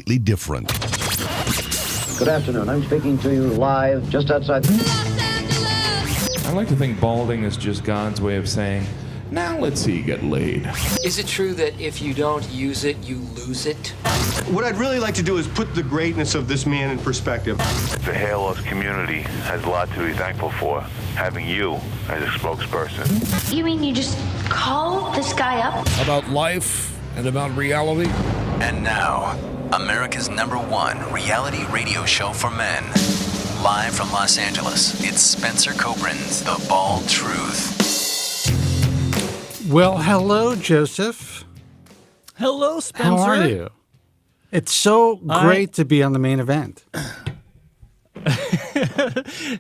completely different. Good afternoon. I'm speaking to you live just outside. I like to think balding is just God's way of saying, now let's see you get laid. Is it true that if you don't use it, you lose it? What I'd really like to do is put the greatness of this man in perspective. The hairloss community has a lot to be thankful for, having you as a spokesperson. You mean you just call this guy up? About life and about reality. And now, America's #1 reality radio show for men. Live from Los Angeles, it's Spencer Copeland's The Bald Truth. Well, hello, Joseph. Hello, Spencer. How are you? It's so great to be on the main event.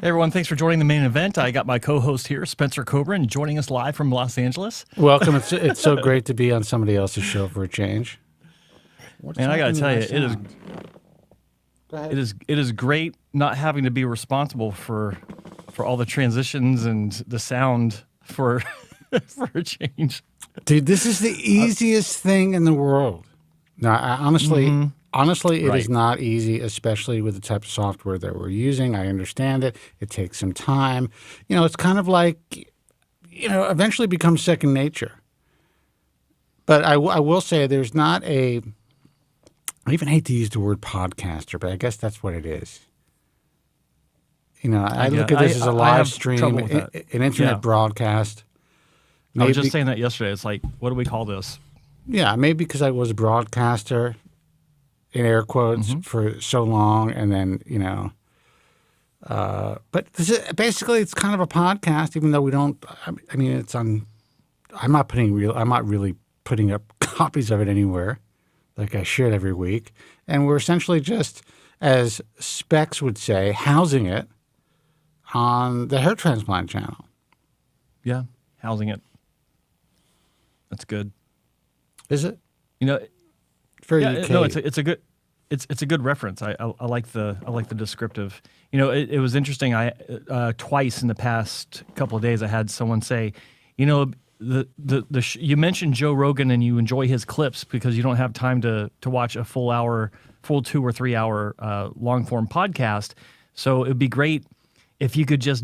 Everyone, thanks for joining the main event. I got my co-host here, Spencer Copeland, joining us live from Los Angeles. Welcome. It's so great to be on somebody else's show for a change. Man, I got to tell you, it is great not having to be responsible for all the transitions and the sound for for a change. Dude, this is the easiest thing in the world. Now, honestly, it is not easy, especially with the type of software that we're using. I understand it. It takes some time. It's kind of like, eventually becomes second nature. But I will say there's not I even hate to use the word podcaster, but I guess that's what it is. I look at this as a live stream, an internet broadcast. I was just saying that yesterday. It's like, what do we call this? Yeah, maybe because I was a broadcaster, in air quotes, for so long, and then, but basically it's kind of a podcast, even though we don't, I mean, it's on, I'm not really putting up copies of it anywhere, like I should every week, and we're essentially just, as Specs would say, housing it on the Hair Transplant channel. Yeah, housing it. That's good. Is it? Very UK. No, it's a good reference. I like the descriptive. It was interesting. I twice in the past couple of days I had someone say, you mentioned Joe Rogan and you enjoy his clips because you don't have time to watch a full 2 or 3 hour long form podcast. So it'd be great if you could just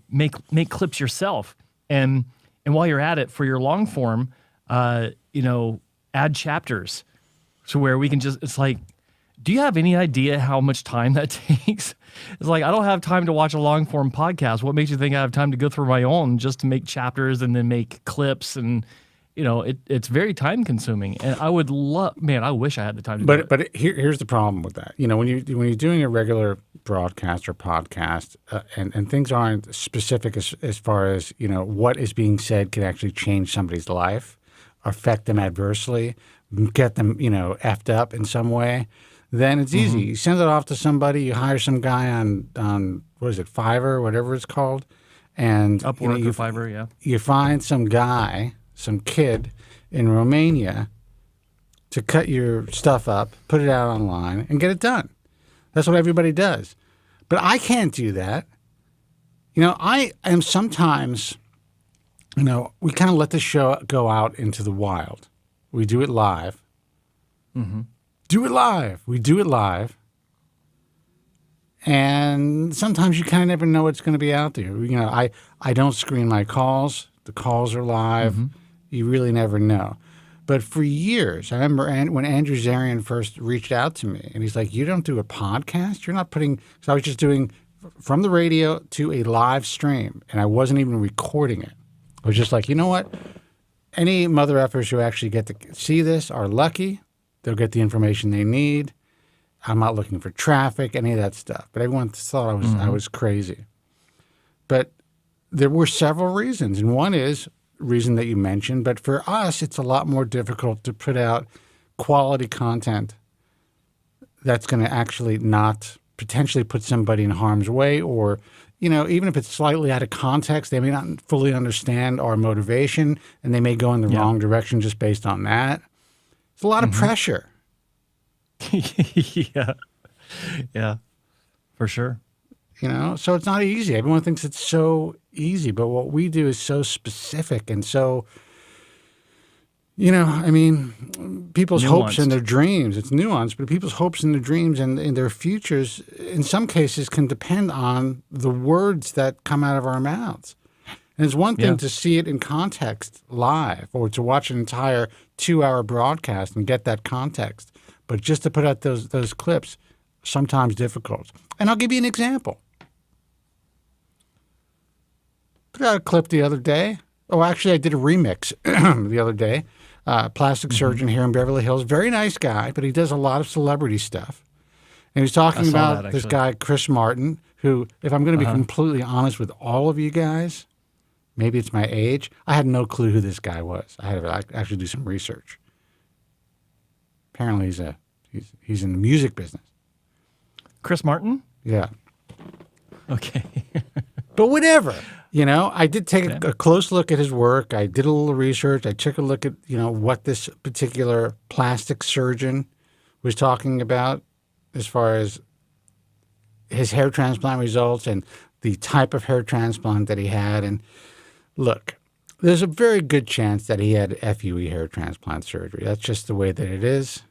make clips yourself, and while you're at it for your long form, add chapters, so where we can it's like, do you have any idea how much time that takes? It's like, I don't have time to watch a long form podcast. What makes you think I have time to go through my own just to make chapters and then make clips? And it's very time consuming. And I would I wish I had the time to do it. But here's the problem with that. When you're doing a regular broadcast or podcast, and things aren't specific as far as what is being said can actually change somebody's life, affect them adversely, get them effed up in some way, then it's easy. You send it off to somebody. You hire some guy on what is it, Fiverr, whatever it's called, and Upwork or Fiverr, yeah. You find some guy, some kid in Romania to cut your stuff up, put it out online, and get it done. That's what everybody does. But I can't do that. I am sometimes, we kind of let the show go out into the wild. We do it live. Do it live. We do it live. And sometimes you kind of never know what's going to be out there. I don't screen my calls. The calls are live. You really never know. But for years, I remember when Andrew Zarian first reached out to me, and he's like, you don't do a podcast? You're not putting – so I was just doing from the radio to a live stream, and I wasn't even recording it. I was just like, you know what? Any mother effers who actually get to see this are lucky. They'll get the information they need. I'm not looking for traffic, any of that stuff. But everyone thought I was crazy. But there were several reasons, and one is – reason that you mentioned, but for us, it's a lot more difficult to put out quality content that's going to actually not potentially put somebody in harm's way, or, even if it's slightly out of context, they may not fully understand our motivation and they may go in the wrong direction just based on that. It's a lot of pressure. Yeah, for sure. So it's not easy. Everyone thinks it's so easy, but what we do is so specific and so I mean, people's hopes and their dreams, it's nuanced, but people's hopes and their dreams and their futures, in some cases, can depend on the words that come out of our mouths. And it's one thing to see it in context live or to watch an entire 2-hour broadcast and get that context. But just to put out those clips, sometimes difficult. And I'll give you an example. Put out a clip the other day. Oh, actually, I did a remix the other day. Plastic surgeon here in Beverly Hills. Very nice guy, but he does a lot of celebrity stuff. And he was talking about this guy, Chris Martin, who, if I'm going to be completely honest with all of you guys, maybe it's my age, I had no clue who this guy was. I had to actually do some research. Apparently he's in the music business. Chris Martin? Yeah. Okay. But whatever. I did take a close look at his work. I did a little research. I took a look at, what this particular plastic surgeon was talking about as far as his hair transplant results and the type of hair transplant that he had. And look, there's a very good chance that he had FUE hair transplant surgery. That's just the way that it is.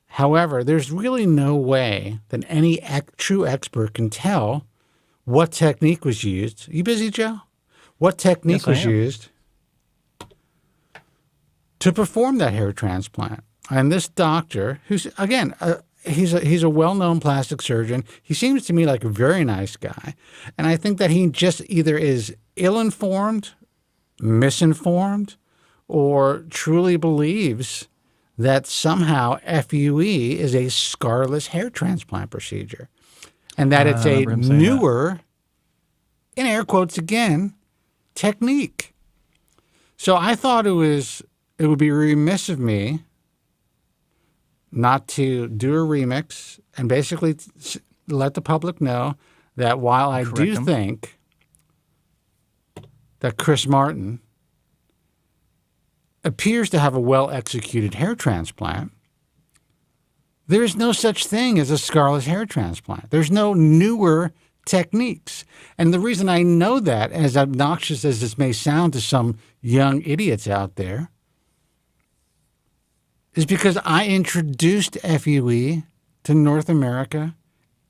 However, there's really no way that any true expert can tell what technique was used. You busy, Joe? What technique was used to perform that hair transplant? And this doctor, who's, again, he's a well-known plastic surgeon. He seems to me like a very nice guy. And I think that he just either is ill-informed, misinformed, or truly believes that somehow FUE is a scarless hair transplant procedure. And that it's a newer, in air quotes again, technique. So I thought it would be remiss of me not to do a remix and basically let the public know that while I do think that Chris Martin appears to have a well-executed hair transplant, there is no such thing as a scarless hair transplant. There's no newer techniques. And the reason I know that, as obnoxious as this may sound to some young idiots out there, is because I introduced FUE to North America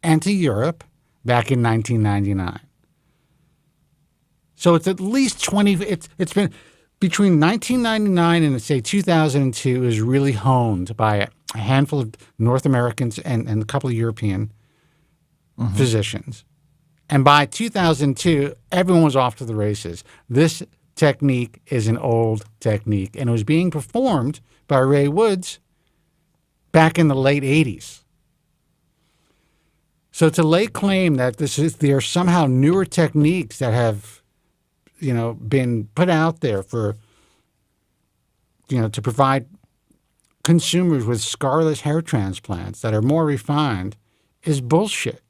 and to Europe back in 1999. So it's at least 20, it's been between 1999 and say 2002 is really honed by a handful of North Americans and a couple of European physicians. And by 2002, everyone was off to the races. This technique is an old technique, and it was being performed by Ray Woods back in the late 80s. So to lay claim that there are somehow newer techniques that have, been put out there for, to provide consumers with scarless hair transplants that are more refined is bullshit.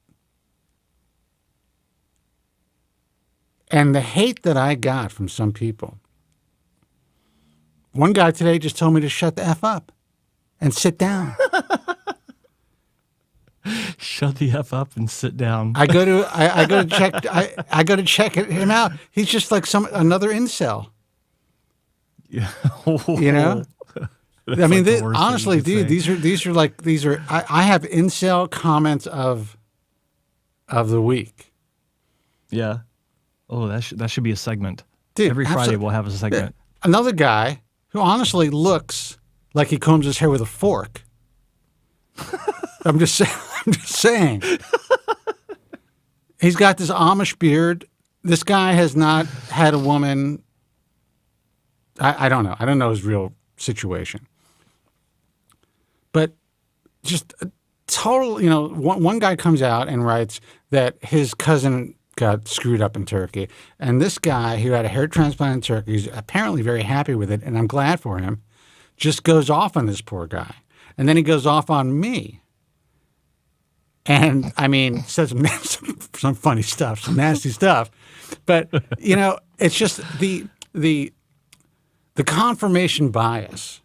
And the hate that I got from some people. One guy today just told me to shut the F up and sit down. Shut the F up and sit down. I go to check him out. He's just like another incel. Yeah. I mean, honestly, dude, these are. I have incel comments of the week. Yeah. Oh, that should be a segment. Dude, every Friday we'll have a segment. Another guy who honestly looks like he combs his hair with a fork. I'm just saying. He's got this Amish beard. This guy has not had a woman. I don't know. I don't know his real situation. But just a total, one guy comes out and writes that his cousin got screwed up in Turkey. And this guy who had a hair transplant in Turkey is apparently very happy with it, and I'm glad for him, just goes off on this poor guy. And then he goes off on me. And, I mean, says some funny stuff, some nasty stuff. But, it's just the confirmation bias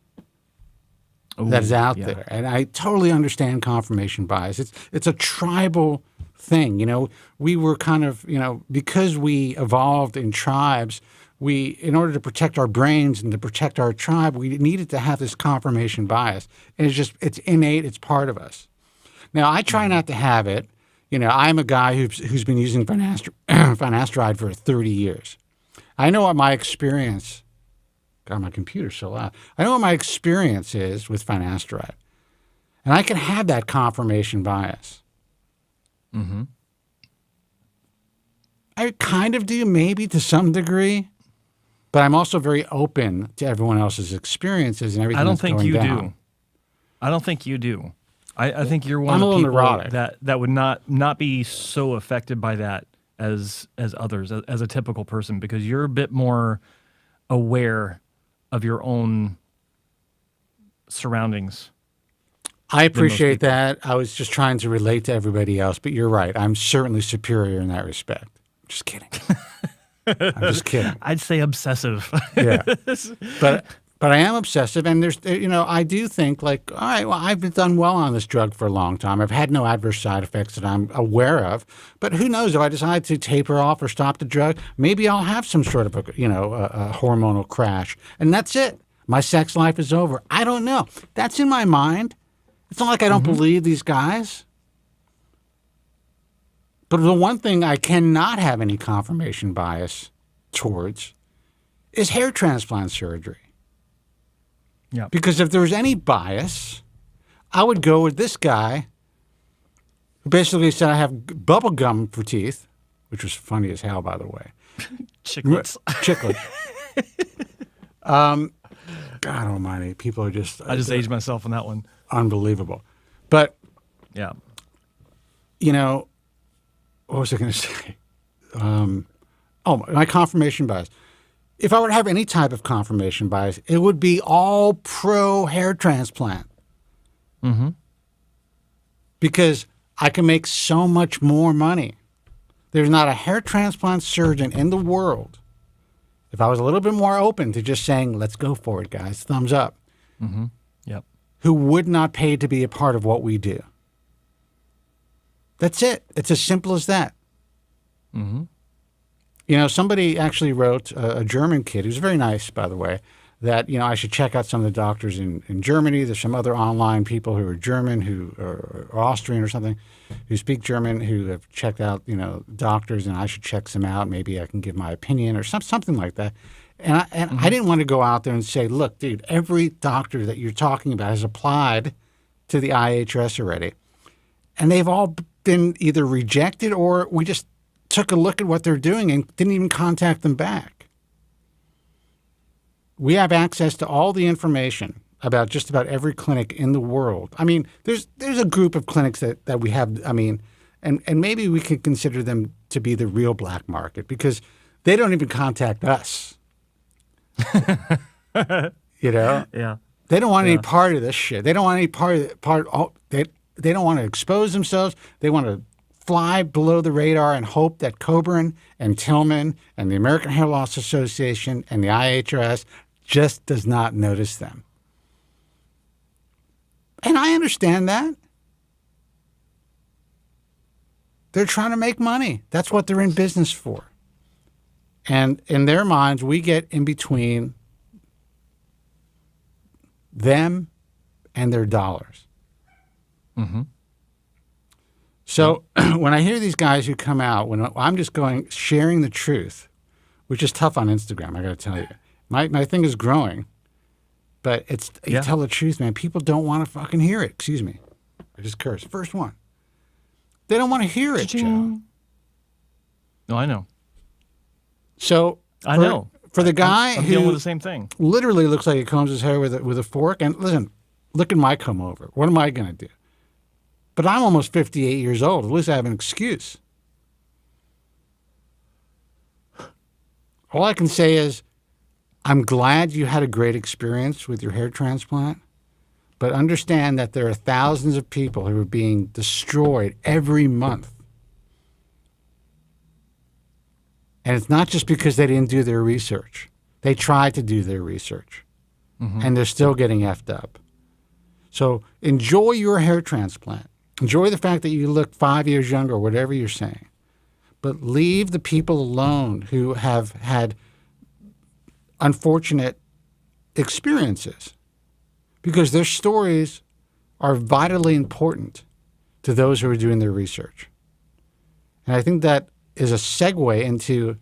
that is out there. And I totally understand confirmation bias. It's a tribal thing. We were kind of, because we evolved in tribes, in order to protect our brains and to protect our tribe, we needed to have this confirmation bias. And it's innate. It's part of us. Now, I try not to have it. I'm a guy who's been using finasteride for 30 years. I know what my experience. God, my computer's so loud. I know what my experience is with finasteride, and I can have that confirmation bias. Mm-hmm. I kind of do, maybe to some degree, but I'm also very open to everyone else's experiences and everything. I don't think you down. do. I don't think you do. I think you're one I'm of the people neurotic. that would not be so affected by that as others, as a typical person, because you're a bit more aware of your own surroundings. I appreciate that. I was just trying to relate to everybody else, but you're right. I'm certainly superior in that respect. Just kidding. I'm just kidding. I'd say obsessive. Yeah. But I am obsessive, and I do think like, all right, well, I've done well on this drug for a long time. I've had no adverse side effects that I'm aware of. But who knows, if I decide to taper off or stop the drug, maybe I'll have some sort of a hormonal crash, and that's it. My sex life is over. I don't know. That's in my mind. It's not like I don't believe these guys. But the one thing I cannot have any confirmation bias towards is hair transplant surgery. Yeah. Because if there was any bias, I would go with this guy who basically said I have bubble gum for teeth, which was funny as hell, by the way. Chiclets. Chiclet. God almighty, people are just... I just aged myself on that one. Unbelievable. But, yeah. What was I going to say? My confirmation bias. If I were to have any type of confirmation bias, it would be all pro hair transplant. Mm-hmm. Because I can make so much more money. There's not a hair transplant surgeon in the world, if I was a little bit more open to just saying, let's go for it, guys, thumbs up, Yep. who would not pay to be a part of what we do. That's it. It's as simple as that. Mm-hmm. Somebody actually wrote, a German kid, who's very nice, by the way, that, I should check out some of the doctors in Germany. There's some other online people who are German, who are Austrian or something, who speak German, who have checked out, doctors, and I should check some out. Maybe I can give my opinion or something like that. And I didn't want to go out there and say, look, dude, every doctor that you're talking about has applied to the IHS already. And they've all been either rejected or we just took a look at what they're doing and didn't even contact them back. We have access to all the information about just about every clinic in the world. I mean, there's a group of clinics that we have, and maybe we could consider them to be the real black market because they don't even contact us. Yeah. They don't want any part of this shit. They don't want any they don't want to expose themselves. They want to fly below the radar and hope that Coburn and Tillman and the American Hair Loss Association and the IHRS just does not notice them. And I understand that. They're trying to make money. That's what they're in business for. And in their minds, we get in between them and their dollars. Mm-hmm. So when I hear these guys who come out, when I'm just sharing the truth, which is tough on Instagram, I got to tell you. My thing is growing, but you tell the truth, man. People don't want to fucking hear it. Excuse me. I just cursed. First one. They don't want to hear it, Joe. No, I know. So I know. For the guy I'm who dealing with the same thing. Literally looks like he combs his hair with a fork. And listen, look at my comb over. What am I going to do? But I'm almost 58 years old. At least I have an excuse. All I can say is, I'm glad you had a great experience with your hair transplant, but understand that there are thousands of people who are being destroyed every month. And it's not just because they didn't do their research. They tried to do their research, and they're still getting effed up. So enjoy your hair transplant. Enjoy the fact that you look 5 years younger, or whatever you're saying. But leave the people alone who have had unfortunate experiences because their stories are vitally important to those who are doing their research. And I think that is a segue into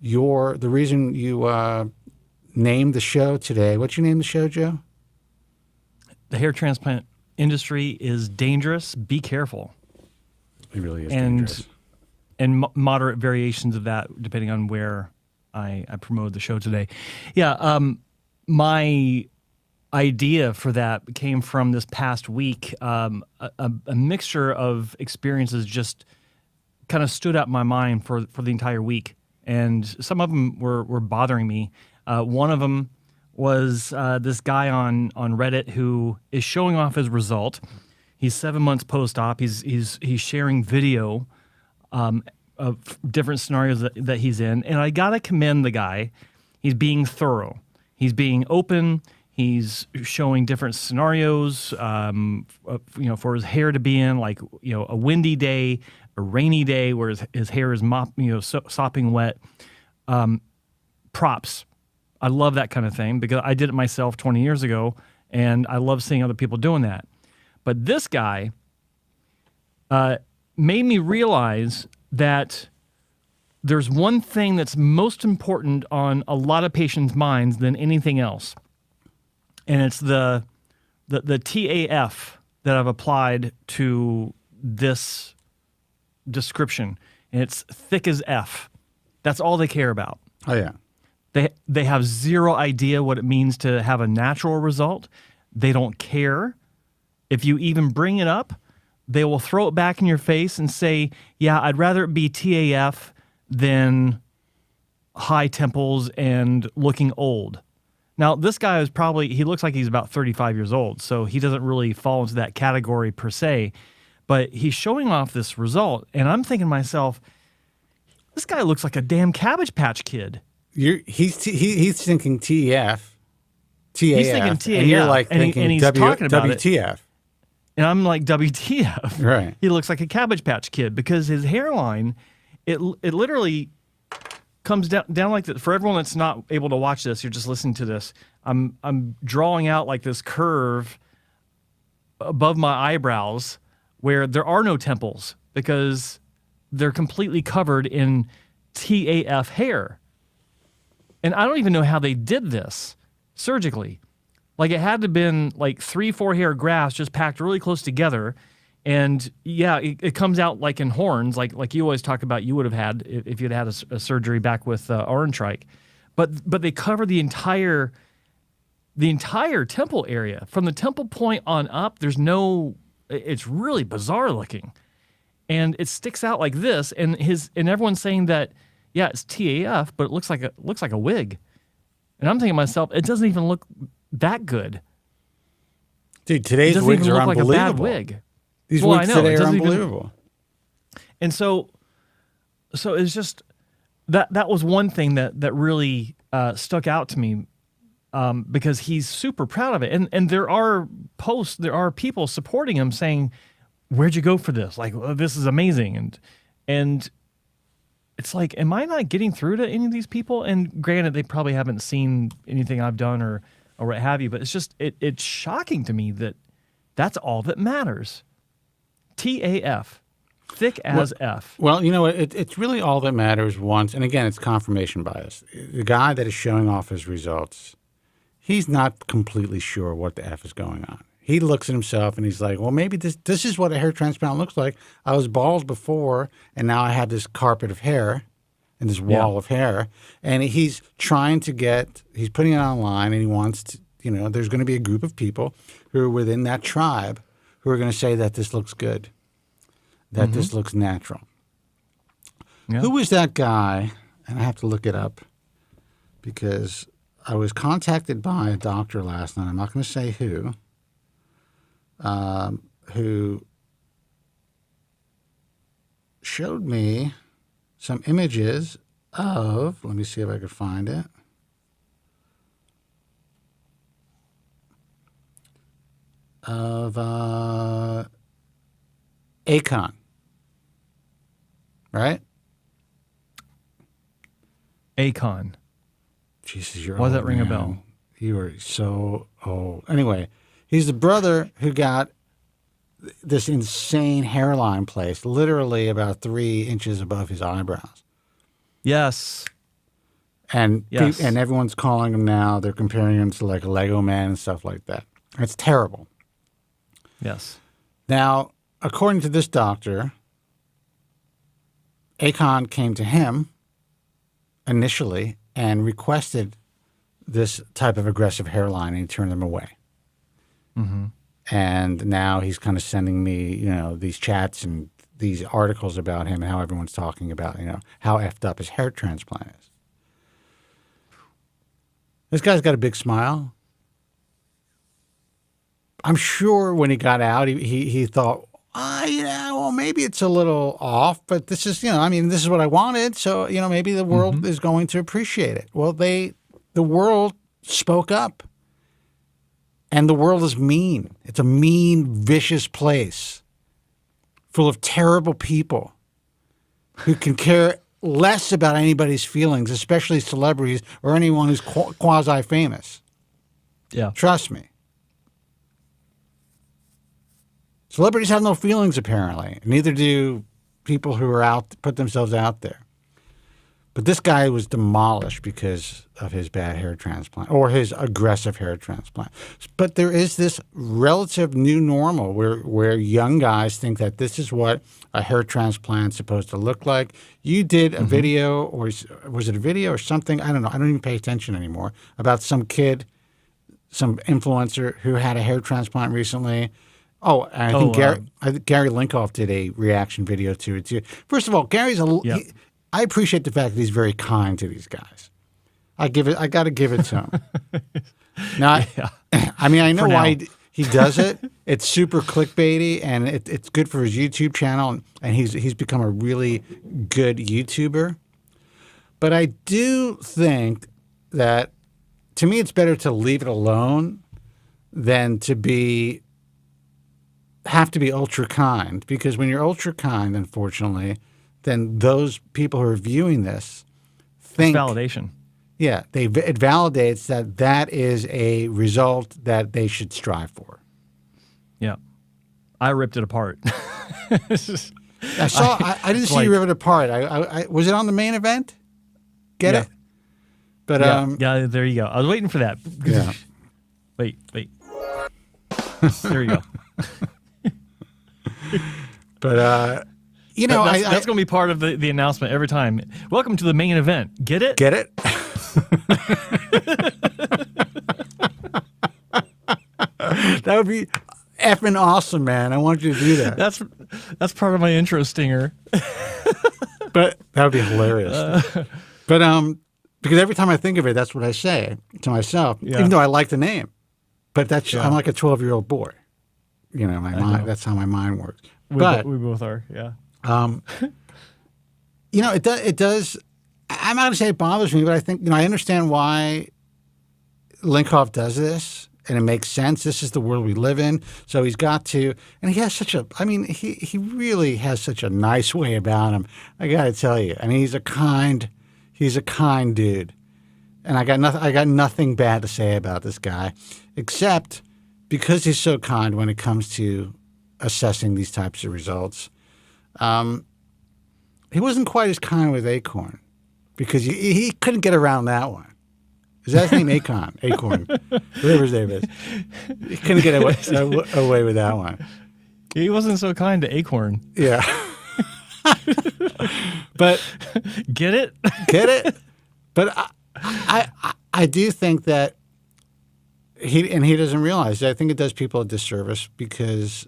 the reason you named the show today. What'd you name the show, Joe? The hair transplant industry is dangerous. Be careful. It really is dangerous. And moderate variations of that, depending on where I promoted the show today. Yeah, my idea for that came from this past week. A mixture of experiences just kind of stood out in my mind for the entire week. And some of them were bothering me. One of them was this guy on Reddit who is showing off his result. He's 7 months post-op. He's sharing video of different scenarios that he's in. And I got to commend the guy. He's being thorough. He's being open. He's showing different scenarios, for his hair to be in, like, a windy day, a rainy day where his hair is sopping wet. Props. I love that kind of thing because I did it myself 20 years ago, and I love seeing other people doing that. But this guy made me realize that there's one thing that's most important on a lot of patients' minds than anything else. And it's the TAF that I've applied to this description. And it's thick as F. That's all they care about. Oh, yeah. They have zero idea what it means to have a natural result. They don't care. If you even bring it up, they will throw it back in your face and say, yeah, I'd rather it be TAF than high temples and looking old. Now, this guy he looks like he's about 35 years old, so he doesn't really fall into that category per se, but he's showing off this result, and I'm thinking to myself, this guy looks like a damn Cabbage Patch Kid. He's thinking TAF. He's thinking TAF, and you're like thinking he's talking about WTF. And I'm like, WTF. Right. He looks like a Cabbage Patch Kid because his hairline, it literally comes down like that. For everyone that's not able to watch this, you're just listening to this. I'm drawing out like this curve above my eyebrows where there are no temples because they're completely covered in TAF hair. And I don't even know how they did this surgically. Like, it had to have been like 3-4 hair grafts just packed really close together. And yeah, it comes out like in horns, like you always talk about you would have had if you'd had a surgery back with Orange Trike. But they cover the entire temple area. From the temple point on up, it's really bizarre looking. And it sticks out like this, and everyone's saying that, yeah, it's TAF, but it looks like a wig. And I'm thinking to myself, it doesn't even look that good. Dude, today's wigs are unbelievable. Like a bad wig. These wigs today are unbelievable. And so it's just that was one thing that really stuck out to me because he's super proud of it. And there are posts, there are people supporting him saying, "Where'd you go for this? Like, this is amazing." And it's like, am I not getting through to any of these people? And granted, they probably haven't seen anything I've done or what have you, but it's just it's shocking to me that that's all that matters. TAF, thick as F. Well, it's really all that matters once, and again, it's confirmation bias. The guy that is showing off his results, he's not completely sure what the F is going on. He looks at himself and he's like, well, maybe this is what a hair transplant looks like. I was bald before, and now I have this carpet of hair and this wall of hair. And he's trying to he's putting it online, and he wants to, there's going to be a group of people who are within that tribe who are going to say that this looks good, that this looks natural. Yeah. Who was that guy? And I have to look it up because I was contacted by a doctor last night. I'm not going to say who showed me some images of, let me see if I could find it. Of Akon, right? Akon. Jesus, you're Why does old, that ring a man. bell? You are so old. Anyway, he's the brother who got this insane hairline placed, literally about 3 inches above his eyebrows. Yes. And Yes. and everyone's calling him now. They're comparing him to like a Lego man and stuff like that. It's terrible. Yes. Now, according to this doctor, Akon came to him initially and requested this type of aggressive hairline, and he turned them away. Mm-hmm. And now he's kind of sending me, these chats and these articles about him and how everyone's talking about, how effed up his hair transplant is. This guy's got a big smile. I'm sure when he got out, he thought, well, maybe it's a little off, but this is, this is what I wanted. So, maybe the world is going to appreciate it. Well, the world spoke up. And the world is mean. It's a mean, vicious place full of terrible people who can care less about anybody's feelings, especially celebrities or anyone who's quasi-famous. Yeah. Trust me. Celebrities have no feelings, apparently. Neither do people who are put themselves out there. But this guy was demolished because of his bad hair transplant or his aggressive hair transplant. But there is this relative new normal where young guys think that this is what a hair transplant is supposed to look like. You did a video, or was it a video or something? I don't know. I don't even pay attention anymore, about some kid, some influencer who had a hair transplant recently. Oh, and I think Gary Linkoff did a reaction video to it too. First of all, Gary's I appreciate the fact that he's very kind to these guys. I got to give it to him. Now, I know why he does it. It's super clickbaity, and it's good for his YouTube channel, and he's become a really good YouTuber. But I do think that, to me, it's better to leave it alone than to have to be ultra kind, because when you're ultra kind, unfortunately, then those people who are viewing this think... It's validation. Yeah, it validates that is a result that they should strive for. Yeah. I ripped it apart. I didn't see you rip it apart. I was it on the main event? Get it? But yeah, there you go. I was waiting for that. Yeah. Wait. There you go. But that's going to be part of the announcement every time. Welcome to the main event. Get it? Get it? That would be effing awesome, man. I want you to do that. That's part of my intro stinger. But that would be hilarious. But because every time I think of it, that's what I say to myself, even though I like the name. But I'm like a 12-year-old boy. My mind. That's how my mind works. We both are. Yeah. It does. I'm not going to say it bothers me, but I think I understand why Linkoff does this, and it makes sense. This is the world we live in, so he's got to. And he has he really has such a nice way about him. I got to tell you. He's a kind dude, and I got nothing bad to say about this guy, except because he's so kind when it comes to assessing these types of results. He wasn't quite as kind with Acorn, because he couldn't get around that one. Is that his name? Acorn, whatever his name is. He couldn't get away with that one. He wasn't so kind to Acorn. Yeah. But get it? But I do think that he doesn't realize that. I think it does people a disservice, because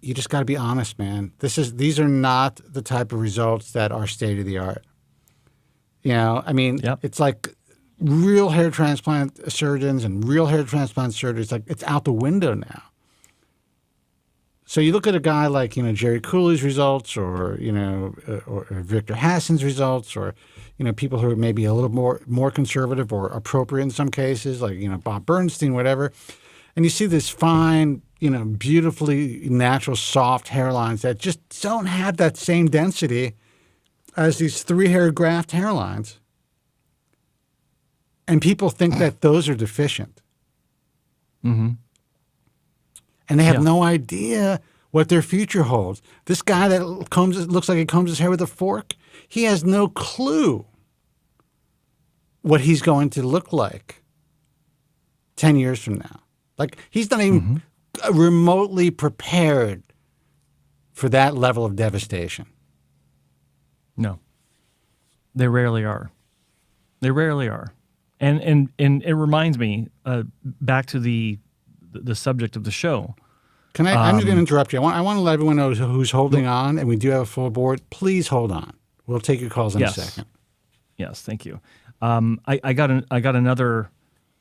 you just got to be honest, man. These are not the type of results that are state of the art. It's like real hair transplant surgeons and real hair transplant surgeons, like, it's out the window now. So you look at a guy like, Jerry Cooley's results, or Victor Hassan's results, or, people who are maybe a little more conservative or appropriate in some cases, like, Bob Bernstein, whatever. And you see this fine, beautifully natural, soft hairlines that just don't have that same density as these 3-hair graft hairlines. And people think that those are deficient. Mm-hmm. And they have no idea what their future holds. This guy that looks like he combs his hair with a fork, he has no clue what he's going to look like 10 years from now. Like, he's not even remotely prepared for that level of devastation. No. They rarely are. They rarely are. And it reminds me, back to the subject of the show. Can I? I'm just going to interrupt you. I want to let everyone know who's holding on, and we do have a full board. Please hold on. We'll take your calls in a second. Yes, thank you. I got another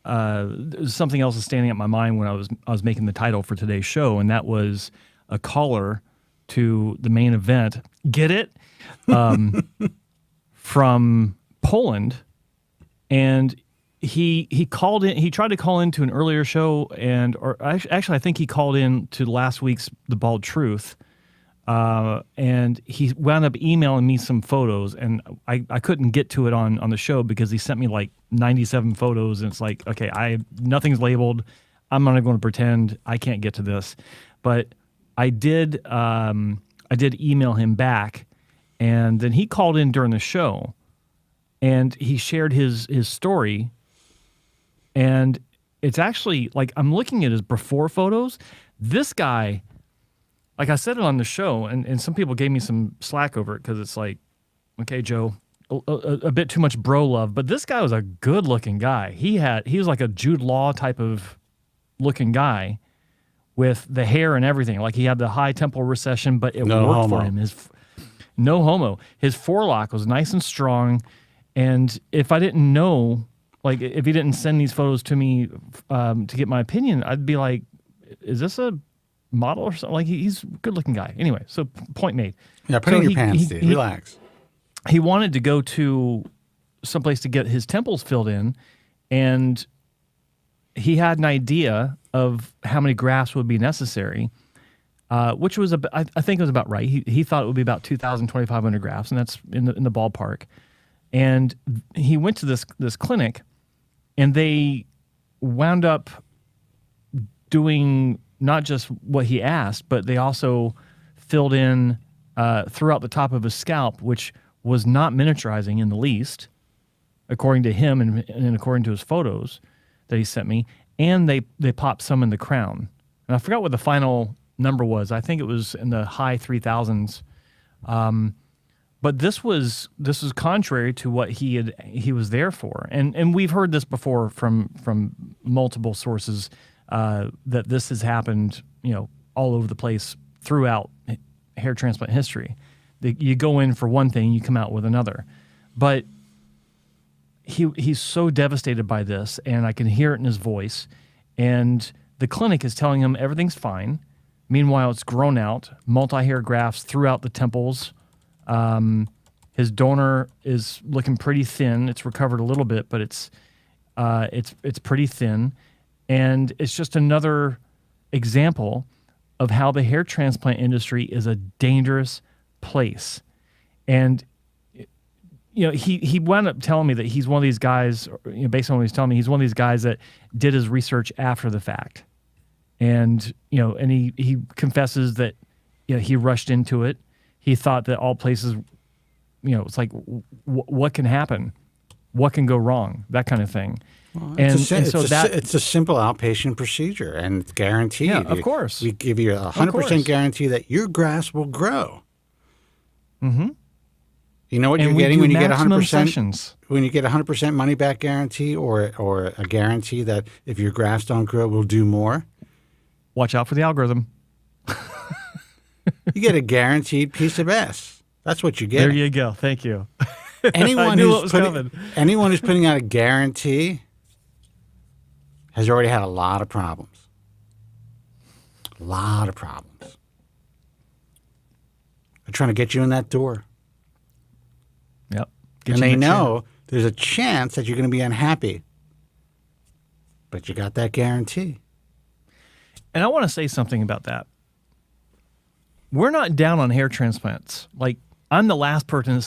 something else is standing at my mind when I was making the title for today's show, and that was a caller to the main event. Get it? From Poland, and he called in. He tried to call into an earlier show, or actually, I think he called in to last week's The Bald Truth, and he wound up emailing me some photos, and I couldn't get to it on the show because he sent me like 97 photos, and it's like, okay, nothing's labeled. I'm not going to pretend I can't get to this, but I did email him back, and then he called in during the show, and he shared his story. And it's actually, like, I'm looking at his before photos. This guy, like I said it on the show, and some people gave me some slack over it because it's like, okay, Joe, a bit too much bro love. But this guy was a good-looking guy. He was like a Jude Law type of looking guy with the hair and everything. Like, he had the high temporal recession, but it worked for him. No homo. His forelock was nice and strong. And if I didn't know... Like, if he didn't send these photos to me to get my opinion, I'd be like, is this a model or something? Like, he's a good-looking guy. Anyway, so point made. Yeah, put in your pants, Steve. Relax. He wanted to go to someplace to get his temples filled in, and he had an idea of how many grafts would be necessary, which was, I think it was about right. He thought it would be about 2,000, 2,500 grafts, and that's in the ballpark. And he went to this clinic, and they wound up doing not just what he asked, but they also filled in throughout the top of his scalp, which was not miniaturizing in the least, according to him and according to his photos that he sent me. And they popped some in the crown. And I forgot what the final number was. I think it was in the high 3,000s. But this was contrary to what he was there for, and we've heard this before from multiple sources that this has happened, all over the place throughout hair transplant history. You go in for one thing, you come out with another, but he's so devastated by this, and I can hear it in his voice. And the clinic is telling him everything's fine. Meanwhile, it's grown out, multi-hair grafts throughout the temples. His donor is looking pretty thin. It's recovered a little bit, but it's pretty thin, and it's just another example of how the hair transplant industry is a dangerous place. And he wound up telling me that he's one of these guys. Based on what he's telling me, he's one of these guys that did his research after the fact, and and he confesses that he rushed into it. He thought that all places, it's like, what can happen? What can go wrong? That kind of thing. Well, it's a simple outpatient procedure, and it's guaranteed. Yeah, of course. We give you a 100% guarantee that your grass will grow. Mm-hmm. You know what you're getting when you get 100%? When you get 100% money back guarantee, or a guarantee that if your grafts don't grow, we'll do more? Watch out for the algorithm. You get a guaranteed piece of S. That's what you get. There you go. Thank you. Anyone who's putting out a guarantee has already had a lot of problems. A lot of problems. They're trying to get you in that door. Yep. And they know there's a chance that you're going to be unhappy. But you got that guarantee. And I want to say something about that. We're not down on hair transplants. Like, I'm the last person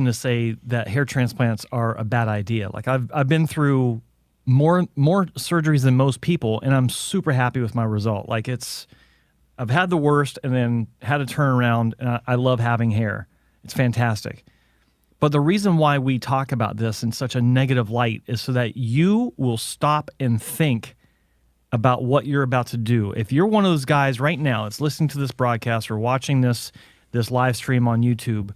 to say that hair transplants are a bad idea. Like, I've been through more surgeries than most people, and I'm super happy with my result. Like I've had the worst and then had a turnaround, and I love having hair. It's fantastic. But the reason why we talk about this in such a negative light is so that you will stop and think about what you're about to do. If you're one of those guys right now that's listening to this broadcast or watching this live stream on YouTube,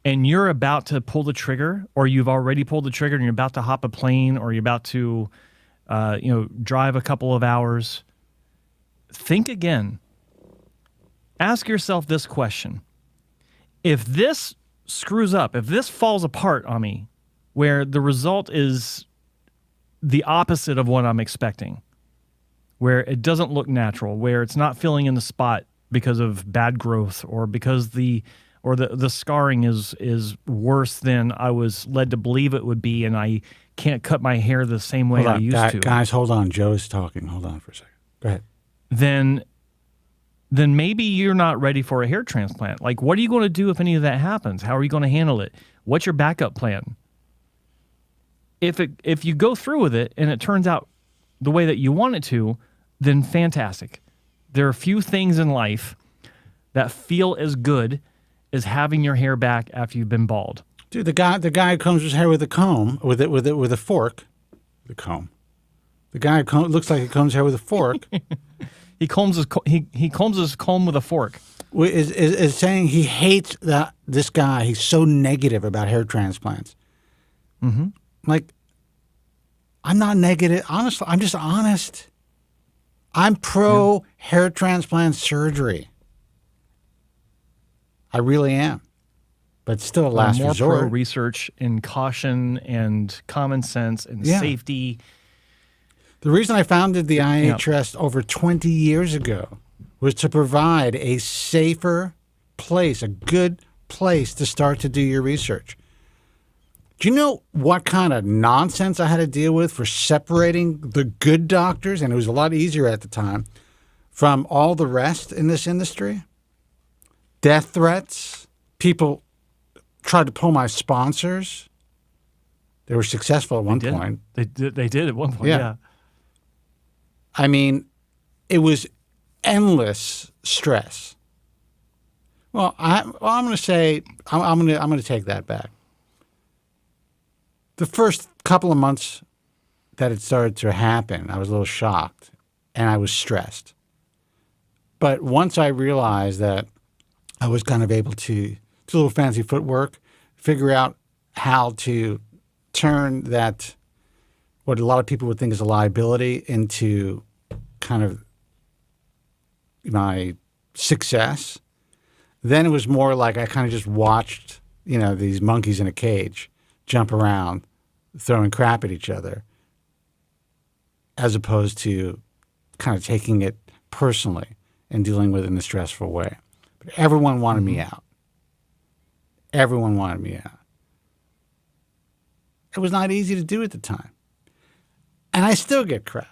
and you're about to pull the trigger, or you've already pulled the trigger and you're about to hop a plane, or you're about to drive a couple of hours, think again. Ask yourself this question. If this screws up, if this falls apart on me, where the result is the opposite of what I'm expecting, where it doesn't look natural, where it's not filling in the spot because of bad growth, or because the scarring is worse than I was led to believe it would be, and I can't cut my hair the same way I used to. Guys, hold on. Joe's talking. Hold on for a second. Go ahead. Then maybe you're not ready for a hair transplant. Like, what are you going to do if any of that happens? How are you going to handle it? What's your backup plan? If you go through with it and it turns out the way that you want it to, then fantastic. There are few things in life that feel as good as having your hair back after you've been bald. Dude, the guy who combs his hair with a comb, with a fork, the comb. The guy who looks like he combs his hair with a fork. He combs his comb with a fork. Is saying he hates this guy. He's so negative about hair transplants. Mm-hmm. Like, I'm not negative. Honestly, I'm just honest. I'm pro hair transplant surgery. I really am. But still a last resort. More pro research and caution and common sense and safety. The reason I founded the IA Trust over 20 years ago was to provide a safer place, a good place to start to do your research. Do you know what kind of nonsense I had to deal with for separating the good doctors, and it was a lot easier at the time, from all the rest in this industry? Death threats. People tried to pull my sponsors. They were successful at one point. They did at one point, yeah. I mean, it was endless stress. Well, I'm going to say I'm going to take that back. The first couple of months that it started to happen, I was a little shocked and I was stressed. But once I realized that I was kind of able to do a little fancy footwork, figure out how to turn that, what a lot of people would think is a liability, into kind of my success, then it was more like I kind of just watched, these monkeys in a cage jump around, throwing crap at each other, as opposed to kind of taking it personally and dealing with it in a stressful way. But everyone wanted me out. Everyone wanted me out. It was not easy to do at the time. And I still get crap.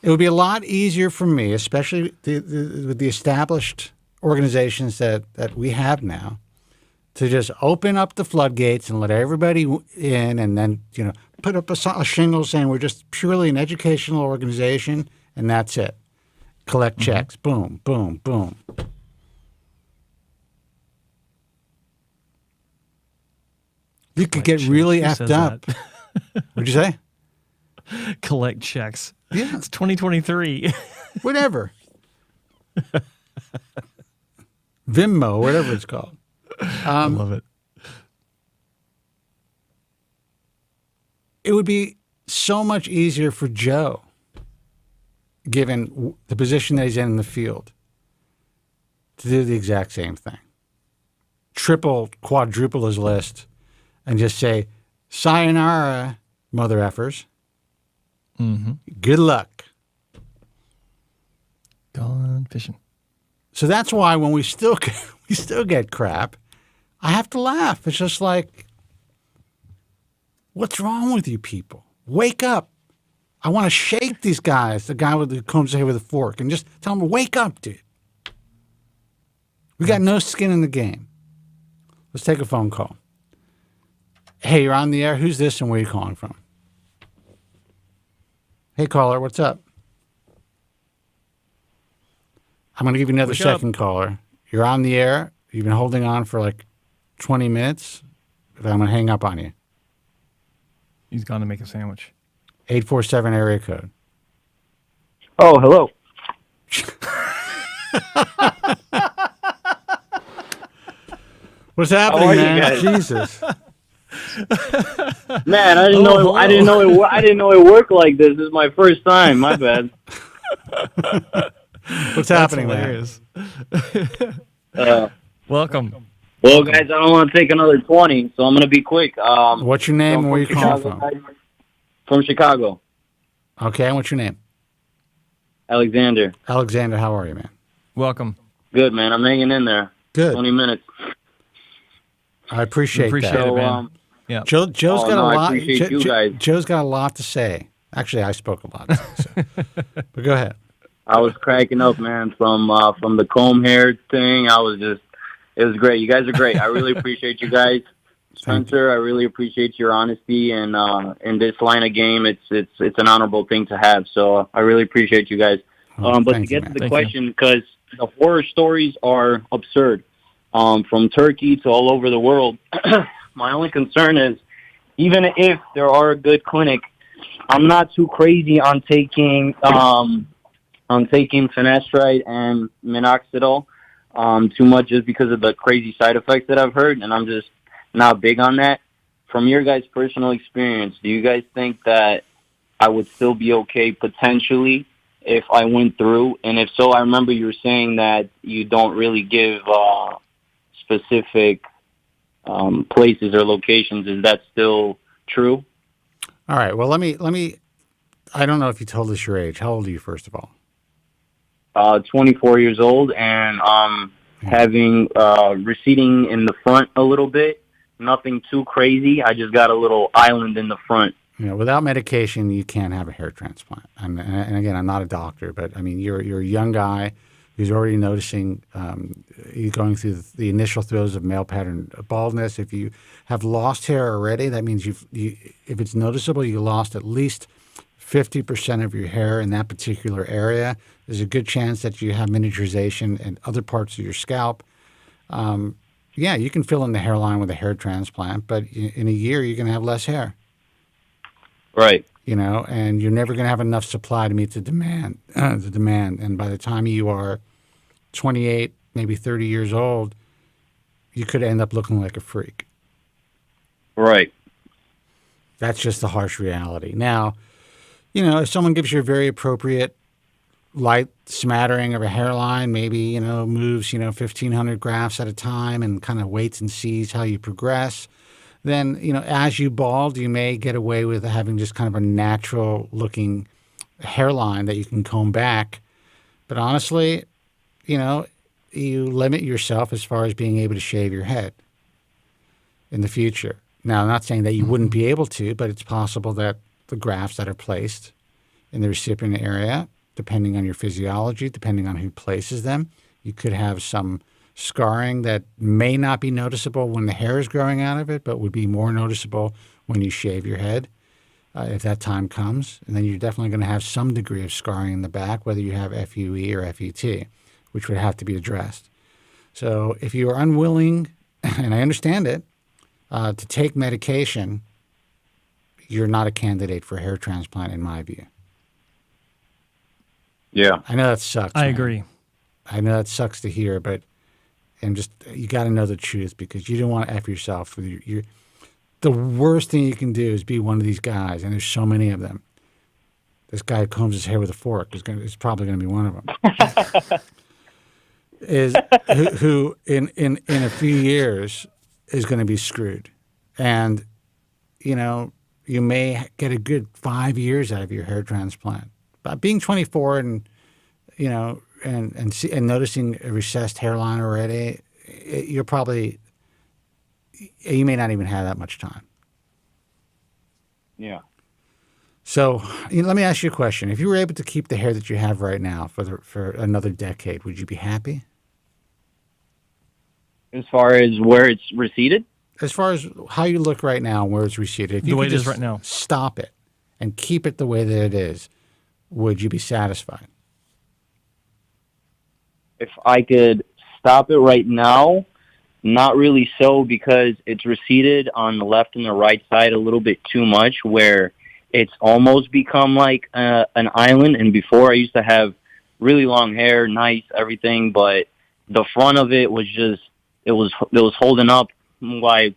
It would be a lot easier for me, especially with the established organizations that we have now, to just open up the floodgates and let everybody in, and then put up a shingle saying we're just purely an educational organization, and that's it. Collect checks. Boom, boom, boom. You could get really effed up. What'd you say? Collect checks. Yeah. It's 2023. Whatever. Venmo, whatever it's called. I love it. It would be so much easier for Joe, given the position that he's in the field, to do the exact same thing. Triple, quadruple his list and just say, sayonara, mother effers. Mm-hmm. Good luck. Gone fishing. So that's why when we still get crap, I have to laugh. It's just like, what's wrong with you people? Wake up. I want to shake these guys, the guy who comes here with a fork, and just tell them, wake up, dude. We got no skin in the game. Let's take a phone call. Hey, you're on the air. Who's this and where are you calling from? Hey, caller, what's up? I'm going to give you another second, caller. You're on the air. You've been holding on for like 20 minutes, but I'm going to hang up on you. He's gone to make a sandwich. 847 area code. Oh, hello. What's happening, man? Jesus. Man, I didn't know it worked like this. This is my first time. My bad. What's happening, man? Welcome. Well, guys, I don't want to take another 20, so I'm going to be quick. What's your name and where you calling from? From Chicago. Okay, and what's your name? Alexander. Alexander, how are you, man? Welcome. Good, man. I'm hanging in there. Good. 20 minutes. I appreciate that. It, man. Yeah. Joe's got a lot. I appreciate you guys. Joe's got a lot to say. Actually, I spoke a lot. But go ahead. I was cracking up, man, from the comb hair thing. It was great. You guys are great. I really appreciate you guys. Spencer, I really appreciate your honesty, and in this line of game, it's an honorable thing to have. So I really appreciate you guys. But to get to the question, because the horror stories are absurd, from Turkey to all over the world. My only concern is, even if there are a good clinic, I'm not too crazy on taking finasteride and minoxidil too much, just because of the crazy side effects that I've heard, and I'm just not big on that. From your guys' personal experience, do you guys think that I would still be okay potentially if I went through? And if so, I remember you were saying that you don't really give specific places or locations. Is that still true? All right. Well, let me. I don't know if you told us your age. How old are you, first of all? 24 years old, and having receding in the front a little bit. Nothing too crazy. I just got a little island in the front. You know, without medication, you can't have a hair transplant. And again, I'm not a doctor, but I mean, you're a young guy who's already noticing, you're going through the initial throes of male pattern baldness. If you have lost hair already, that means if it's noticeable, you lost at least 50% of your hair in that particular area. There's a good chance that you have miniaturization in other parts of your scalp. Yeah, you can fill in the hairline with a hair transplant, but in a year, you're going to have less hair. Right. You know, and you're never going to have enough supply to meet the demand. And by the time you are 28, maybe 30 years old, you could end up looking like a freak. Right. That's just the harsh reality. Now, you know, if someone gives you a very appropriate light smattering of a hairline, maybe, you know, moves, 1,500 grafts at a time and kind of waits and sees how you progress, then, as you bald, you may get away with having just kind of a natural looking hairline that you can comb back. But honestly, you limit yourself as far as being able to shave your head in the future. Now, I'm not saying that you wouldn't be able to, but it's possible that the grafts that are placed in the recipient area, depending on your physiology, depending on who places them, you could have some scarring that may not be noticeable when the hair is growing out of it, but would be more noticeable when you shave your head, if that time comes. And then you're definitely going to have some degree of scarring in the back, whether you have FUE or FET, which would have to be addressed. So if you are unwilling, and I understand it, to take medication, you're not a candidate for a hair transplant, in my view. Yeah. I know that sucks. I agree. I know that sucks to hear, but you got to know the truth, because you don't want to F yourself. The worst thing you can do is be one of these guys, and there's so many of them. This guy who combs his hair with a fork is probably going to be one of them. who in a few years is going to be screwed. And, you may get a good 5 years out of your hair transplant. But being 24 and noticing a recessed hairline already, you may not even have that much time. Yeah. So let me ask you a question. If you were able to keep the hair that you have right now for another decade, would you be happy? As far as where it's receded? As far as how you look right now and where it's receded. If you the way could it is just right now. Stop it and keep it the way that it is. would you be satisfied? If I could stop it right now, not really so, because it's receded on the left and the right side a little bit too much, where it's almost become like an island. And before, I used to have really long hair, nice, everything, but the front of it was just, it was holding up by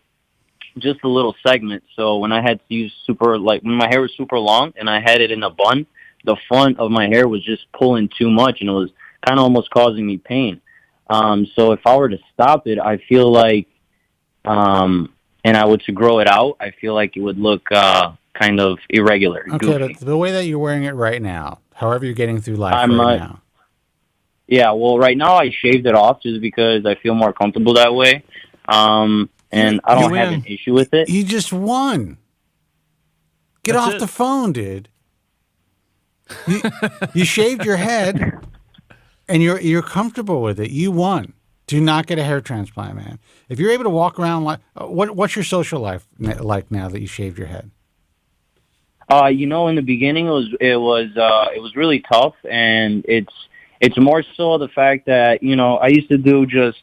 just a little segment. So when I had to use when my hair was super long and I had it in a bun, the front of my hair was just pulling too much, and it was kind of almost causing me pain. So if I were to stop it, I feel like, and I were to grow it out, I feel like it would look kind of irregular. Okay, goofy. but the way that you're wearing it right now, however you're getting through life now. Yeah, well, right now I shaved it off just because I feel more comfortable that way. And I don't have an issue with it. You just won. Get That's off it. the phone, dude. You shaved your head, and you're comfortable with it. You won. Do not get a hair transplant, man. If you're able to walk around like what's your social life like now that you shaved your head? In the beginning it was really tough, and it's more so the fact that I used to do just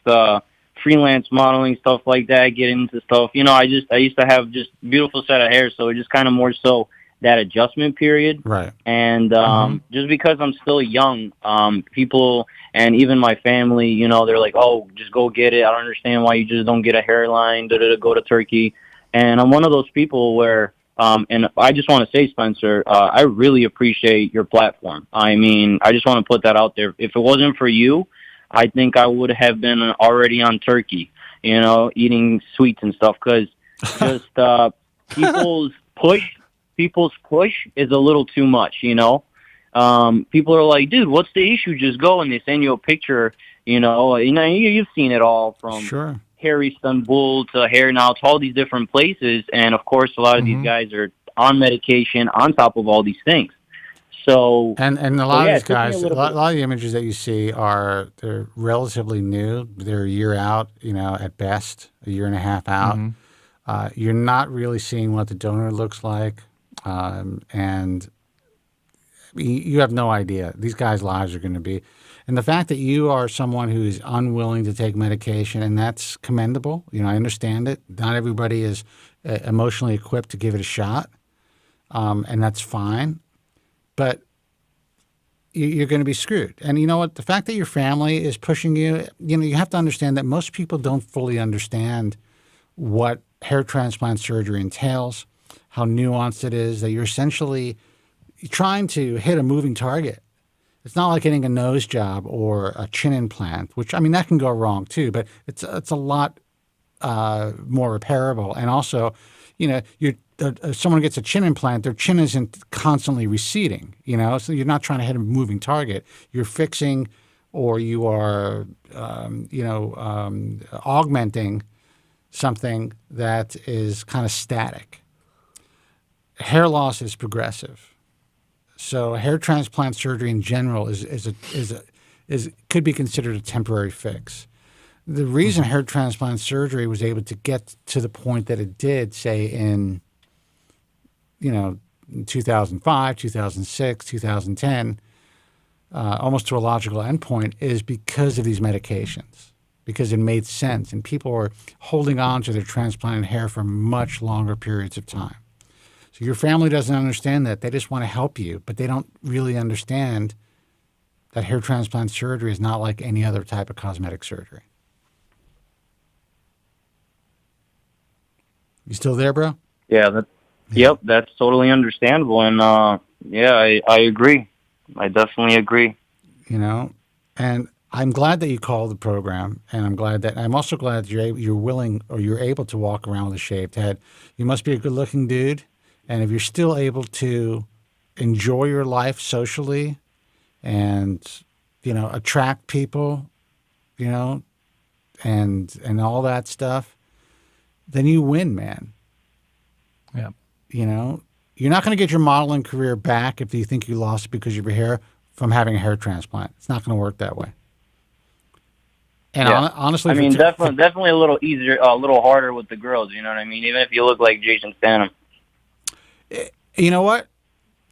freelance modeling, stuff like that, get into stuff. I used to have just beautiful set of hair, so it just kind of more so that adjustment period. Right. And just because I'm still young, people and even my family, they're like, "Oh, just go get it. I don't understand why you just don't get a hairline. Go to Turkey." And I'm one of those people where, and I just want to say, Spencer, I really appreciate your platform. I mean, I just want to put that out there. If it wasn't for you, I think I would have been already on Turkey, eating sweets and stuff, because just people's push is a little too much, People are like, dude, what's the issue? Just go, and they send you a picture, you've seen it all from Hair Istanbul to Hair Now to all these different places, and of course a lot of these guys are on medication on top of all these things. So and a lot of these guys, a lot of the images that you see they're relatively new. They're a year out, at best, a year and a half out. You're not really seeing what the donor looks like, and you have no idea these guys' lives are going to be. And the fact that you are someone who is unwilling to take medication, and that's commendable. I understand it. Not everybody is emotionally equipped to give it a shot, and that's fine. But you're going to be screwed. And you know what? The fact that your family is pushing you, you have to understand that most people don't fully understand what hair transplant surgery entails, how nuanced it is, that you're essentially trying to hit a moving target. It's not like getting a nose job or a chin implant, which, that can go wrong too, but it's a lot more repairable. And also, if someone gets a chin implant, their chin isn't constantly receding, so you're not trying to hit a moving target. You're fixing, or you are, augmenting something that is kind of static. Hair loss is progressive. So hair transplant surgery in general could be considered a temporary fix. The reason hair transplant surgery was able to get to the point that it did, say in 2005, 2006, 2010, almost to a logical endpoint, is because of these medications, because it made sense, and people were holding on to their transplanted hair for much longer periods of time. So your family doesn't understand that. They just want to help you, but they don't really understand that hair transplant surgery is not like any other type of cosmetic surgery. You still there, bro? Yeah, Yep, that's totally understandable, and I agree. I definitely agree. And I'm glad that you called the program, and I'm also glad that you're willing, or you're able to walk around with a shaved head. You must be a good-looking dude, and if you're still able to enjoy your life socially, and attract people, and all that stuff, then you win, man. Yeah. You're not going to get your modeling career back if you think you lost it because of your hair from having a hair transplant. It's not going to work that way. And honestly, definitely a little easier, a little harder with the girls. You know what I mean? Even if you look like Jason Statham. You know what?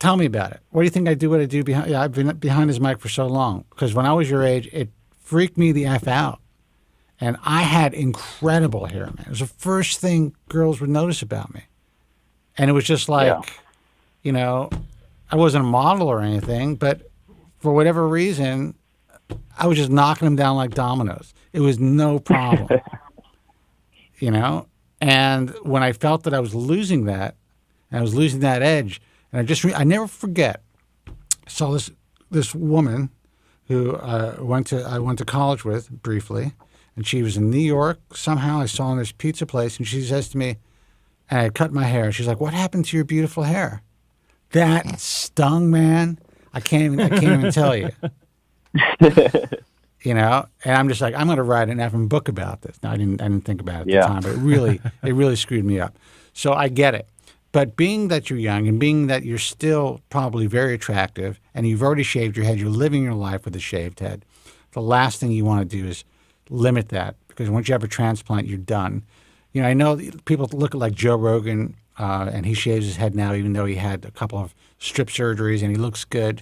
Tell me about it. What do you think I do what I do behind? I've been behind his mic for so long because when I was your age, it freaked me the F out. And I had incredible hair, man. It was the first thing girls would notice about me. And it was just like, you know, I wasn't a model or anything, but for whatever reason, I was just knocking them down like dominoes. It was no problem, you know? And when I felt that I was losing that, and I was losing that edge, and I never forget, I saw this woman who I went to college with briefly, and she was in New York. Somehow I saw her in this pizza place, and she says to me, and I cut my hair. She's like, "What happened to your beautiful hair?" That stung, man. I can't even tell you. You know, and I'm just like, I'm going to write an effing book about this. No, I didn't think about it at the time, but it really screwed me up. So I get it. But being that you're young and being that you're still probably very attractive and you've already shaved your head, you're living your life with a shaved head, the last thing you want to do is limit that, because once you have a transplant, you're done. You know, I know people look at like Joe Rogan, and he shaves his head now, even though he had a couple of strip surgeries, and he looks good.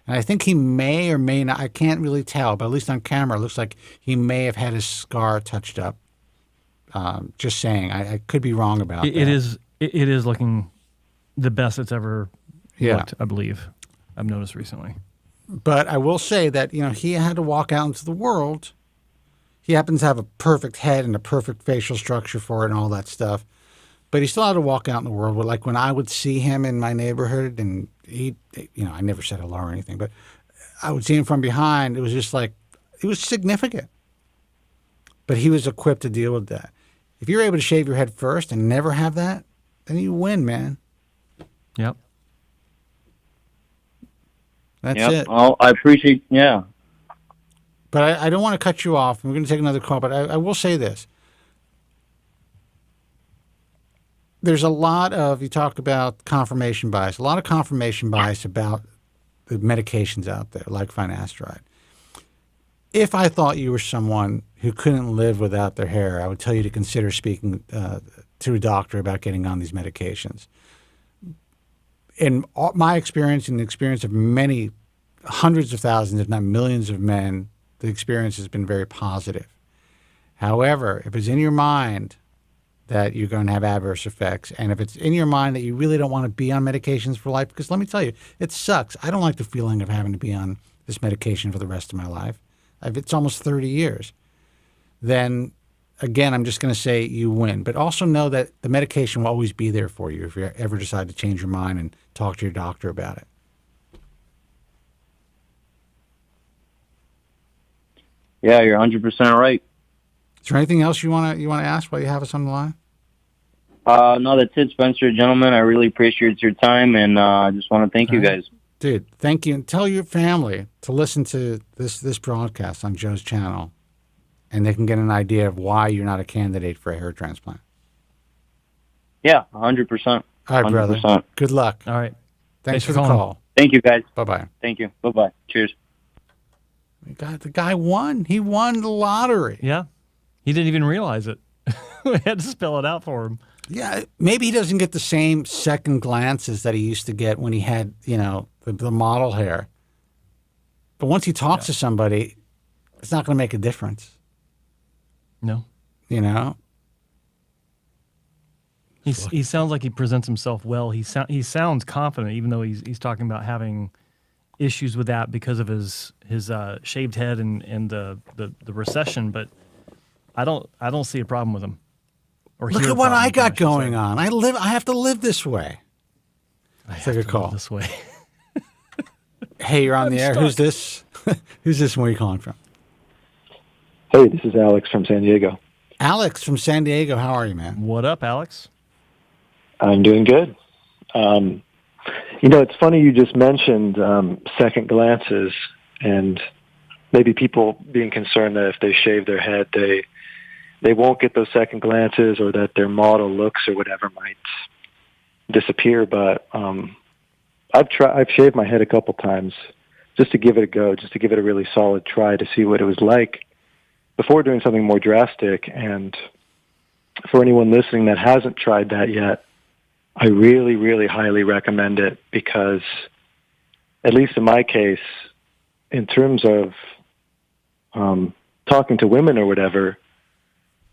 And I think he may or may not, I can't really tell, but at least on camera, it looks like he may have had his scar touched up. Just saying, I could be wrong about that. It is looking the best it's ever looked, I believe. I've noticed recently. But I will say that, you know, he had to walk out into the world. He happens to have a perfect head and a perfect facial structure for it and all that stuff. But he still had to walk out in the world. Like when I would see him in my neighborhood, and he, you know, I never said hello or anything, but I would see him from behind. It was just like, it was significant. But he was equipped to deal with that. If you're able to shave your head first and never have that, then you win, man. Yep. That's it. Well, I appreciate, But I don't want to cut you off. We're going to take another call, but I will say this. There's a lot of, you talk about confirmation bias, a lot of confirmation bias about the medications out there, like finasteride. If I thought you were someone who couldn't live without their hair, I would tell you to consider speaking to a doctor about getting on these medications. In my experience and the experience of many hundreds of thousands, if not millions of men, the experience has been very positive. However, if it's in your mind that you're going to have adverse effects, and if it's in your mind that you really don't want to be on medications for life, because let me tell you, it sucks. I don't like the feeling of having to be on this medication for the rest of my life. It's almost 30 years. Then, again, I'm just going to say you win. But also know that the medication will always be there for you if you ever decide to change your mind and talk to your doctor about it. Yeah, you're 100% right. Is there anything else you want to ask while you have us on the line? No, that's it, Spencer. Gentlemen, I really appreciate your time, and I just want to thank you guys. Dude, thank you. And tell your family to listen to this broadcast on Joe's channel, and they can get an idea of why you're not a candidate for a hair transplant. Yeah, 100%. All right, brother. 100%. Good luck. All right. Thanks for the call. Thank you, guys. Bye-bye. Thank you. Bye-bye. Cheers. The guy won. He won the lottery. Yeah. He didn't even realize it. We had to spell it out for him. Yeah, maybe he doesn't get the same second glances that he used to get when he had, you know, the model hair. But once he talks to somebody, it's not going to make a difference. No. You know? He sounds like he presents himself well. He sounds confident, even though he's talking about having issues with that because of his shaved head and the recession. But I don't see a problem with him. Or look at what I got going on. I have to live this way. Take a call. This way. Hey, you're on the air. Who's this? Who's this? Where are you calling from? Hey, this is Alex from San Diego. Alex from San Diego. How are you, man? What up, Alex? I'm doing good. You know, it's funny you just mentioned second glances and maybe people being concerned that if they shave their head, they won't get those second glances, or that their model looks or whatever might disappear. But I've shaved my head a couple times just to give it a go, just to give it a really solid try to see what it was like before doing something more drastic. And for anyone listening that hasn't tried that yet, I really, really highly recommend it because, at least in my case, in terms of talking to women or whatever,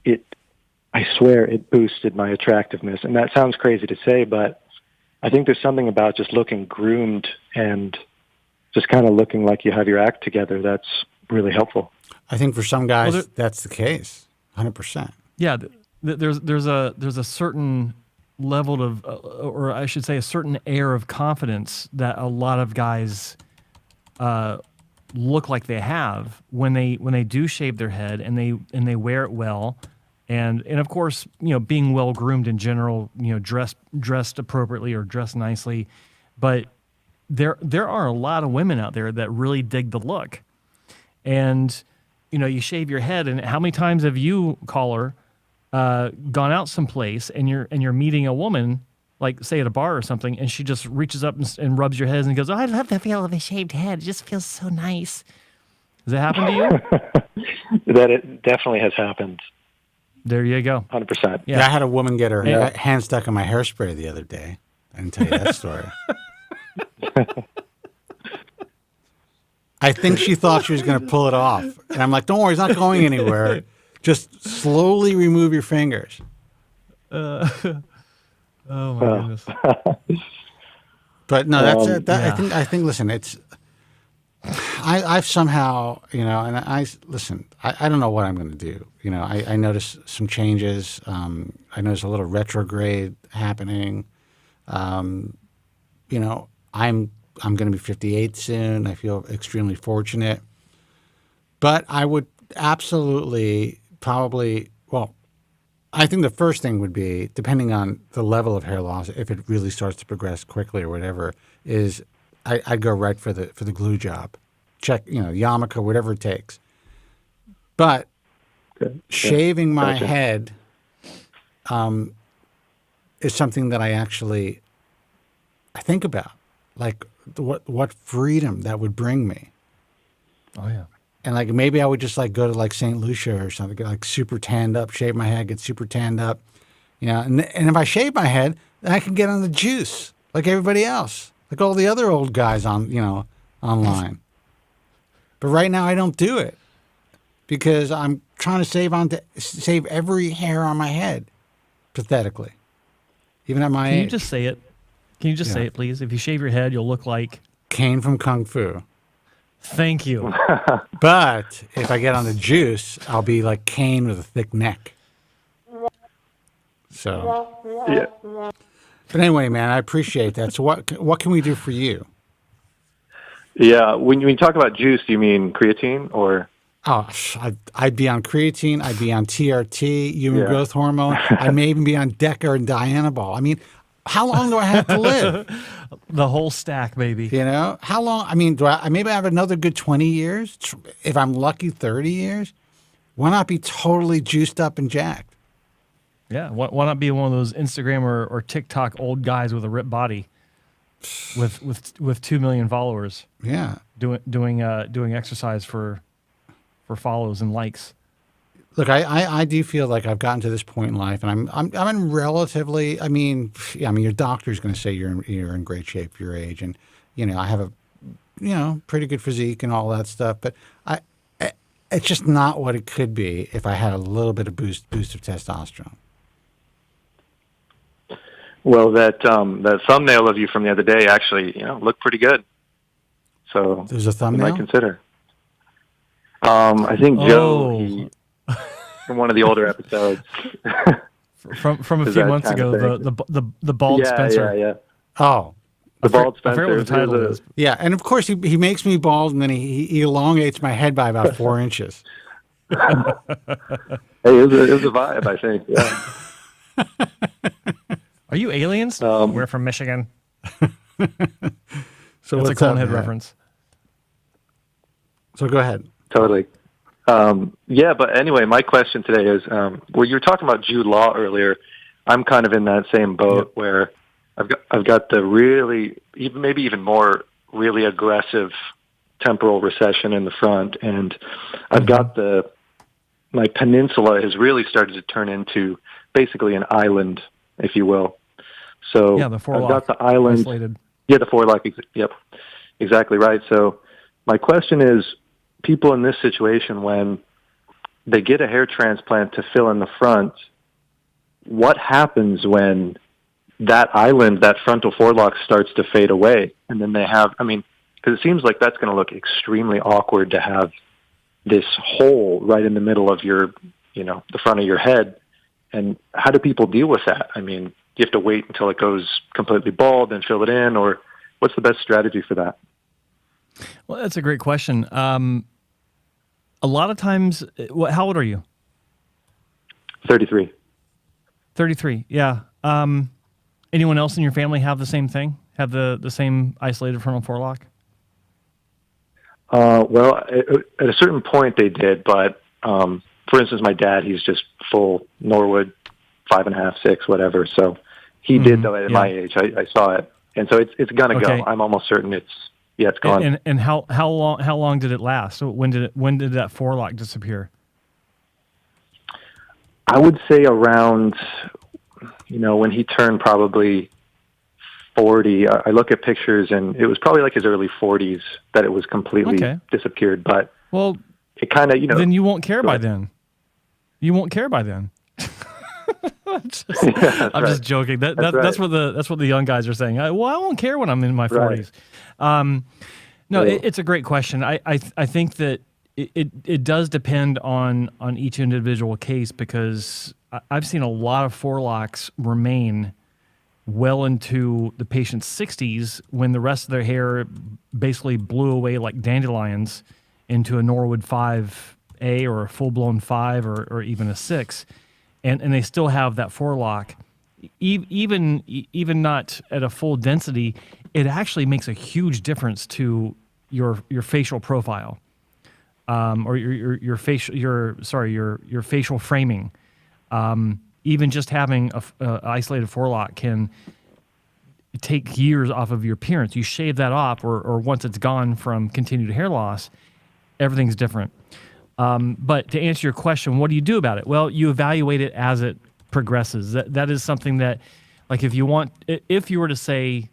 I swear it boosted my attractiveness. And that sounds crazy to say, but I think there's something about just looking groomed and just kind of looking like you have your act together that's really helpful. I think for some guys that's the case, 100%. Yeah, there's a certain level of, or I should say, a certain air of confidence that a lot of guys look like they have when they do shave their head and they wear it well, and of course, being well groomed in general, dressed appropriately or dressed nicely, but there are a lot of women out there that really dig the look, and you shave your head, and how many times have you, caller, gone out someplace and you're meeting a woman, like say at a bar or something, and she just reaches up and rubs your head and goes, "Oh, I love the feel of a shaved head. It just feels so nice." Does that happen to you? That it definitely has happened. There you go. 100%. Yeah, I had a woman get her hand stuck in my hairspray the other day. I didn't tell you that story. I think she thought she was going to pull it off. And I'm like, don't worry, it's not going anywhere. Just slowly remove your fingers. Oh, my goodness. But no, that's it. I think, listen, it's... I've somehow, and I don't know what I'm going to do. I noticed some changes. I noticed a little retrograde happening. I'm going to be 58 soon. I feel extremely fortunate. But I would absolutely I think the first thing would be, depending on the level of hair loss, if it really starts to progress quickly or whatever, is I'd go right for the glue job. Check, yarmulke, whatever it takes. But shaving my head is something that I think about. Like what freedom that would bring me. Oh, yeah. And like maybe I would just like go to like St. Lucia or something, get like super tanned up, shave my head, get super tanned up, and if I shave my head, then I can get on the juice like everybody else, like all the other old guys online. But right now I don't do it because I'm trying to save every hair on my head, pathetically, even at my age. Can you just say it? Can you just say it, please? If you shave your head, you'll look like Kane from Kung Fu. Thank you. But if I get on the juice, I'll be like Kane with a thick neck. So, yeah. But anyway, man, I appreciate that. So what can we do for you? Yeah, when you talk about juice, do you mean creatine or? Oh, I'd be on creatine. I'd be on TRT, human growth hormone. I may even be on Deca and Dianabol. I mean, how long do I have to live? The whole stack, baby. How long? I mean, do I maybe have another good 20 years? If I'm lucky, 30 years? Why not be totally juiced up and jacked? Yeah, why not be one of those Instagram or TikTok old guys with a ripped body, with 2 million followers? Yeah, doing exercise for follows and likes. Look, I do feel like I've gotten to this point in life, and I'm in relatively. I mean, your doctor's going to say you're in great shape for your age, and I have a pretty good physique and all that stuff, but it's just not what it could be if I had a little bit of boost of testosterone. Well, that thumbnail of you from the other day actually, looked pretty good. So there's a thumbnail. You might consider. I think Joe, from one of the older episodes, from a few months ago, the bald Spencer. Yeah. Oh, the bald Spencer. I forget what the title is. Yeah, and of course he makes me bald, and then he elongates my head by about 4 inches. Hey, it was a vibe, I think. Yeah. Are you aliens? We're from Michigan. So it's a Conehead reference. So go ahead. Totally. But anyway, my question today is, well, you were talking about Jude Law earlier. I'm kind of in that same boat where I've got the really, maybe even more really aggressive temporal recession in the front, and I've got my peninsula has really started to turn into basically an island, if you will. So Yeah, the forelock. I've got the island. Isolated. Yeah, the forelock. Yep, exactly right. So my question is, people in this situation, when they get a hair transplant to fill in the front, what happens when that island, that frontal forelock, starts to fade away? And then they have, because it seems like that's going to look extremely awkward to have this hole right in the middle of your, the front of your head. And how do people deal with that? Do you have to wait until it goes completely bald and fill it in, or what's the best strategy for that? Well, that's a great question. A lot of times, how old are you? 33. 33, yeah. Anyone else in your family have the same thing? Have the same isolated frontal forelock? Well, at a certain point they did, but for instance, my dad, he's just full Norwood, 5.5, 6, whatever. So he did, though, at my age. I saw it. And so it's going to go. I'm almost certain it's gone. And how long did it last? So when did that forelock disappear? I would say around, when he turned probably 40. I look at pictures, and it was probably like his early 40s that it was completely disappeared. But it kind of, then you won't care by then. You won't care by then. I'm just joking. That's what the young guys are saying. I won't care when I'm in my 40s. It's a great question. I think that it does depend on each individual case, because I've seen a lot of forelocks remain well into the patient's 60s when the rest of their hair basically blew away like dandelions into a Norwood 5A or a full-blown 5 or even a 6. And they still have that forelock. Even not at a full density, it actually makes a huge difference to your facial profile, or your facial framing. Even just having a isolated forelock can take years off of your appearance. You shave that off, or once it's gone from continued hair loss, everything's different. But to answer your question, what do you do about it? Well, you evaluate it as it progresses. That is something that, like, if you were to say,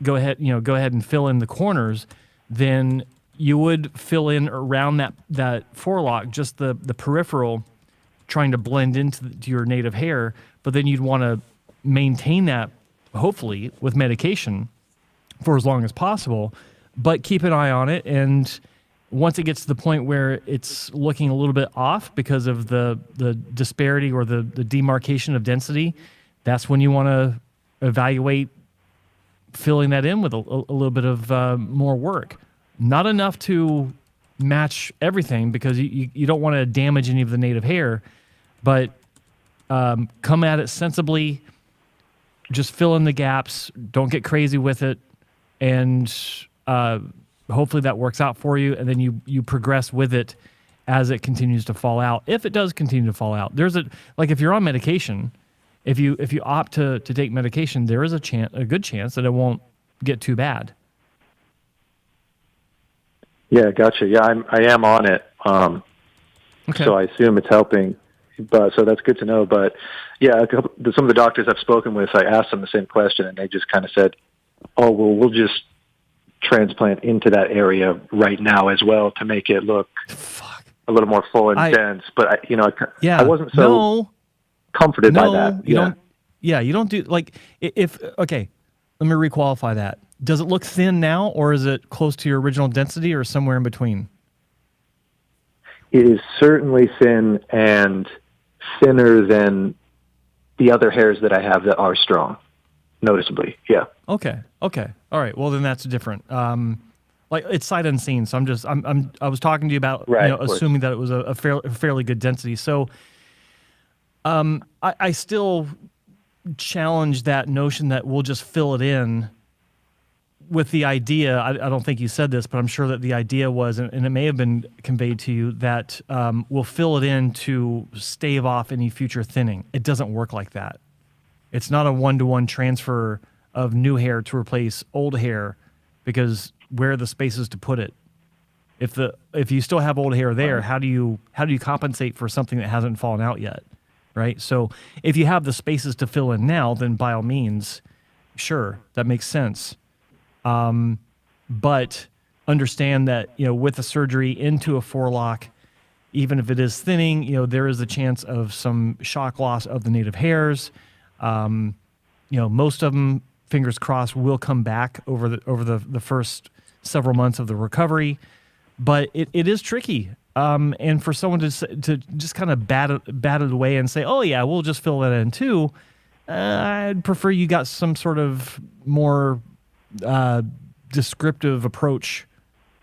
go ahead and fill in the corners, then you would fill in around that forelock, just the peripheral, trying to blend into your native hair. But then you'd want to maintain that, hopefully, with medication for as long as possible. But keep an eye on it, and once it gets to the point where it's looking a little bit off because of the disparity or the demarcation of density, that's when you want to evaluate filling that in with a little bit of more work. Not enough to match everything, because you don't want to damage any of the native hair, but come at it sensibly, just fill in the gaps, don't get crazy with it, and hopefully that works out for you, and then you progress with it as it continues to fall out. If it does continue to fall out, if you're on medication, if you opt to take medication, there is a good chance that it won't get too bad. Yeah, gotcha. Yeah, I am on it. So I assume it's helping. But so that's good to know. But yeah, some of the doctors I've spoken with, I asked them the same question, and they just kind of said, "Oh, well, we'll just transplant into that area right now as well to make it look a little more full and dense." But I wasn't so comforted by that. You don't do let me requalify that. Does it look thin now, or is it close to your original density, or somewhere in between? It is certainly thin, and thinner than the other hairs that I have that are strong, noticeably. Yeah. Okay. All right. Well, then that's different. It's sight unseen. So I was talking to you about assuming that it was a fairly good density. So I still challenge that notion that we'll just fill it in with the idea. I don't think you said this, but I'm sure that the idea was, and it may have been conveyed to you, that we'll fill it in to stave off any future thinning. It doesn't work like that. It's not a one-to-one transfer of new hair to replace old hair, because where are the spaces to put it? If you still have old hair there, how do you compensate for something that hasn't fallen out yet, right? So if you have the spaces to fill in now, then by all means, Sure, that makes sense. But understand that, with the surgery into a forelock, even if it is thinning, there is a chance of some shock loss of the native hairs. Most of them, fingers crossed, will come back over the first several months of the recovery. But it is tricky. And for someone to just kind of bat it away and say, oh, yeah, we'll just fill that in too, I'd prefer you got some sort of more descriptive approach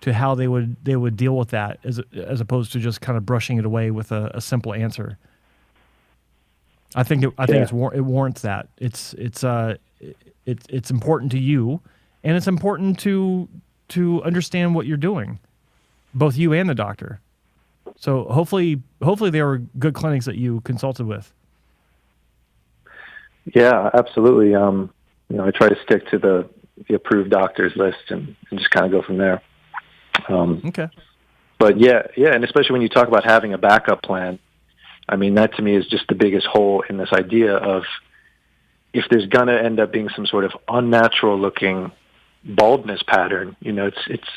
to how they would deal with that, as opposed to just kind of brushing it away with a simple answer. I think it warrants that. It's important to you, and it's important to understand what you're doing, both you and the doctor. So hopefully there were good clinics that you consulted with. Yeah, absolutely. I try to stick to the approved doctors list and just kind of go from there. Okay. But yeah, and especially when you talk about having a backup plan, I mean, that to me is just the biggest hole in this idea of if there's going to end up being some sort of unnatural looking baldness pattern, it's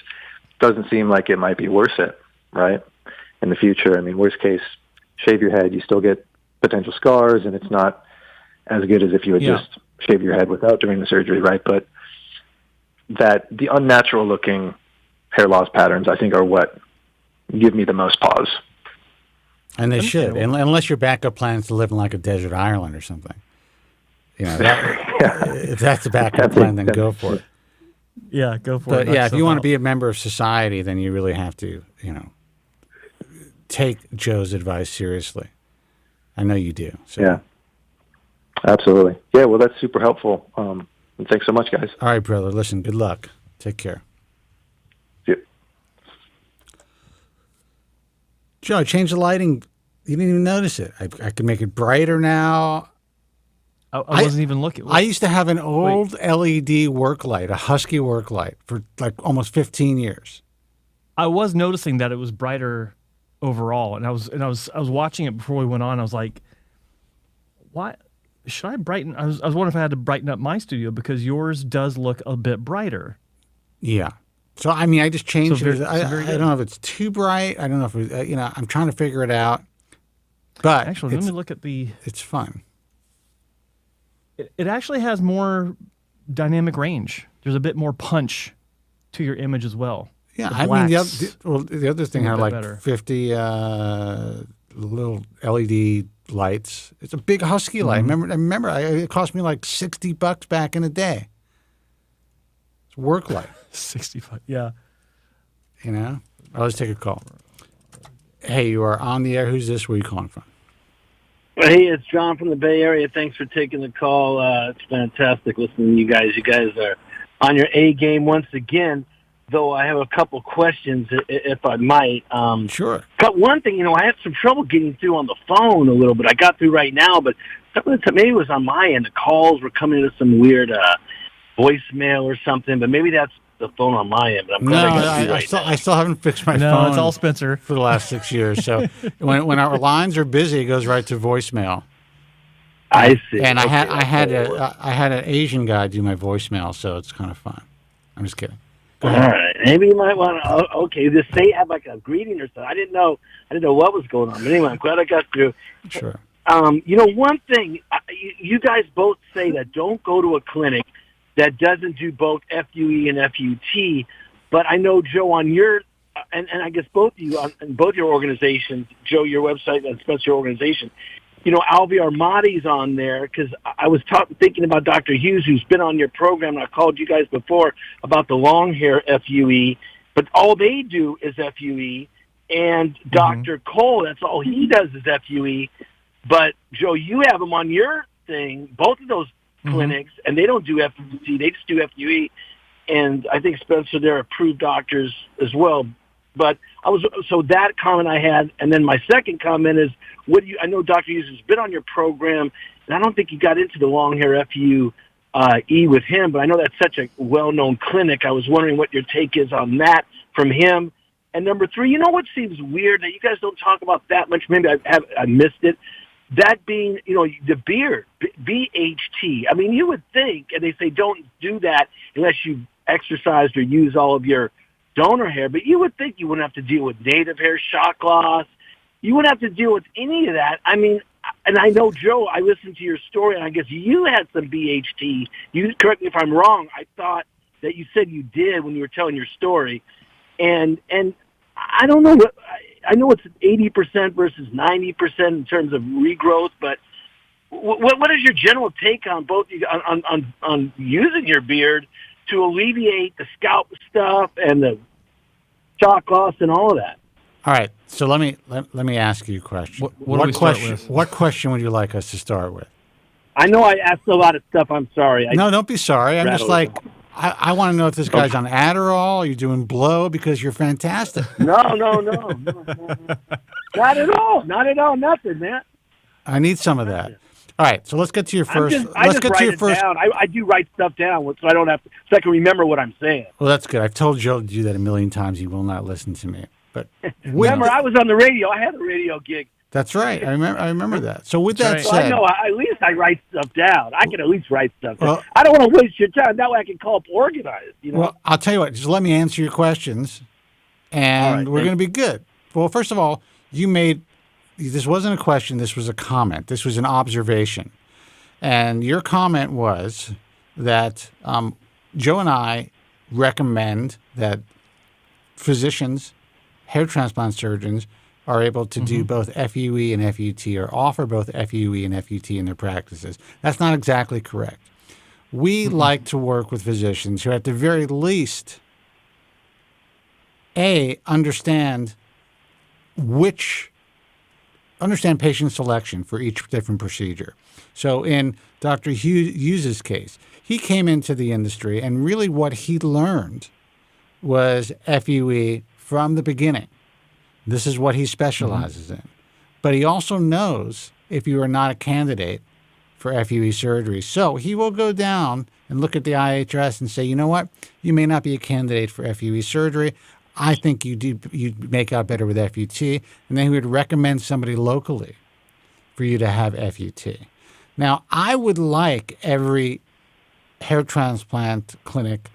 doesn't seem like it might be worth it, right? In the future. I mean, worst case, shave your head, you still get potential scars, and it's not as good as if you had just shaved your head without doing the surgery, right? But that the unnatural looking hair loss patterns, I think, are what give me the most pause. And they should, unless your backup plan is to live in like a desert island or something. If that's the backup plan, then go for it. Yeah, go for it. But yeah, if you want to be a member of society, then you really have to, take Joe's advice seriously. I know you do. So. Yeah, absolutely. Yeah, well, that's super helpful. And thanks so much, guys. All right, brother. Listen, good luck. Take care. See you. Joe, I changed the lighting. You didn't even notice it. I can make it brighter now. I wasn't even looking. I used to have an old LED work light, a Husky work light, for like almost 15 years. I was noticing that it was brighter overall, and I was watching it before we went on. I was like, "Why should I brighten?" I was wondering if I had to brighten up my studio because yours does look a bit brighter. Yeah. So I mean, I just changed it. I don't know if it's too bright. I don't know if I'm trying to figure it out. But actually, let me look at the. It's fun. It actually has more dynamic range. There's a bit more punch to your image as well. Yeah, I mean, the other thing had like better. 50 little LED lights. It's a big Husky light. Remember, it cost me like $60 back in the day. It's a work light. 65, yeah. Let's take a call. Hey, you are on the air. Who's this? Where are you calling from? Hey, it's John from the Bay Area. Thanks for taking the call. It's fantastic listening to you guys. You guys are on your A game once again, though I have a couple questions, if I might. Sure. One thing, I had some trouble getting through on the phone a little bit. I got through right now, but maybe it was on my end. The calls were coming into some weird voicemail or something, but maybe that's the phone on my end. But I'm glad I still haven't fixed my phone. No, it's all Spencer for the last 6 years. So when our lines are busy, it goes right to voicemail. I see. And I had an Asian guy do my voicemail, so it's kind of fun. I'm just kidding. All right, maybe you might want to. Okay, just say have like a greeting or something. I didn't know what was going on. But anyway, I'm glad I got through. Sure. One thing you guys both say that don't go to a clinic that doesn't do both FUE and FUT. But I know, Joe, on your, and I guess both of you, on both your organizations, Joe, your website, and Spencer, your organization, Alvi Armadi's on there, because I was thinking about Dr. Hughes, who's been on your program, and I called you guys before about the long hair FUE, but all they do is FUE, and Dr. Cole, that's all he does is FUE. But, Joe, you have him on your thing, both of those clinics, and they don't do FUT, they just do FUE, and I think Spencer, they're approved doctors as well. But so that comment I had, and then my second comment is, I know Dr. Hughes has been on your program, and I don't think you got into the long hair FUE with him, but I know that's such a well-known clinic. I was wondering what your take is on that from him. And number three, what seems weird that you guys don't talk about that much, maybe I missed it, that being, the beard, BHT. I mean, you would think, and they say don't do that unless you exercised or use all of your donor hair, but you would think you wouldn't have to deal with native hair, shock loss. You wouldn't have to deal with any of that. I mean, and I know, Joe, I listened to your story, and I guess you had some BHT. You correct me if I'm wrong. I thought that you said you did when you were telling your story. And I don't know what, I know it's 80% versus 90% in terms of regrowth, but what is your general take on both on using your beard to alleviate the scalp stuff and the shock loss and all of that? All right, so let me ask you a question. What question would you like us to start with? I know I asked a lot of stuff. I'm sorry. No, don't be sorry. I'm just like, I want to know if this guy's on Adderall. Are you doing blow? Because you're fantastic. No. Not at all. Not at all. Nothing, man. I need some of that. All right, so let's get to your first. I just write it down. I do write stuff down so I don't have to, so I can remember what I'm saying. Well, that's good. I've told Joe to do that a million times. He will not listen to me. But remember, I was on the radio. I had a radio gig. That's right. I remember that. So with that said, I know. At least I write stuff down. I can at least write stuff down. Well, I don't want to waste your time. That way I can call up organized. Well, I'll tell you what. Just let me answer your questions, and we're going to be good. Well, first of all, this wasn't a question. This was a comment. This was an observation, and your comment was that Joe and I recommend that physicians, hair transplant surgeons, are able to do both FUE and FUT, or offer both FUE and FUT in their practices. That's not exactly correct. We like to work with physicians who, at the very least, understand patient selection for each different procedure. So in Dr. Hughes' case, he came into the industry, and really what he learned was FUE from the beginning. This is what he specializes in. But he also knows if you are not a candidate for FUE surgery. So he will go down and look at the IHS and say, you know what? You may not be a candidate for FUE surgery. I think you make out better with FUT. And then he would recommend somebody locally for you to have FUT. Now, I would like every hair transplant clinic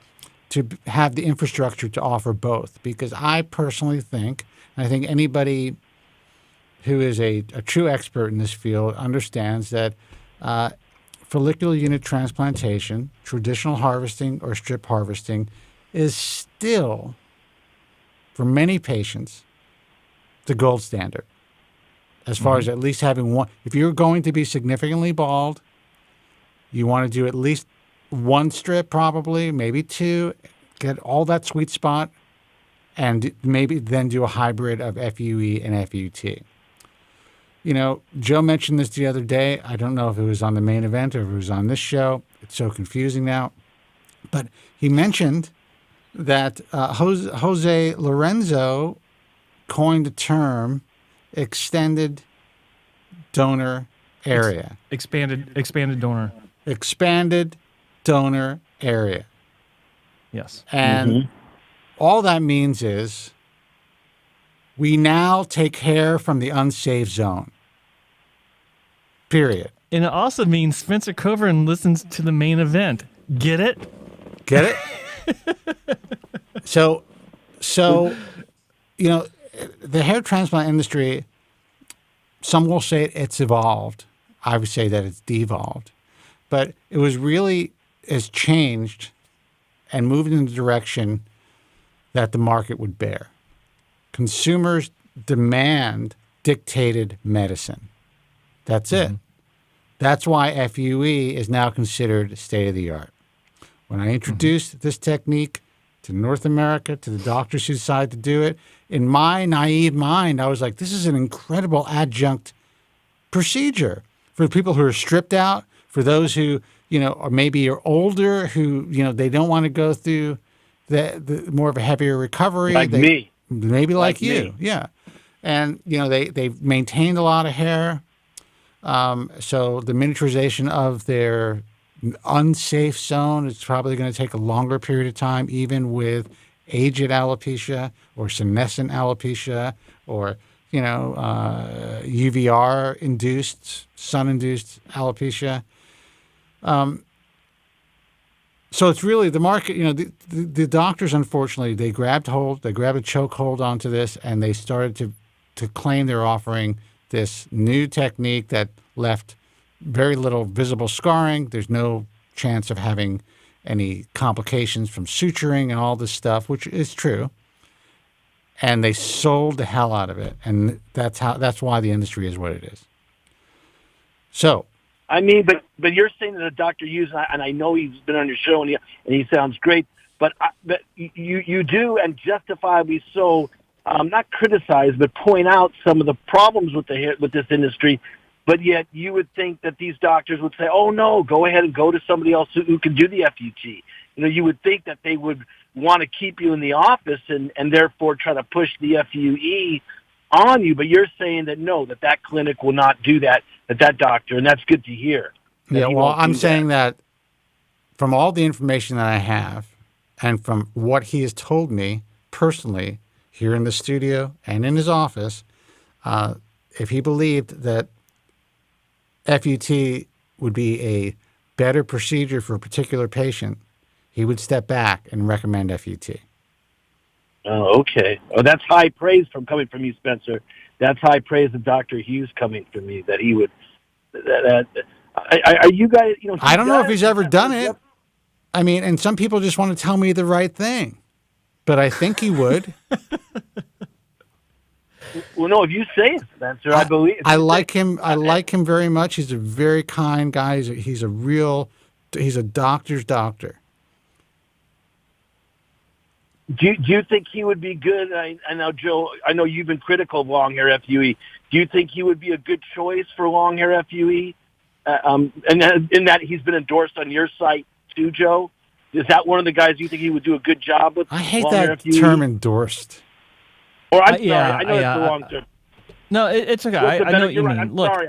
to have the infrastructure to offer both, because I personally think, and I think anybody who is a true expert in this field understands that follicular unit transplantation, traditional harvesting or strip harvesting, is still, for many patients, the gold standard. As far as at least having one, if you're going to be significantly bald, you want to do at least one strip, probably, maybe two, get all that sweet spot, and maybe then do a hybrid of FUE and FUT. You know, Joe mentioned this the other day. I don't know if it was on the main event or if it was on this show. It's so confusing now. But he mentioned that Jose Lorenzo coined the term extended donor area. Expanded donor. Expanded donor area. Yes. And all that means is we now take hair from the unsafe zone. Period. And it also means Spencer Coburn listens to the main event. Get it? Get it? So, you know, the hair transplant industry, some will say it's evolved. I would say that it's devolved. But it was really has changed and moved in the direction that the market would bear. Consumers demand dictated medicine. That's it. That's why FUE is now considered state-of-the-art. When I introduced this technique to North America, to the doctors who decided to do it, in my naive mind, I was like, this is an incredible adjunct procedure for people who are stripped out, for those who, you know, or maybe are older, who, you know, they don't want to go through the more of a heavier recovery. Like me. Maybe like you. Me. Yeah. And, you know, they've maintained a lot of hair. So the miniaturization of their unsafe zone is probably going to take a longer period of time, even with aged alopecia or senescent alopecia or, UVR-induced, sun-induced alopecia. So it's really the market. The doctors, unfortunately, they grabbed a chokehold onto this, and they started to claim they're offering this new technique that left very little visible scarring. There's no chance of having any complications from suturing and all this stuff, which is true. And they sold the hell out of it, and that's why the industry is what it is. So, I mean, but you're saying that a Dr. Hughes, and I know he's been on your show and he sounds great, but you do, and justifiably so, not criticize, but point out some of the problems with this industry. But yet you would think that these doctors would say, "Oh no, go ahead and go to somebody else who can do the FUT." You would think that they would want to keep you in the office and therefore try to push the FUE on you. But you're saying that no, that clinic will not do that, that doctor, and that's good to hear. Yeah, well, I'm saying that from all the information that I have and from what he has told me personally here in the studio and in his office, if he believed that FUT would be a better procedure for a particular patient, he would step back and recommend FUT. Oh, okay. Oh, that's high praise coming from you, Spencer. That's high praise of Dr. Hughes coming from me, that he would. Are you guys? I don't know if he's ever done it. I mean, and some people just want to tell me the right thing, but I think he would. Well, no, if you say it, Spencer, I believe. I like him. I like him very much. He's a very kind guy. He's a doctor's doctor. Do you think he would be good? I know, Joe, I know you've been critical of long hair FUE. Do you think he would be a good choice for long hair FUE? And in that he's been endorsed on your site too, Joe? Is that one of the guys you think he would do a good job with? I hate that term, endorsed. Or I'm sorry, I know it's the wrong term. No, it's okay. I know what you mean. I'm Look, sorry.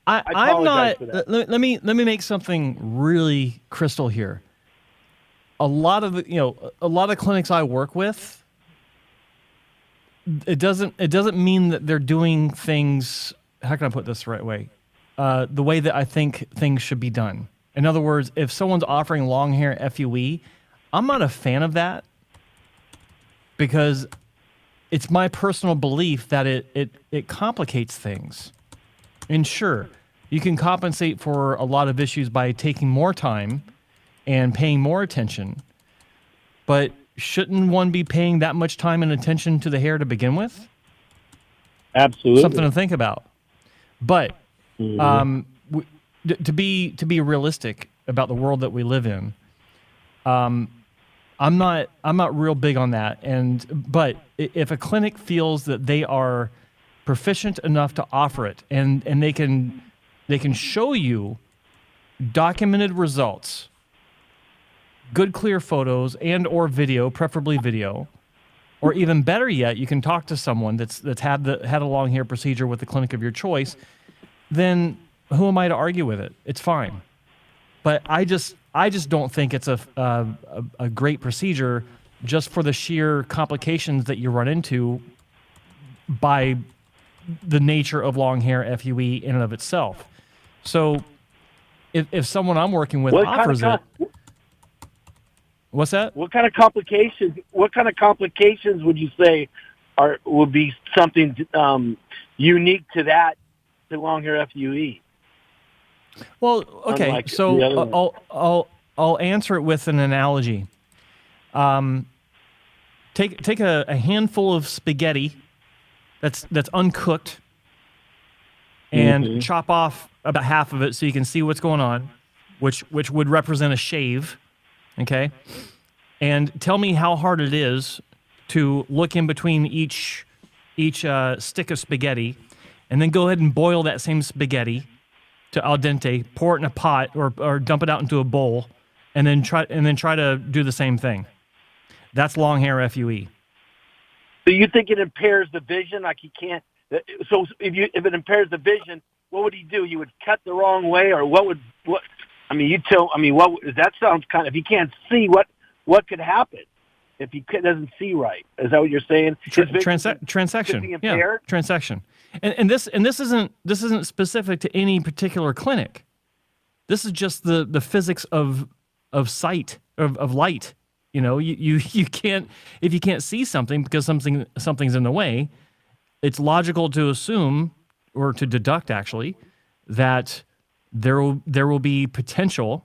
I'm not. Let me make something really crystal here. A lot of clinics I work with, it doesn't mean that they're doing things. How can I put this the right way? The way that I think things should be done. In other words, if someone's offering long hair FUE, I'm not a fan of that because it's my personal belief that it complicates things. And sure, you can compensate for a lot of issues by taking more time and paying more attention, but shouldn't one be paying that much time and attention to the hair to begin with? Absolutely. Something to think about. But to be realistic about the world that we live in, I'm not real big on that. But if a clinic feels that they are proficient enough to offer it, and they can show you documented results, good clear photos and or video, preferably video, or even better yet, you can talk to someone that's had a long hair procedure with the clinic of your choice, then who am I to argue with it? It's fine. But I just don't think it's a great procedure just for the sheer complications that you run into by the nature of long hair FUE in and of itself. So if someone I'm working with offers it, what's that? What kind of complications would you say would be something unique to that, to long hair FUE? Well, okay, Unlike so I'll answer it with an analogy. Take a handful of spaghetti that's uncooked and chop off about half of it so you can see what's going on, which would represent a shave, okay? And tell me how hard it is to look in between each stick of spaghetti, and then go ahead and boil that same spaghetti to al dente, pour it in a pot or dump it out into a bowl, and then try to do the same thing. That's long hair FUE. So you think it impairs the vision? Like he can't. So if it impairs the vision, what would he do? You would cut the wrong way, or what? I mean, what? That sounds kind of. If he can't see, what could happen? if he doesn't see right. Is that what you're saying? Transection. Yeah, transection. And this isn't specific to any particular clinic. This is just the physics of sight, of light. You know, you can't, if you can't see something because something's in the way, it's logical to assume or to deduct actually that there will be potential.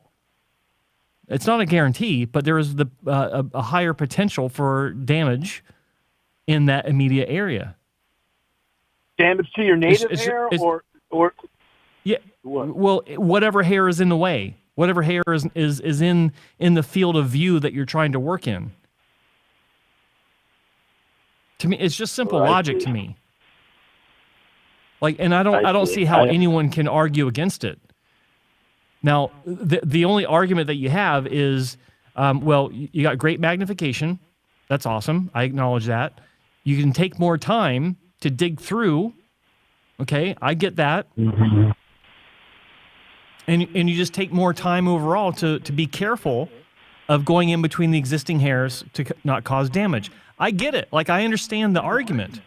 It's not a guarantee, but there is a higher potential for damage in that immediate area. Damage to your native hair, or yeah, well, whatever hair is in the way, whatever hair is in the field of view that you're trying to work in. To me, it's just simple logic to me. Like, and I don't see how anyone can argue against it. Now, the only argument that you have is, well, you got great magnification. That's awesome. I acknowledge that. You can take more time to dig through. Okay, I get that. Mm-hmm. And you just take more time overall to be careful of going in between the existing hairs to not cause damage. I get it. Like, I understand the argument.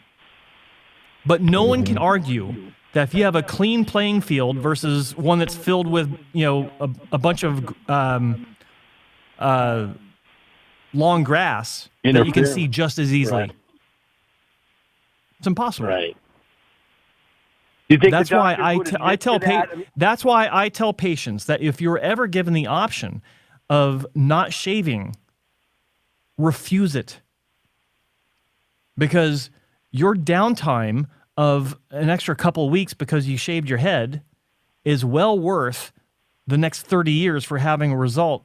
But no one can argue that if you have a clean playing field versus one that's filled with, you know, a bunch of long grass that you can see just as easily. Right. It's impossible. Right. You think that's why that's why I tell patients that if you're ever given the option of not shaving, refuse it. Because your downtime of an extra couple of weeks because you shaved your head is well worth the next 30 years for having a result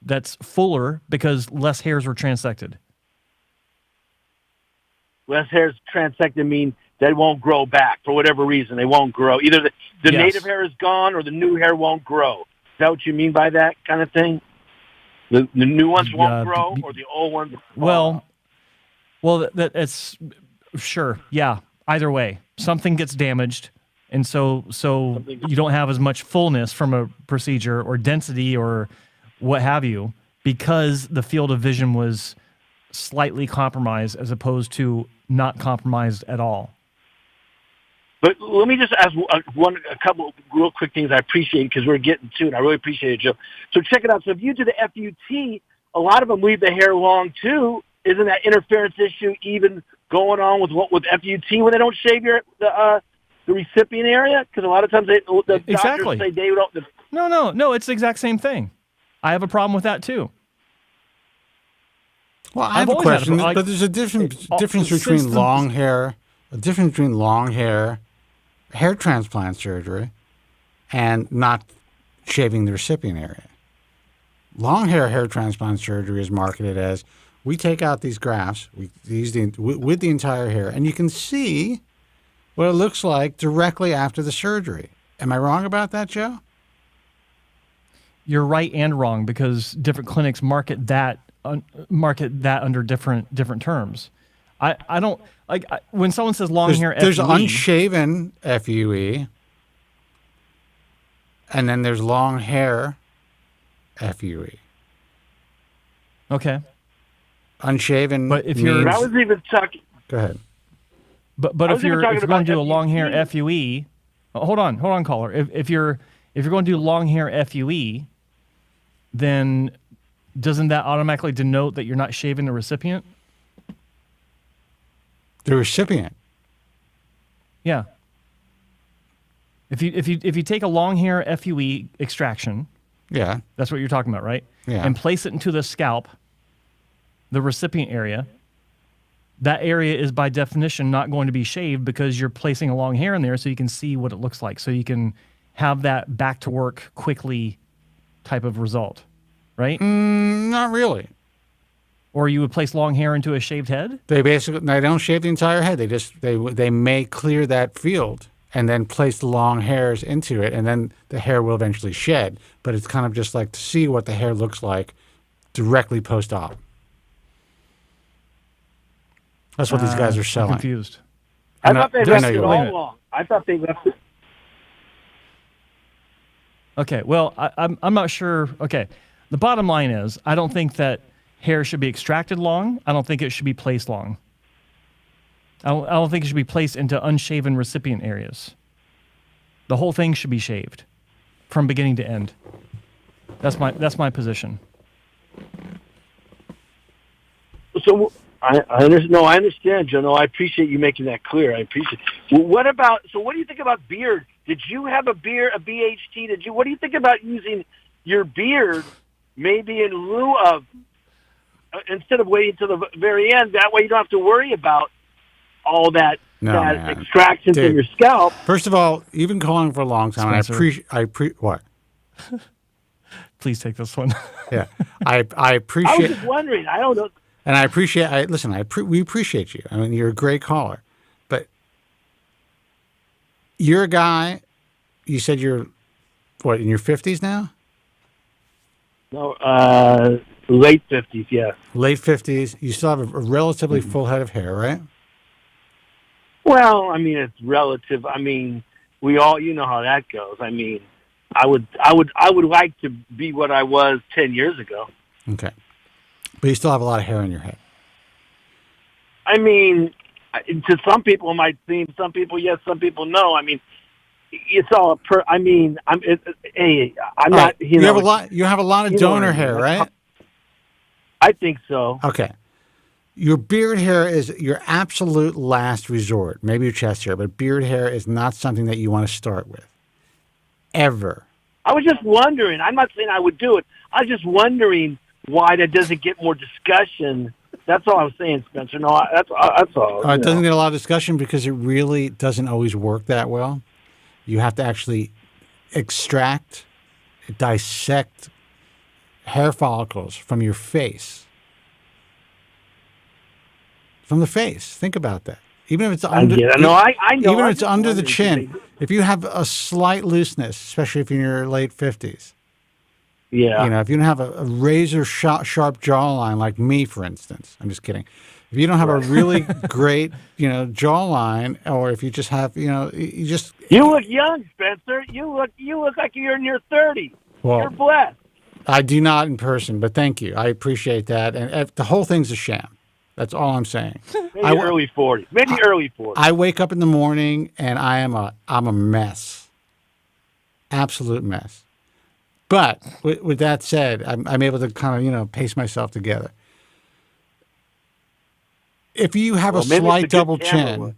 that's fuller because less hairs were transected. Less hairs transected mean they won't grow back for whatever reason. They won't grow. Either the native hair is gone or the new hair won't grow. Is that what you mean by that kind of thing? The new ones won't grow or the old ones will? Well, that's sure. Yeah. Either way, something gets damaged, and so you don't have as much fullness from a procedure or density or what have you because the field of vision was slightly compromised as opposed to not compromised at all. But let me just ask a couple real quick things I appreciate because we're getting to it. I really appreciate it, Joe. So check it out. So if you do the FUT, a lot of them leave the hair long too. Isn't that interference issue even going on with FUT when they don't shave the recipient area? Because a lot of times the doctors say they don't. No, it's the exact same thing. I have a problem with that too. Well, I have a question, but there's a difference between long hair, hair transplant surgery, and not shaving the recipient area. Long hair transplant surgery is marketed as we take out these grafts with the entire hair, and you can see what it looks like directly after the surgery. Am I wrong about that, Joe? You're right and wrong because different clinics market that under different terms. I don't like when someone says long hair FUE. There's unshaven FUE, and then there's long hair FUE. Okay. Unshaven. But if you're, I was even talking. Go ahead. But if you're going to do a long hair FUE, hold on, caller. If you're going to do long hair FUE, then doesn't that automatically denote that you're not shaving the recipient? The recipient. Yeah. If you take a long hair FUE extraction, yeah, that's what you're talking about, right? Yeah. And place it into the scalp, the recipient area, that area is by definition not going to be shaved because you're placing a long hair in there so you can see what it looks like. So you can have that back to work quickly type of result, right? Not really. Or you would place long hair into a shaved head? They don't shave the entire head. They may clear that field and then place the long hairs into it, and then the hair will eventually shed. But it's kind of just like to see what the hair looks like directly post-op. That's what these guys are selling. I'm confused. I thought they left it all long. I thought they left it. Okay, well, I'm not sure. Okay, the bottom line is I don't think that hair should be extracted long. I don't think it should be placed long. I don't think it should be placed into unshaven recipient areas. The whole thing should be shaved from beginning to end. That's my position. So I understand. No, I understand, Joe. No, I appreciate you making that clear. I appreciate. Well, what do you think about beard? Did you have a beard, a BHT? What do you think about using your beard maybe in lieu of instead of waiting till the very end? That way you don't have to worry about all that extractions in your scalp. First of all, you've been calling for a long time. And I appreciate what. Please take this one. Yeah, I appreciate. I was just wondering. I don't know. And I appreciate. We appreciate you. I mean, you're a great caller, but you're a guy. You said you're what, in your 50s now? No, late 50s. Yeah, late 50s. You still have a relatively full head of hair, right? Well, I mean, it's relative. I mean, we all, you know how that goes. I mean, I would like to be what I was 10 years ago. Okay. But you still have a lot of hair in your head. I mean, to some people it might seem, some people yes, some people no. I mean, it's all I mean, I'm not. Right. You have a lot. You have a lot of donor hair, right? I think so. Okay. Your beard hair is your absolute last resort. Maybe your chest hair, but beard hair is not something that you want to start with. Ever. I was just wondering. I'm not saying I would do it. I was just wondering why that doesn't get more discussion. That's all I was saying, Spencer. No, that's all. It doesn't get a lot of discussion because it really doesn't always work that well. You have to actually extract, dissect hair follicles from your face. From the face. Think about that. Even if it's under, I know. Even if it's under the chin, if you have a slight looseness, especially if you're in your late 50s. Yeah. You know, if you don't have a razor sharp jawline like me, for instance, I'm just kidding. If you don't have a really great, jawline, or if you just have, you look young, Spencer. You look like you're in your 30s. Well, you're blessed. I do not in person, but thank you. I appreciate that. And the whole thing's a sham. That's all I'm saying. Maybe early 40s. Maybe early 40s. I wake up in the morning and I'm a mess. Absolute mess. But with that said, I'm able to kind of, pace myself together. If you have a slight double chin,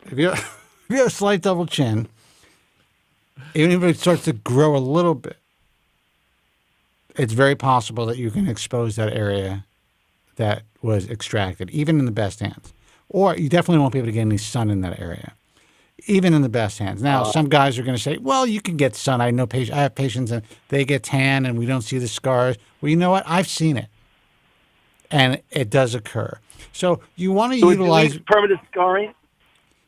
if you have a slight double chin, even if it starts to grow a little bit, it's very possible that you can expose that area that was extracted, even in the best hands. Or you definitely won't be able to get any sun in that area, even in the best hands. Now, some guys are going to say, well, you can get sun. I have patients and they get tan and we don't see the scars. Well, you know what? I've seen it. And it does occur. So you want to utilize permanent scarring?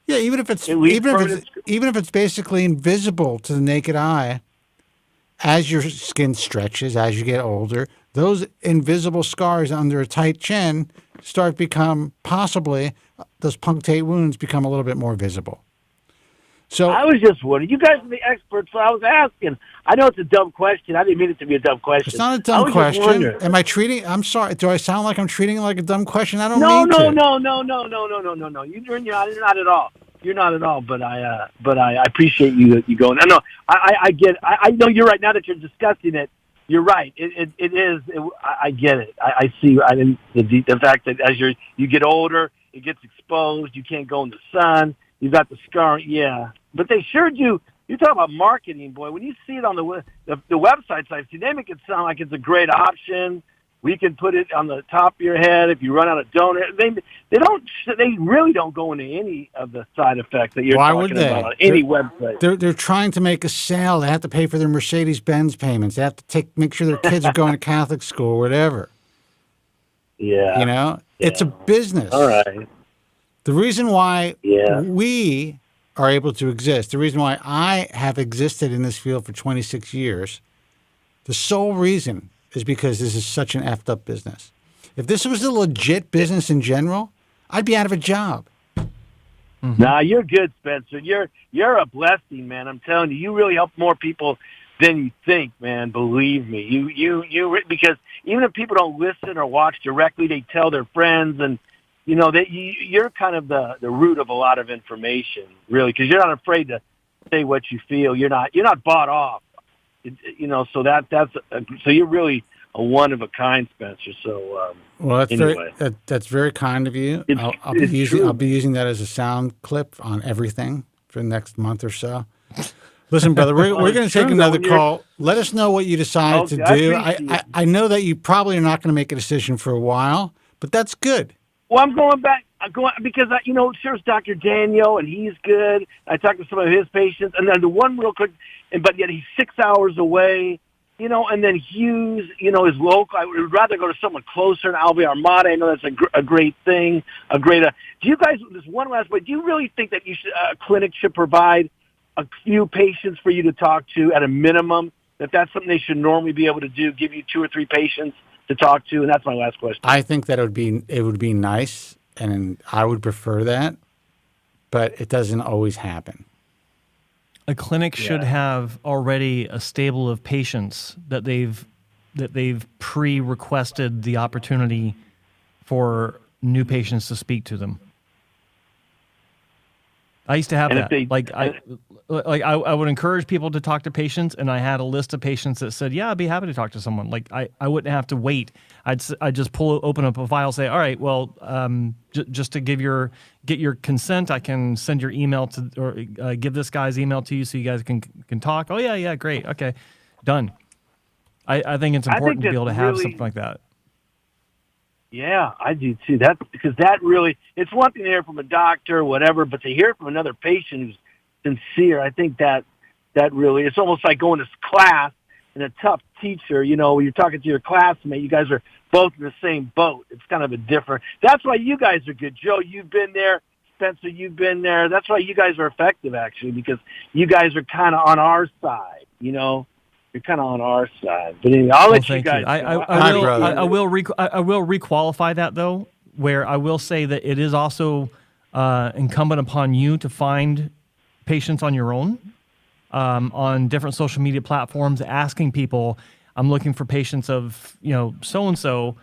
Yeah, even if it's basically invisible to the naked eye, as your skin stretches, as you get older, those invisible scars under a tight chin those punctate wounds become a little bit more visible. So I was just wondering. You guys are the experts, so I was asking. I know it's a dumb question. I didn't mean it to be a dumb question. It's not a dumb question. Am I treating? I'm sorry. Do I sound like I'm treating it like a dumb question? I don't mean to. No. You're not at all. You're not at all. But I appreciate you going. No, I get. I know you're right. Now that you're discussing it, you're right. It is. I get it. I see. The fact that as you get older, it gets exposed. You can't go in the sun. You got the scar. Yeah. But they sure do. You talk about marketing, boy. When you see it on the websites I've seen, they make it sound like it's a great option. We can put it on the top of your head if you run out of donor. They really don't go into any of the side effects that you're talking about on any website. They're trying to make a sale. They have to pay for their Mercedes-Benz payments. They have to make sure their kids are going to Catholic school or whatever. Yeah. It's a business. All right. The reason why we are able to exist, the reason why I have existed in this field for 26 years, the sole reason is because this is such an effed up business. If this was a legit business in general, I'd be out of a job. Mm-hmm. Nah, you're good, Spencer. You're a blessing, man. I'm telling you, you really help more people than you think, man. Believe me, you because even if people don't listen or watch directly, they tell their friends, and that you're kind of the root of a lot of information, really, because you're not afraid to say what you feel. You're not bought off, so you're really a one of a kind, Spencer. So well, anyway. That's very kind of you. I'll be using that as a sound clip on everything for the next month or so. Listen, brother, we're going to take another call. Let us know what you decide to do. I know that you probably are not going to make a decision for a while, but that's good. Well, I'm going back. Because there's Dr. Daniel, and he's good. I talked to some of his patients, and then the one real quick, but yet he's 6 hours away. And then Hughes, is local. I would rather go to someone closer in Alvey Armada. I know that's a great thing. Do you guys? This one last point. Do you really think that a clinic should provide a few patients for you to talk to at a minimum? That's something they should normally be able to do. Give you 2 or 3 patients to talk to, and that's my last question. I think that it would be nice, and I would prefer that, but it doesn't always happen. A clinic should have already a stable of patients that they've pre-requested the opportunity for new patients to speak to them. I used to have that. I would encourage people to talk to patients, and I had a list of patients that said, "Yeah, I'd be happy to talk to someone." I wouldn't have to wait. I'd just open up a file, say, "All right, well, just to get your consent, I can send your email or give this guy's email to you, so you guys can talk." "Oh yeah, great, okay, done." I think it's important to be able to have something like that. Yeah, I do too. Because that really, it's one thing to hear from a doctor or whatever, but to hear from another patient who's sincere, I think that really, it's almost like going to class and a tough teacher, when you're talking to your classmate, you guys are both in the same boat. It's kind of that's why you guys are good. Joe, you've been there. Spencer, you've been there. That's why you guys are effective, actually, because you guys are kind of on our side, You're kind of on our side, but anyway, I'll let you guys. I will requalify that though, where I will say that it is also incumbent upon you to find patients on your own, on different social media platforms, asking people, "I'm looking for patients of so and so.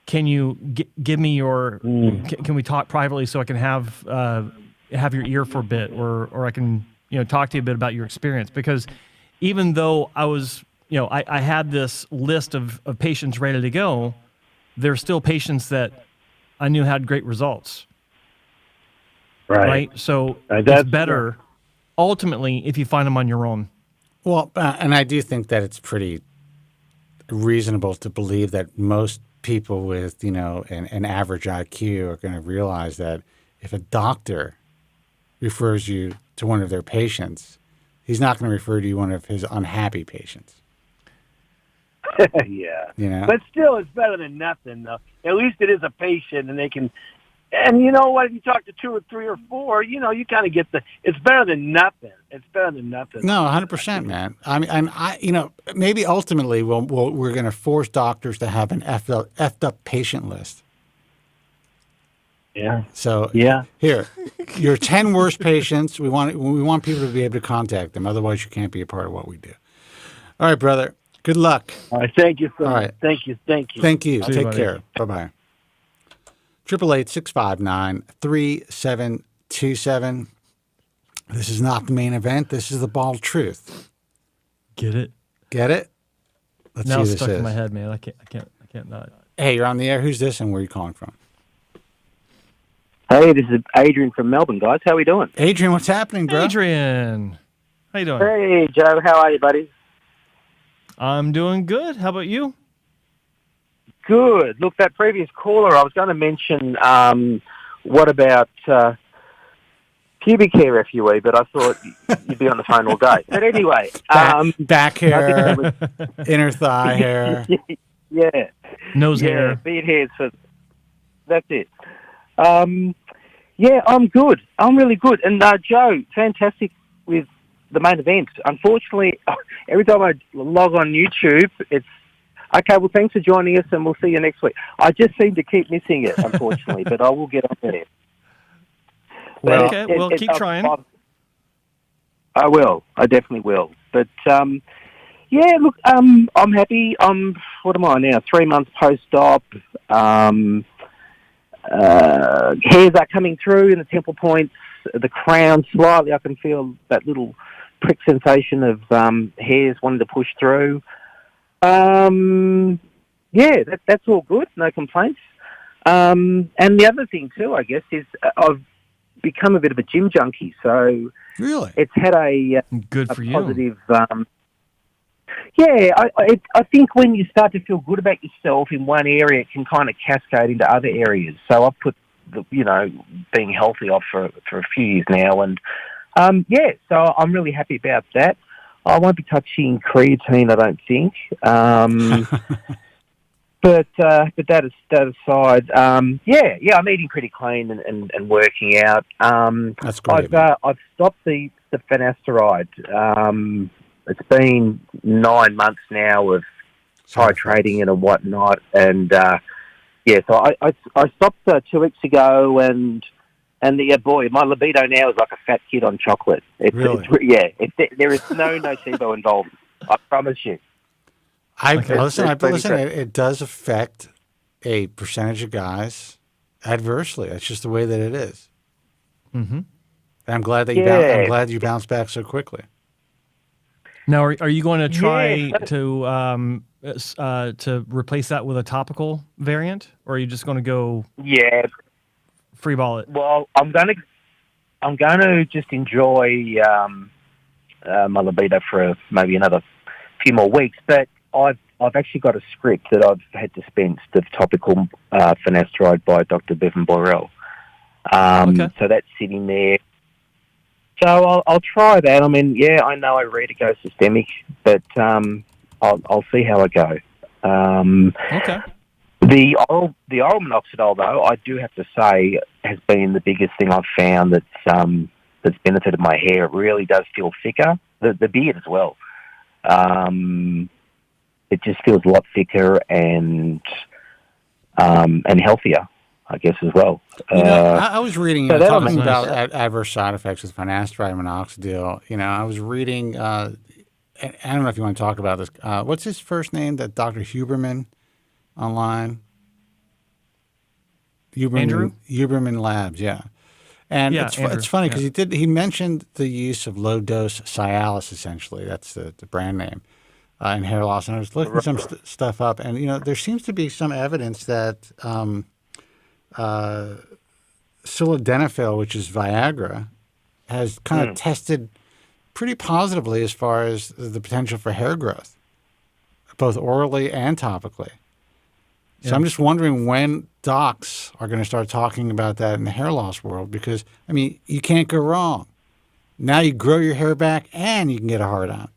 Can you give me your? Can we talk privately so I can have your ear for a bit, or I can talk to you a bit about your experience?" Because even though I was, I had this list of patients ready to go, there's still patients that I knew had great results. Right? So it's better, ultimately, if you find them on your own. Well, and I do think that it's pretty reasonable to believe that most people with, an average IQ are going to realize that if a doctor refers you to one of their patients, he's not going to refer to you one of his unhappy patients. Yeah. But still, it's better than nothing, though. At least it is a patient, and they can. And you know what? If you talk to 2 or 3 or 4, you kind of get it's better than nothing. It's better than nothing. No, 100%, man. I mean, maybe ultimately we're going to force doctors to have an effed up patient list. Yeah. So here, your 10 worst patients. We want people to be able to contact them. Otherwise, you can't be a part of what we do. All right, brother. Good luck. All right. Thank you so much. All right. Thank you. Thank you. Take care. Bye-bye. 888-659-3727. This is not the main event. This is the bald truth. Get it? Get it? Let's see now who it's this stuck is. in my head, man. I can't not. Hey, you're on the air. Who's this and where are you calling from? Hey, this is Adrian from Melbourne, guys. How we doing? Adrian, what's happening, bro? Adrian, how you doing? Hey, Joe. How are you, buddy? I'm doing good. How about you? Good. Look, that previous caller, I was going to mention, what about pubic hair FUE, but I thought you'd be on the phone all day. But anyway. Back hair, inner thigh hair. Yeah. Nose hair. Beard hairs. That's it. Yeah, I'm good. I'm really good. And Joe, fantastic with the main event. Unfortunately, every time I log on YouTube, it's, okay, well, thanks for joining us, and we'll see you next week. I just seem to keep missing it, unfortunately, but I will get on there. Well, okay, keep trying. I will. I definitely will. But, Yeah, look, I'm happy. What am I now? 3 months post-op. Hairs are coming through in the temple points, the crown slightly. I can feel that little prick sensation of hairs wanting to push through. Yeah, that's all good. No complaints. And the other thing too, I guess, is I've become a bit of a gym junkie. So really, it's had a good for you. Positive. Yeah, I think when you start to feel good about yourself in one area, it can kind of cascade into other areas. So I've put being healthy off for a few years now, and so I'm really happy about that. I won't be touching creatine, I don't think. But that aside, I'm eating pretty clean and working out. That's great. I've stopped the finasteride. It's been 9 months now of titrating and whatnot, and so I stopped 2 weeks ago, and boy, my libido now is like a fat kid on chocolate. Really? There is no nocebo involved. I promise you. Listen, it does affect a percentage of guys adversely. That's just the way that it is. Mm-hmm. And I'm glad that I'm glad you bounced back so quickly. Now, are you going to try to replace that with a topical variant, or are you just going to go free ball it? Well, I'm going to just enjoy my libido for maybe another few more weeks, but I've actually got a script that I've had dispensed of topical finasteride by Dr. Bevan Borrell. So that's sitting there. So I'll try that. I mean, I know I read to go systemic, but I'll see how I go. Okay. The oral minoxidil, though, I do have to say, has been the biggest thing I've found that's benefited my hair. It really does feel thicker. The beard as well. It just feels a lot thicker and healthier, I guess, as well. I was reading talking about adverse side effects with finasteride and minoxidil. I was reading. I don't know if you want to talk about this. What's his first name? That Dr. Huberman online. Huberman Labs, yeah. And it's funny because he mentioned the use of low dose Cialis. Essentially, that's the brand name. In hair loss, and I was looking some stuff up, and there seems to be some evidence that sildenafil, which is Viagra, has kind of tested pretty positively as far as the potential for hair growth, both orally and topically. So I'm just wondering when docs are going to start talking about that in the hair loss world, because you can't go wrong. Now you grow your hair back, and you can get a hard on.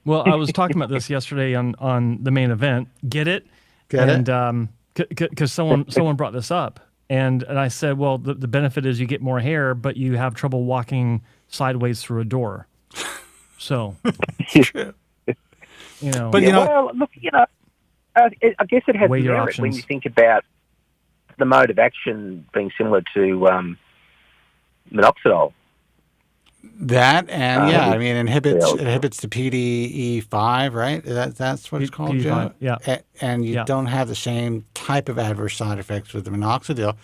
Well, I was talking about this yesterday on the main event. Get it? Because someone brought this up, and I said, well, the benefit is you get more hair, but you have trouble walking sideways through a door. So, True. Well, look, I guess it has merit when you think about the mode of action being similar to minoxidil. That and inhibits the PDE5, right? That's what it's called, Joe. Yeah, and you don't have the same type of adverse side effects with the minoxidil.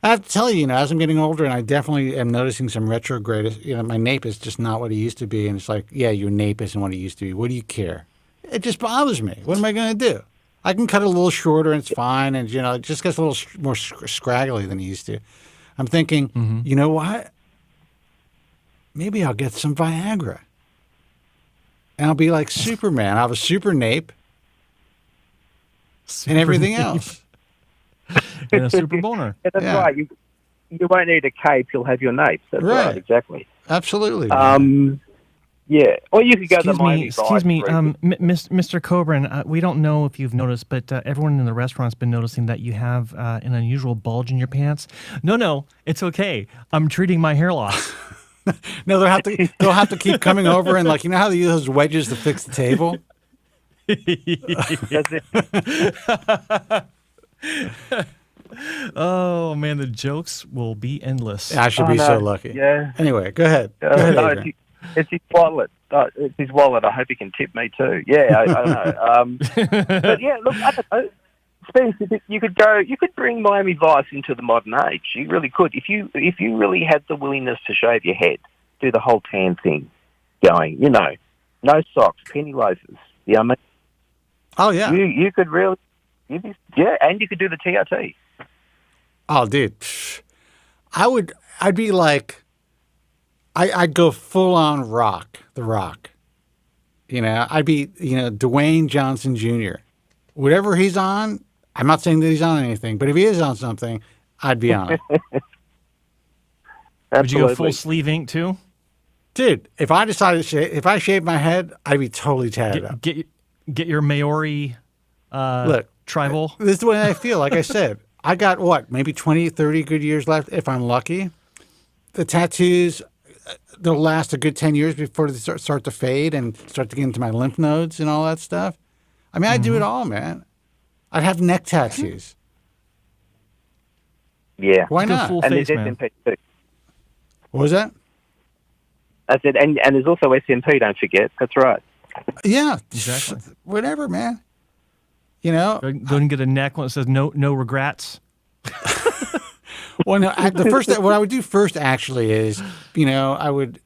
I have to tell you, as I'm getting older, and I definitely am noticing some retrograde. My nape is just not what it used to be, and it's like, your nape isn't what it used to be. What do you care? It just bothers me. What am I going to do? I can cut it a little shorter, and it's fine, and it just gets a little more scraggly than it used to. I'm thinking, you know what? Maybe I'll get some Viagra. And I'll be like Superman. I'll have a super nape and everything else. And a super boner. Yeah, that's right. You won't need a cape. You'll have your nape. That's right. Exactly. Absolutely. Yeah. Or you could go excuse to Miami. Excuse me, Mr. Coburn, we don't know if you've noticed, but everyone in the restaurant's been noticing that you have an unusual bulge in your pants. No, it's okay. I'm treating my hair loss. No, they'll have to keep coming over and how they use those wedges to fix the table. Oh man, the jokes will be endless. I should be so lucky. Yeah. Anyway, go ahead. It's his wallet. It's his wallet. I hope he can tip me too. Yeah, I don't know. But yeah, look, I don't know. Spence, you could bring Miami Vice into the modern age. You really could. If you really had the willingness to shave your head, do the whole tan thing going, no socks, penny loafers. You know what I mean? Oh, yeah. You could really, and you could do the TRT. Oh, dude. I'd be like, I'd go full on The Rock. I'd be, Dwayne Johnson Jr. Whatever he's on, I'm not saying that he's on anything, but if he is on something, I'd be on it. Would you go full sleeve ink too? Dude, if I decided to if I shaved my head, I'd be totally tatted up. Get your Maori tribal. This is the way I feel. Like I said, I got maybe 20, 30 good years left if I'm lucky. The tattoos, they'll last a good 10 years before they start to fade and start to get into my lymph nodes and all that stuff. I mean, I'd do it all, man. I'd have neck tattoos. Yeah. Why not? Full And face, there's man. SMP too. What was that? I said, and there's also SMP, don't forget. That's right. Yeah. Exactly. Whatever, man. Go and get a neck one that says no regrets. Well, no, what I would do first actually is, I would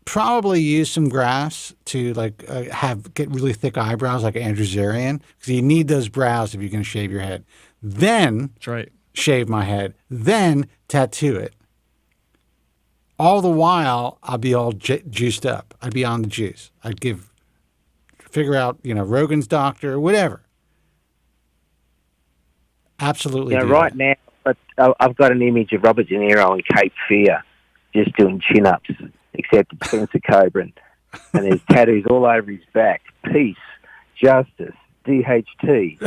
probably use some grafts to get really thick eyebrows like Andrew Zarian, because you need those brows if you're going to shave your head. Then That's right. Shave my head, then tattoo it. All the while, I'll be all juiced up. I'd be on the juice. I'd figure out, Rogan's doctor, whatever. Absolutely. Right now, I've got an image of Robert De Niro and Cape Fear just doing chin-ups, except it's Spencer Coburn. And there's tattoos all over his back. Peace, justice, DHT,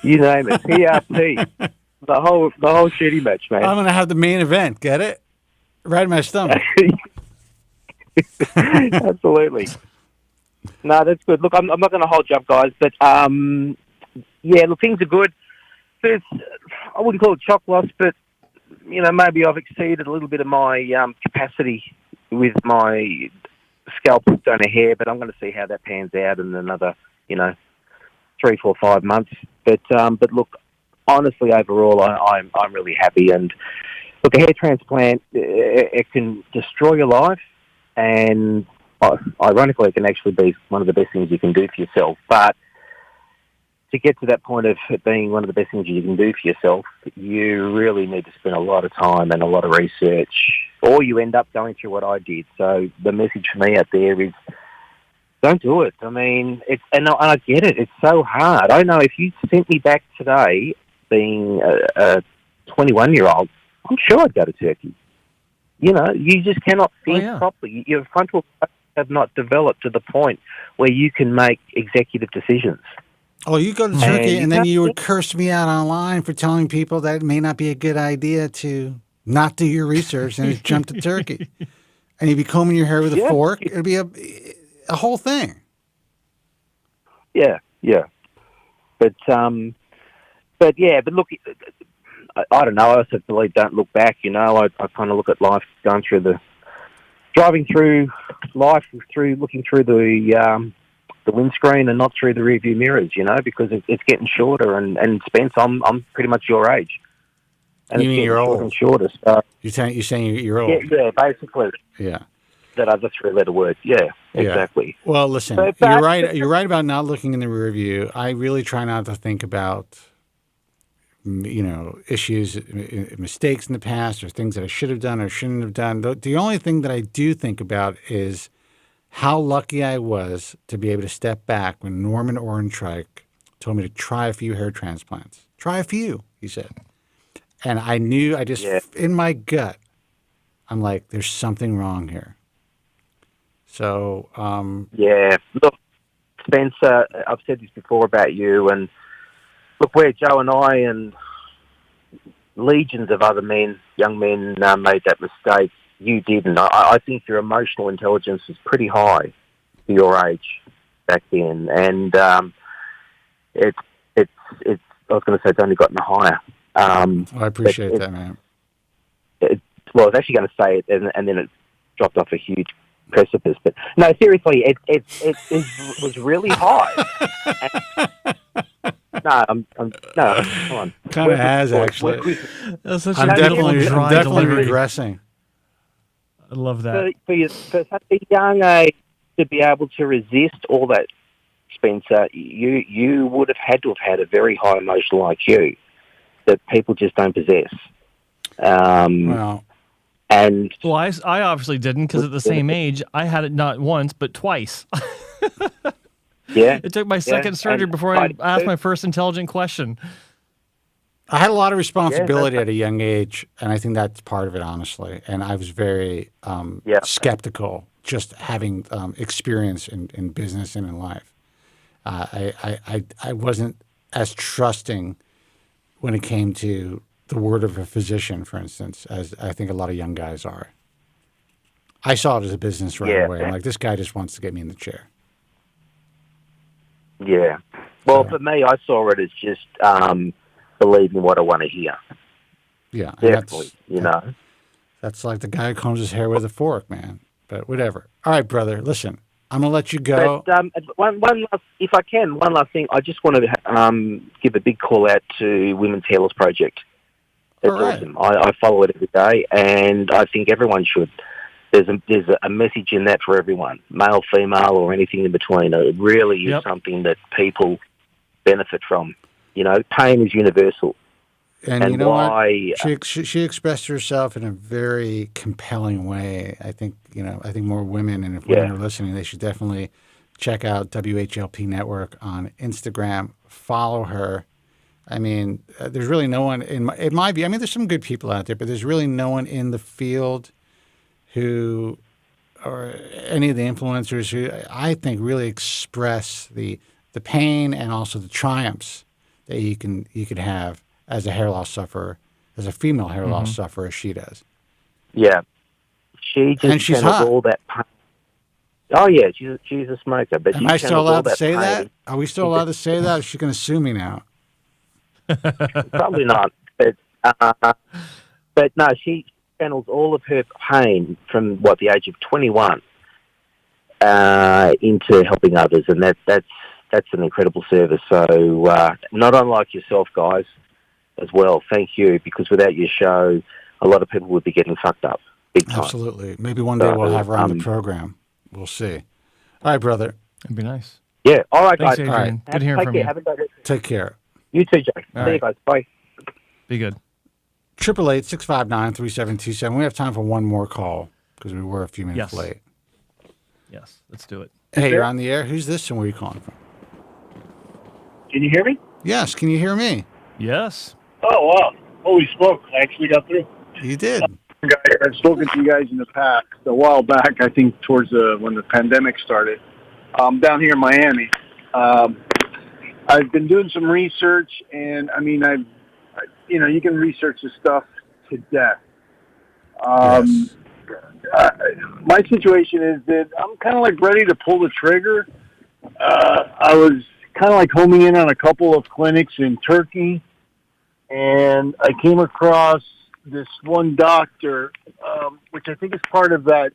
you name it, PRP. The whole shitty match, man. I'm going to have the main event, get it? Right in my stomach. Absolutely. No, that's good. Look, I'm not going to hold you up, guys, but look, things are good. I wouldn't call it shock loss, but maybe I've exceeded a little bit of my capacity with my scalp donor hair, but I'm going to see how that pans out in another 3, 4, 5 months. But look, honestly, overall, I'm really happy. And look, a hair transplant, it can destroy your life, and ironically, it can actually be one of the best things you can do for yourself. But to get to that point of it being one of the best things you can do for yourself, you really need to spend a lot of time and a lot of research, or you end up going through what I did. So the message for me out there is, don't do it. I mean, and I get it. It's so hard. I know if you sent me back today, being a 21-year-old, I'm sure I'd go to Turkey. You just cannot think properly. Your frontal lobes have not developed to the point where you can make executive decisions. Oh, you go to Turkey and then you would curse me out online for telling people that it may not be a good idea to not do your research and just jump to Turkey. And you'd be combing your hair with a fork. It'd be a whole thing. Yeah. But look, I don't know. I also believe don't look back. I kind of look at life driving through life looking through the windscreen and not through the rearview mirrors. Because it's getting shorter. And Spence, I'm pretty much your age. And you mean you're old? And shorter. So you're saying you're old? Yeah, basically. Yeah. That other 3-letter word. Yeah, exactly. Well, listen, you're right. You're right about not looking in the rear view. I really try not to think about, issues, mistakes in the past, or things that I should have done or shouldn't have done. The only thing that I do think about is how lucky I was to be able to step back when Norman Orenreich told me to try a few hair transplants. Try a few, he said. And I knew, in my gut, I'm like, there's something wrong here. So, look, Spencer, I've said this before about you, and look, where Joe and I and legions of other young men made that mistake, you didn't. I think your emotional intelligence was pretty high for your age back then, and it's I was going to say it's only gotten higher. I appreciate that, man. I was actually going to say it, and then it dropped off a huge precipice. But no, seriously, it was really high. No, come on. Kind of has, actually. That's such I'm a definitely delivery. regressing. I love that. For such a young age to be able to resist all that, Spencer, you would have had to have had a very high emotional IQ that people just don't possess. Well, and I obviously didn't, because at the same age, I had it not once but twice. Yeah, it took my second surgery before I asked my first intelligent question. I had a lot of responsibility at a young age, and I think that's part of it, honestly. And I was very skeptical, just having experience in business and in life. I wasn't as trusting when it came to the word of a physician, for instance, as I think a lot of young guys are. I saw it as a business right away. I'm like, this guy just wants to get me in the chair. Yeah. Well, for me, I saw it as just believing what I want to hear. Yeah. Definitely, That's like the guy who combs his hair with a fork, man. But whatever. All right, brother, listen, I'm going to let you go. But one last, if I can, one last thing. I just want to give a big call out to Women's Hair Loss Project. It's awesome. I follow it every day, and I think everyone should. There's a message in that for everyone, male, female, or anything in between. It really is something that people benefit from. Pain is universal. And you know what? She expressed herself in a very compelling way. I think more women, and if women are listening, they should definitely check out WHLP Network on Instagram. Follow her. I mean, there's really no one in my view. I mean, there's some good people out there, but there's really no one in the field who, or any of the influencers who I think really express the pain and also the triumphs that you could have as a hair loss sufferer, as a female hair loss sufferer, as she does. Yeah, she's hot. All that pain. Oh yeah, she's a smoker. But am I still allowed to say that? Are we still allowed to say that? Or is she going to sue me now? Probably not. But no, she channels all of her pain from the age of 21 into helping others, and that's an incredible service. So not unlike yourself, guys, as well. Thank you, because without your show, a lot of people would be getting fucked up big time. Absolutely. Maybe one day we'll have her on the program. We'll see. All right, brother. It'd be nice. Yeah. All right, thanks, guys. Adrian. All right. Good hearing from you. Have a good day. Take care. You too, Jake. See you guys. Bye. Be good. 888-659-3727. We have time for one more call because we were a few minutes late. Yes, let's do it. Hey, you're on the air. Who's this and where are you calling from? Can you hear me? Yes. Can you hear me? Yes. Oh, wow. Holy smoke. I actually got through. You did. I've spoken to you guys in the past, a while back, I think towards when the pandemic started. Down here in Miami. I've been doing some research, and I mean, you can research this stuff to death. My situation is that I'm kind of like ready to pull the trigger. I was kind of like homing in on a couple of clinics in Turkey, and I came across this one doctor, which I think is part of that,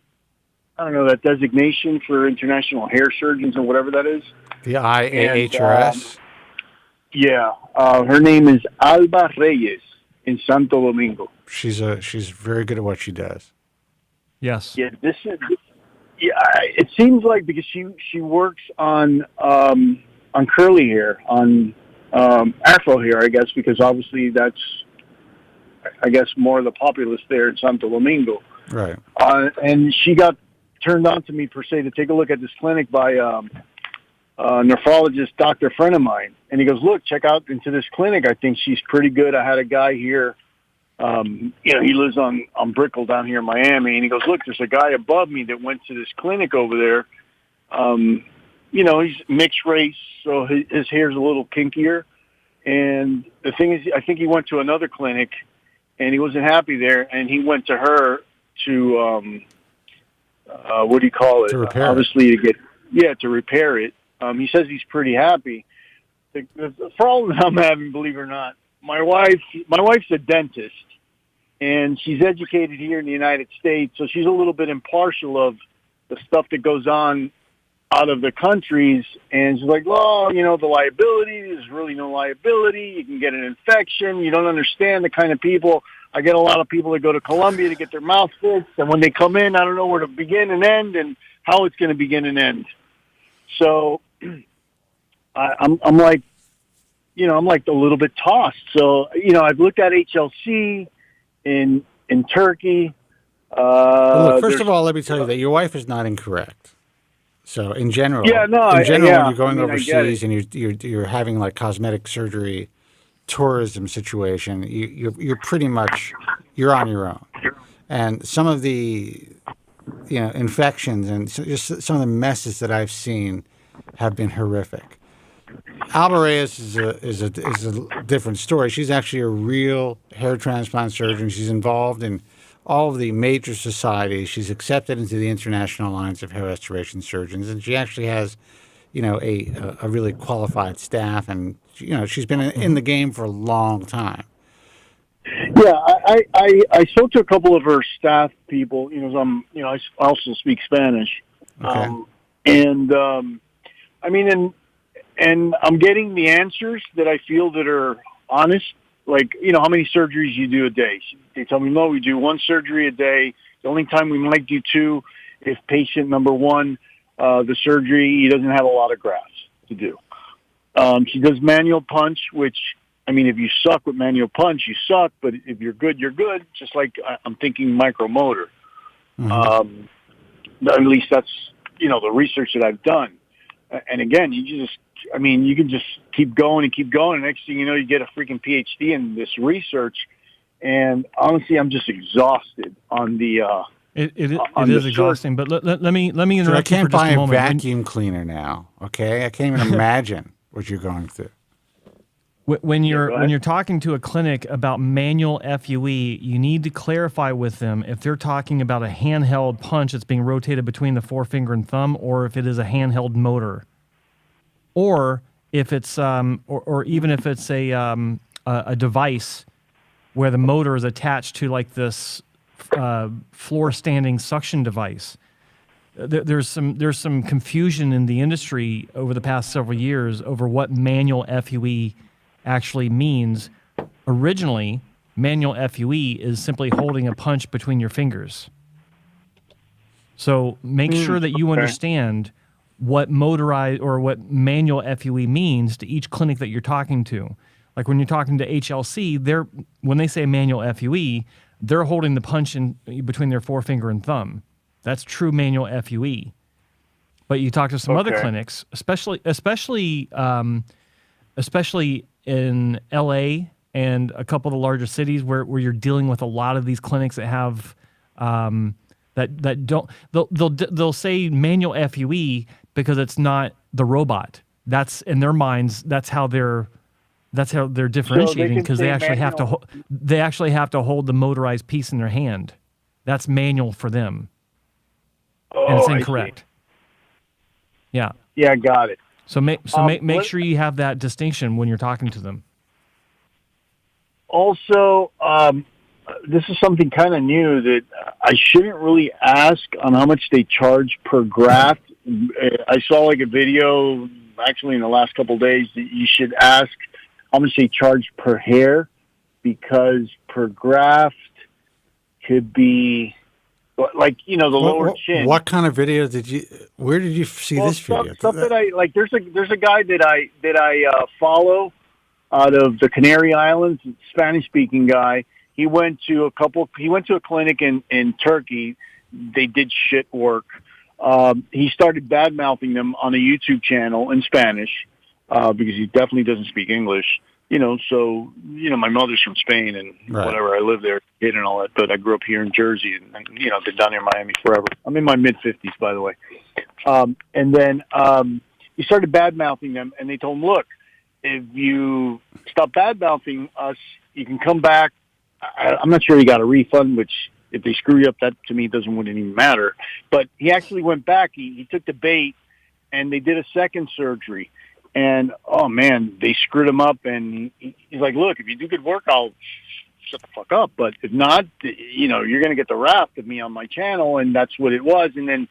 I don't know, that designation for international hair surgeons or whatever that is. The IAHRS? Her name is Alba Reyes in Santo Domingo. She's very good at what she does. Yes. Yeah, it seems like because she works on curly hair, on Afro hair, I guess, because obviously that's, I guess, more of the populace there in Santo Domingo. Right. And she got turned on to me, per se, to take a look at this clinic by a nephrologist, doctor friend of mine. And he goes, look, check out into this clinic. I think she's pretty good. I had a guy here, he lives on Brickell down here in Miami. And he goes, look, there's a guy above me that went to this clinic over there. He's mixed race, so his hair's a little kinkier. And the thing is, I think he went to another clinic, and he wasn't happy there, and he went to her to, what do you call it? To repair obviously, to repair it. He says he's pretty happy. The problem I'm having, believe it or not, my wife's a dentist, and she's educated here in the United States, so she's a little bit impartial of the stuff that goes on out of the countries, and she's like, well, the liability, there's really no liability. You can get an infection. You don't understand the kind of people. I get a lot of people that go to Colombia to get their mouth fixed, and when they come in, I don't know where to begin and end and how it's going to begin and end. So I'm like, I'm like a little bit tossed. So, I've looked at HLC in Turkey. Well, look, first of all, let me tell you that your wife is not incorrect. So in general, when you're going overseas and you're having like cosmetic surgery, tourism situation, you're pretty much you're on your own. And some of the infections and just some of the messes that I've seen have been horrific. Alba Reyes is a different story. She's actually a real hair transplant surgeon. She's involved in all of the major societies. She's accepted into the International Alliance of Hair Restoration Surgeons, and she actually has, a really qualified staff, and she's been in the game for a long time. Yeah, I spoke to a couple of her staff people. I also speak Spanish, Okay. And I'm getting the answers that I feel that are honest. Like, how many surgeries you do a day? They tell me, no, we do one surgery a day. The only time we might do two if patient number one, the surgery, he doesn't have a lot of grafts to do. She does manual punch, which, if you suck with manual punch, you suck. But if you're good, you're good. Just like I'm thinking micromotor. At least that's, the research that I've done. And again, you can just keep going and keep going. And next thing you know, you get a freaking PhD in this research. And honestly, I'm just exhausted on the. It is exhausting. But let me interrupt I you for can't just buy a a moment. vacuum cleaner now. Okay, I can't even imagine what you're going through. When you're talking to a clinic about manual FUE, you need to clarify with them if they're talking about a handheld punch that's being rotated between the forefinger and thumb, or if it is a handheld motor, or if it's or even if it's a device where the motor is attached to like this floor standing suction device. There's some confusion in the industry over the past several years over what manual FUE actually means. Originally, manual FUE is simply holding a punch between your fingers. So make sure that you understand what motorized or what manual FUE means to each clinic that you're talking to. Like when you're talking to HLC, when they say manual FUE, they're holding the punch in between their forefinger and thumb. That's true manual FUE. But you talk to some other clinics, especially in LA and a couple of the larger cities where you're dealing with a lot of these clinics that have that don't they'll say manual FUE because it's not the robot. That's in their minds. That's how they're differentiating, because they actually have to hold the motorized piece in their hand. That's manual for them, and it's incorrect. Yeah. Yeah, got it. So make sure you have that distinction when you're talking to them. Also, this is something kind of new that I shouldn't really ask on how much they charge per graft. I saw like a video actually in the last couple of days that you should ask how much they charge per hair, because per graft could be like, the lower chin. What kind of video where did you see this video? Stuff that I like. There's a guy that I follow out of the Canary Islands, Spanish speaking guy. He went to a clinic in Turkey. They did shit work. He started bad mouthing them on a YouTube channel in Spanish, because he definitely doesn't speak English. My mother's from Spain and whatever. I lived there, kid and all that, but I grew up here in Jersey and been down here in Miami forever. I'm in my mid-50s, by the way. And then he started bad mouthing them, and they told him, look, if you stop bad mouthing us, you can come back. I'm not sure he got a refund, which if they screw you up, that to me wouldn't even matter. But he actually went back. He took the bait, and they did a second surgery. And, oh, man, they screwed him up. And he's like, look, if you do good work, I'll shut the fuck up. But if not, you're going to get the wrath of me on my channel. And that's what it was. And then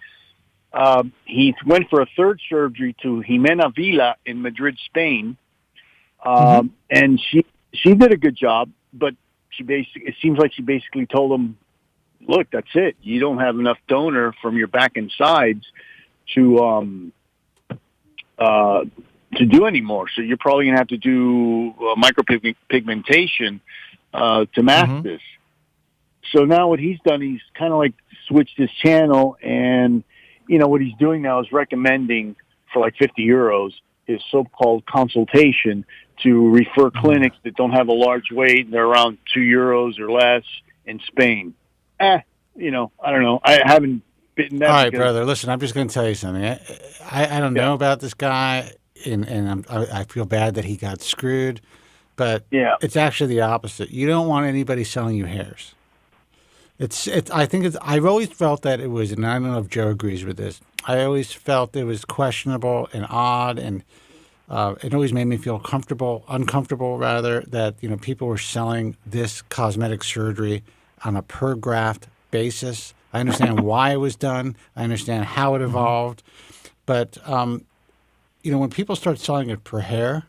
He went for a third surgery to Jimena Villa in Madrid, Spain. And she did a good job, but it seems like she basically told him, look, that's it. You don't have enough donor from your back and sides to do anymore. So you're probably going to have to do micropigmentation to mask this. So now what he's done, he's kind of like switched his channel, and what he's doing now is recommending for like €50 his so-called consultation to refer clinics that don't have a large weight and they're around €2 or less in Spain. I don't know. I haven't bitten that. All right, brother. Listen, I'm just going to tell you something. I don't know about this guy, and I feel bad that he got screwed, but it's actually the opposite. You don't want anybody selling you hairs. I've always felt that it was, and I don't know if Joe agrees with this, I always felt it was questionable and odd, and it always made me feel uncomfortable rather, that people were selling this cosmetic surgery on a per graft basis. I understand why it was done. I understand how it evolved, but when people start selling it per hair,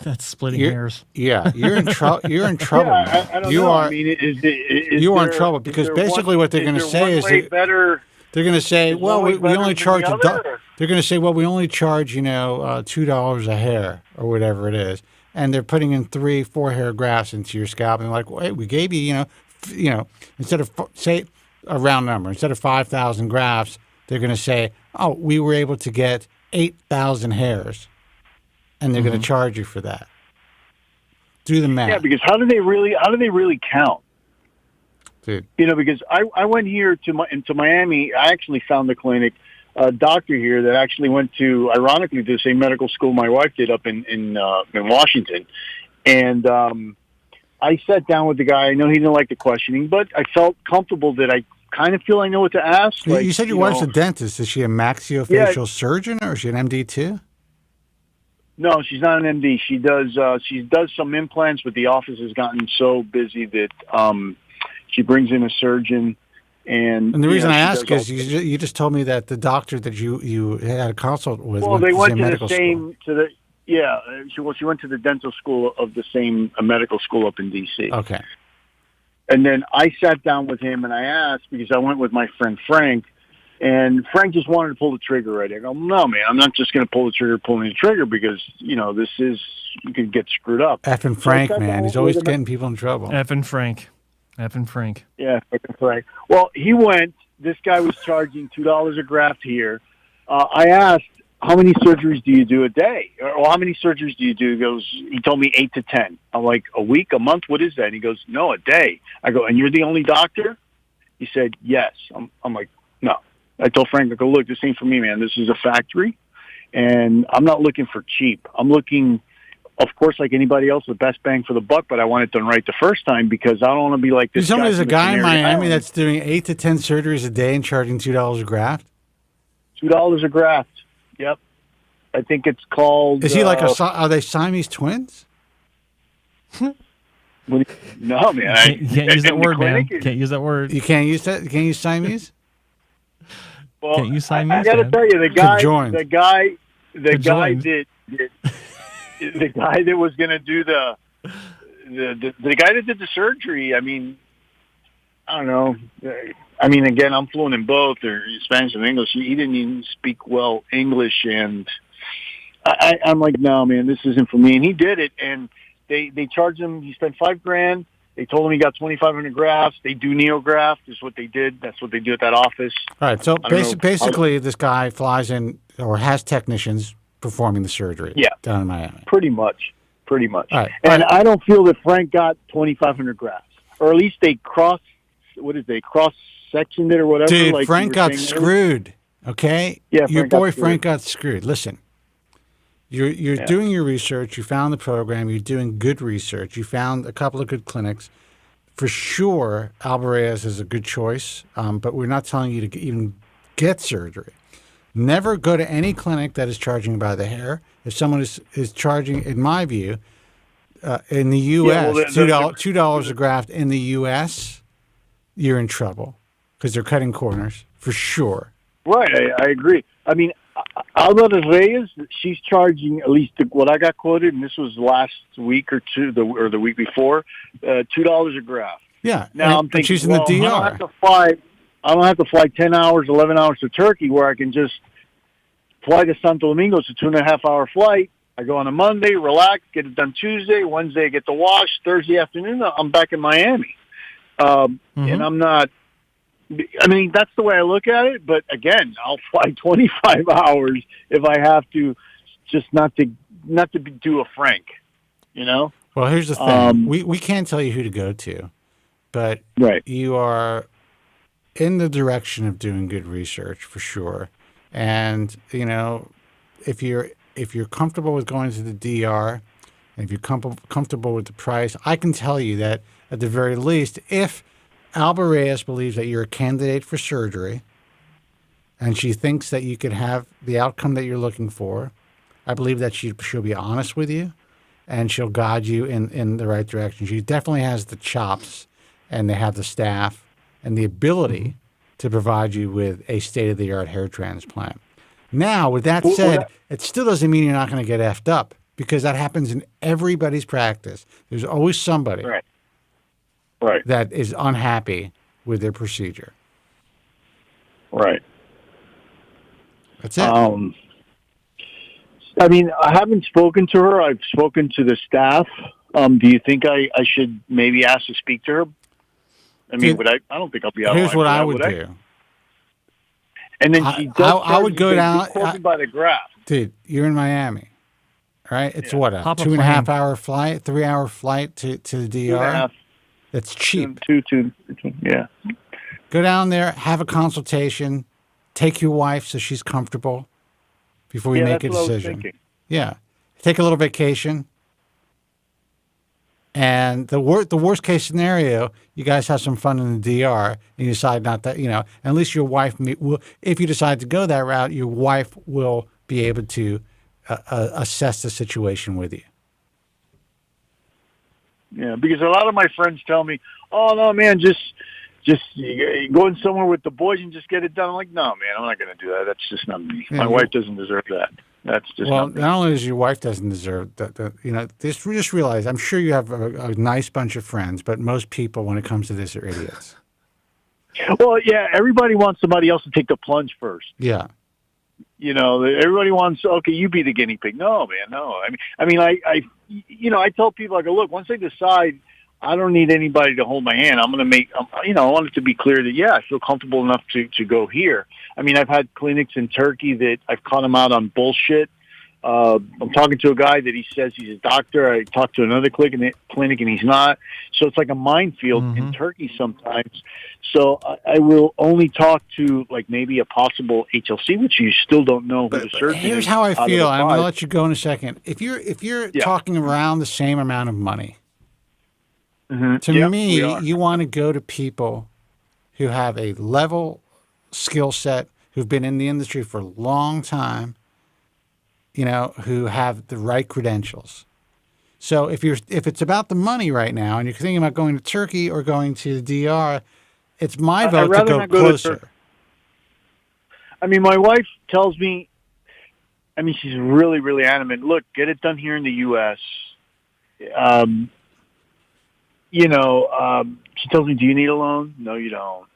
that's splitting hairs. Yeah, you're in trouble. You're in trouble. Yeah, I don't know. Are. I mean, you are in trouble because basically what they're going to say is they're going to say, well, we only charge they're going to say, well, we only charge $2 a hair or whatever it is, and they're putting in 3-4 hair grafts into your scalp, and like, wait, we gave you instead of say a round number, instead of 5,000 grafts, they're going to say, oh, we were able to get 8,000 hairs. And they're going to charge you for that. Do the math. Yeah, because how do they really count? Dude. Because I went here to Miami. I actually found a clinic, a doctor here that actually went to, ironically, the same medical school my wife did up in Washington. And I sat down with the guy. I know he didn't like the questioning, but I felt comfortable that I kind of feel I know what to ask. You said your wife's a dentist. Is she a maxillofacial surgeon, or is she an MD too? No, she's not an MD. She does some implants, but the office has gotten so busy that she brings in a surgeon. And the reason I ask is you just told me that the doctor that you had a consult with. Well, they went to the same she went to the dental school of the same medical school up in D.C. Okay. And then I sat down with him and I asked, because I went with my friend Frank. And Frank just wanted to pull the trigger right. I go, no, man, I'm not just going to pull the trigger, pulling the trigger, because, you could get screwed up. Effing Frank, man. He's always getting people in trouble. Effing Frank. Yeah, effing Frank. Well, he went. This guy was charging $2 a graft here. I asked, how many surgeries do you do a day? Or how many surgeries do you do? He told me 8 to 10. I'm like, a week, a month? What is that? And he goes, no, a day. I go, and you're the only doctor? He said, yes. I'm like, no. I told Frank, I go, look, this ain't for me, man. This is a factory, and I'm not looking for cheap. I'm looking, of course, like anybody else, the best bang for the buck, but I want it done right the first time, because I don't want to be like this. There's a guy in Miami that's doing 8 to 10 surgeries a day and charging $2 a graft? $2 a graft, yep. I think it's called... Is he are they Siamese twins? No, man. You can't use that word, man. Can't use that word. You can't use that? You can't use Siamese? Well, can't you sign me? I got to tell you, the guy that was going to do the guy that did the surgery. I mean, I don't know. I mean, again, I'm fluent in both, or Spanish and English. He didn't even speak well English, and I'm like, no, man, this isn't for me. And he did it, and they charged him. He spent $5,000. They told him he got 2,500 grafts. They do NeoGraft, is what they did. That's what they do at that office. All right. So basically, this guy flies in or has technicians performing the surgery. Yeah. Down in Miami. Pretty much. All right. And I don't feel that Frank got 2,500 grafts, or at least they cross-sectioned it or whatever. Dude, like Frank got screwed. Okay. Yeah. Your boy Frank got screwed. Listen. You're doing your research. You found the program. You're doing good research. You found a couple of good clinics. For sure, Alvarez is a good choice, but we're not telling you to even get surgery. Never go to any clinic that is charging by the hair. If someone is charging, in my view, in the U.S., $2 a graft in the U.S., you're in trouble because they're cutting corners. for sure. Right, I agree. I mean, Alba de Reyes, she's charging at least what I got quoted, and this was last week or two, or the week before, $2 a graft. Yeah. Now I'm thinking, she's in the DR. I don't have to fly 10 hours, 11 hours to Turkey, where I can just fly to Santo Domingo. It's a 2.5-hour flight. I go on a Monday, relax, get it done Tuesday. Wednesday, I get the wash. Thursday afternoon, I'm back in Miami. And I'm not. I mean, that's the way I look at it. But again, I'll fly 25 hours if I have to, just not to do a Frank. You know. Well, here's the thing: we can't tell you who to go to, but you are in the direction of doing good research for sure. And you know, if you're comfortable with going to the DR, and if you're comfortable with the price, I can tell you that at the very least, if Alba Reyes believes that you're a candidate for surgery and she thinks that you could have the outcome that you're looking for, I believe that she'll be honest with you and she'll guide you in the right direction. She definitely has the chops and they have the staff and the ability to provide you with a state-of-the-art hair transplant. Now, with that said, it still doesn't mean you're not going to get effed up because that happens in everybody's practice. There's always somebody that is unhappy with their procedure. Right. That's it. I mean, I haven't spoken to her. I've spoken to the staff. Do you think I should maybe ask to speak to her? I mean, I don't think I'll be out. Here's what I would do. And then I would go down by the graph. Dude, you're in Miami, right? It's what, a 2.5 hour flight, 3 hour flight to the DR? It's cheap. Two, yeah. Go down there, have a consultation, take your wife so she's comfortable before you make a decision. Yeah. Take a little vacation. And the worst case scenario, you guys have some fun in the DR and you decide not that, and at least your wife will, if you decide to go that route, your wife will be able to assess the situation with you. Yeah, because a lot of my friends tell me, "Oh no, man, just going somewhere with the boys and just get it done." I'm like, "No, man, I'm not going to do that. That's just not me. My wife doesn't deserve that. That's just not me." Not only does your wife doesn't deserve that, just realize, I'm sure you have a nice bunch of friends, but most people, when it comes to this, are idiots. Well, yeah, everybody wants somebody else to take the plunge first. Yeah. Everybody wants, okay, you be the guinea pig. No, man, no. I tell people, I go, look, once I decide, I don't need anybody to hold my hand. I'm going to make, I want it to be clear that, I feel comfortable enough to go here. I mean, I've had clinics in Turkey that I've caught them out on bullshit. I'm talking to a guy that he says he's a doctor. I talked to another clinic and he's not. So it's like a minefield in Turkey sometimes. So I will only talk to like maybe a possible HLC, which you still don't know who the surgeon is. Here's how I feel. I'm going to let you go in a second. If you're talking around the same amount of money, to me, you want to go to people who have a level skill set, who've been in the industry for a long time, who have the right credentials. So if it's about the money right now and you're thinking about going to Turkey or going to the DR, it's my vote to go closer. I mean, my wife tells me, she's really, really adamant. Look, get it done here in the U.S. She tells me, do you need a loan? No, you don't.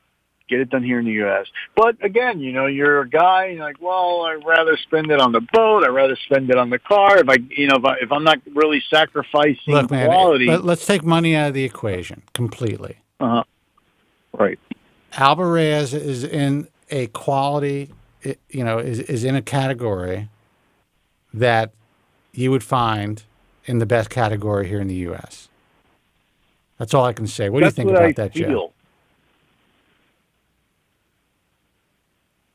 Get it done here in the U.S. But again, you're a guy. And you're like, well, I'd rather spend it on the boat. I'd rather spend it on the car. If I'm not really sacrificing quality. Let's take money out of the equation completely. Right. Alba Reyes is in a quality. Is in a category that you would find in the best category here in the U.S. That's all I can say. What do you think about that, Joe?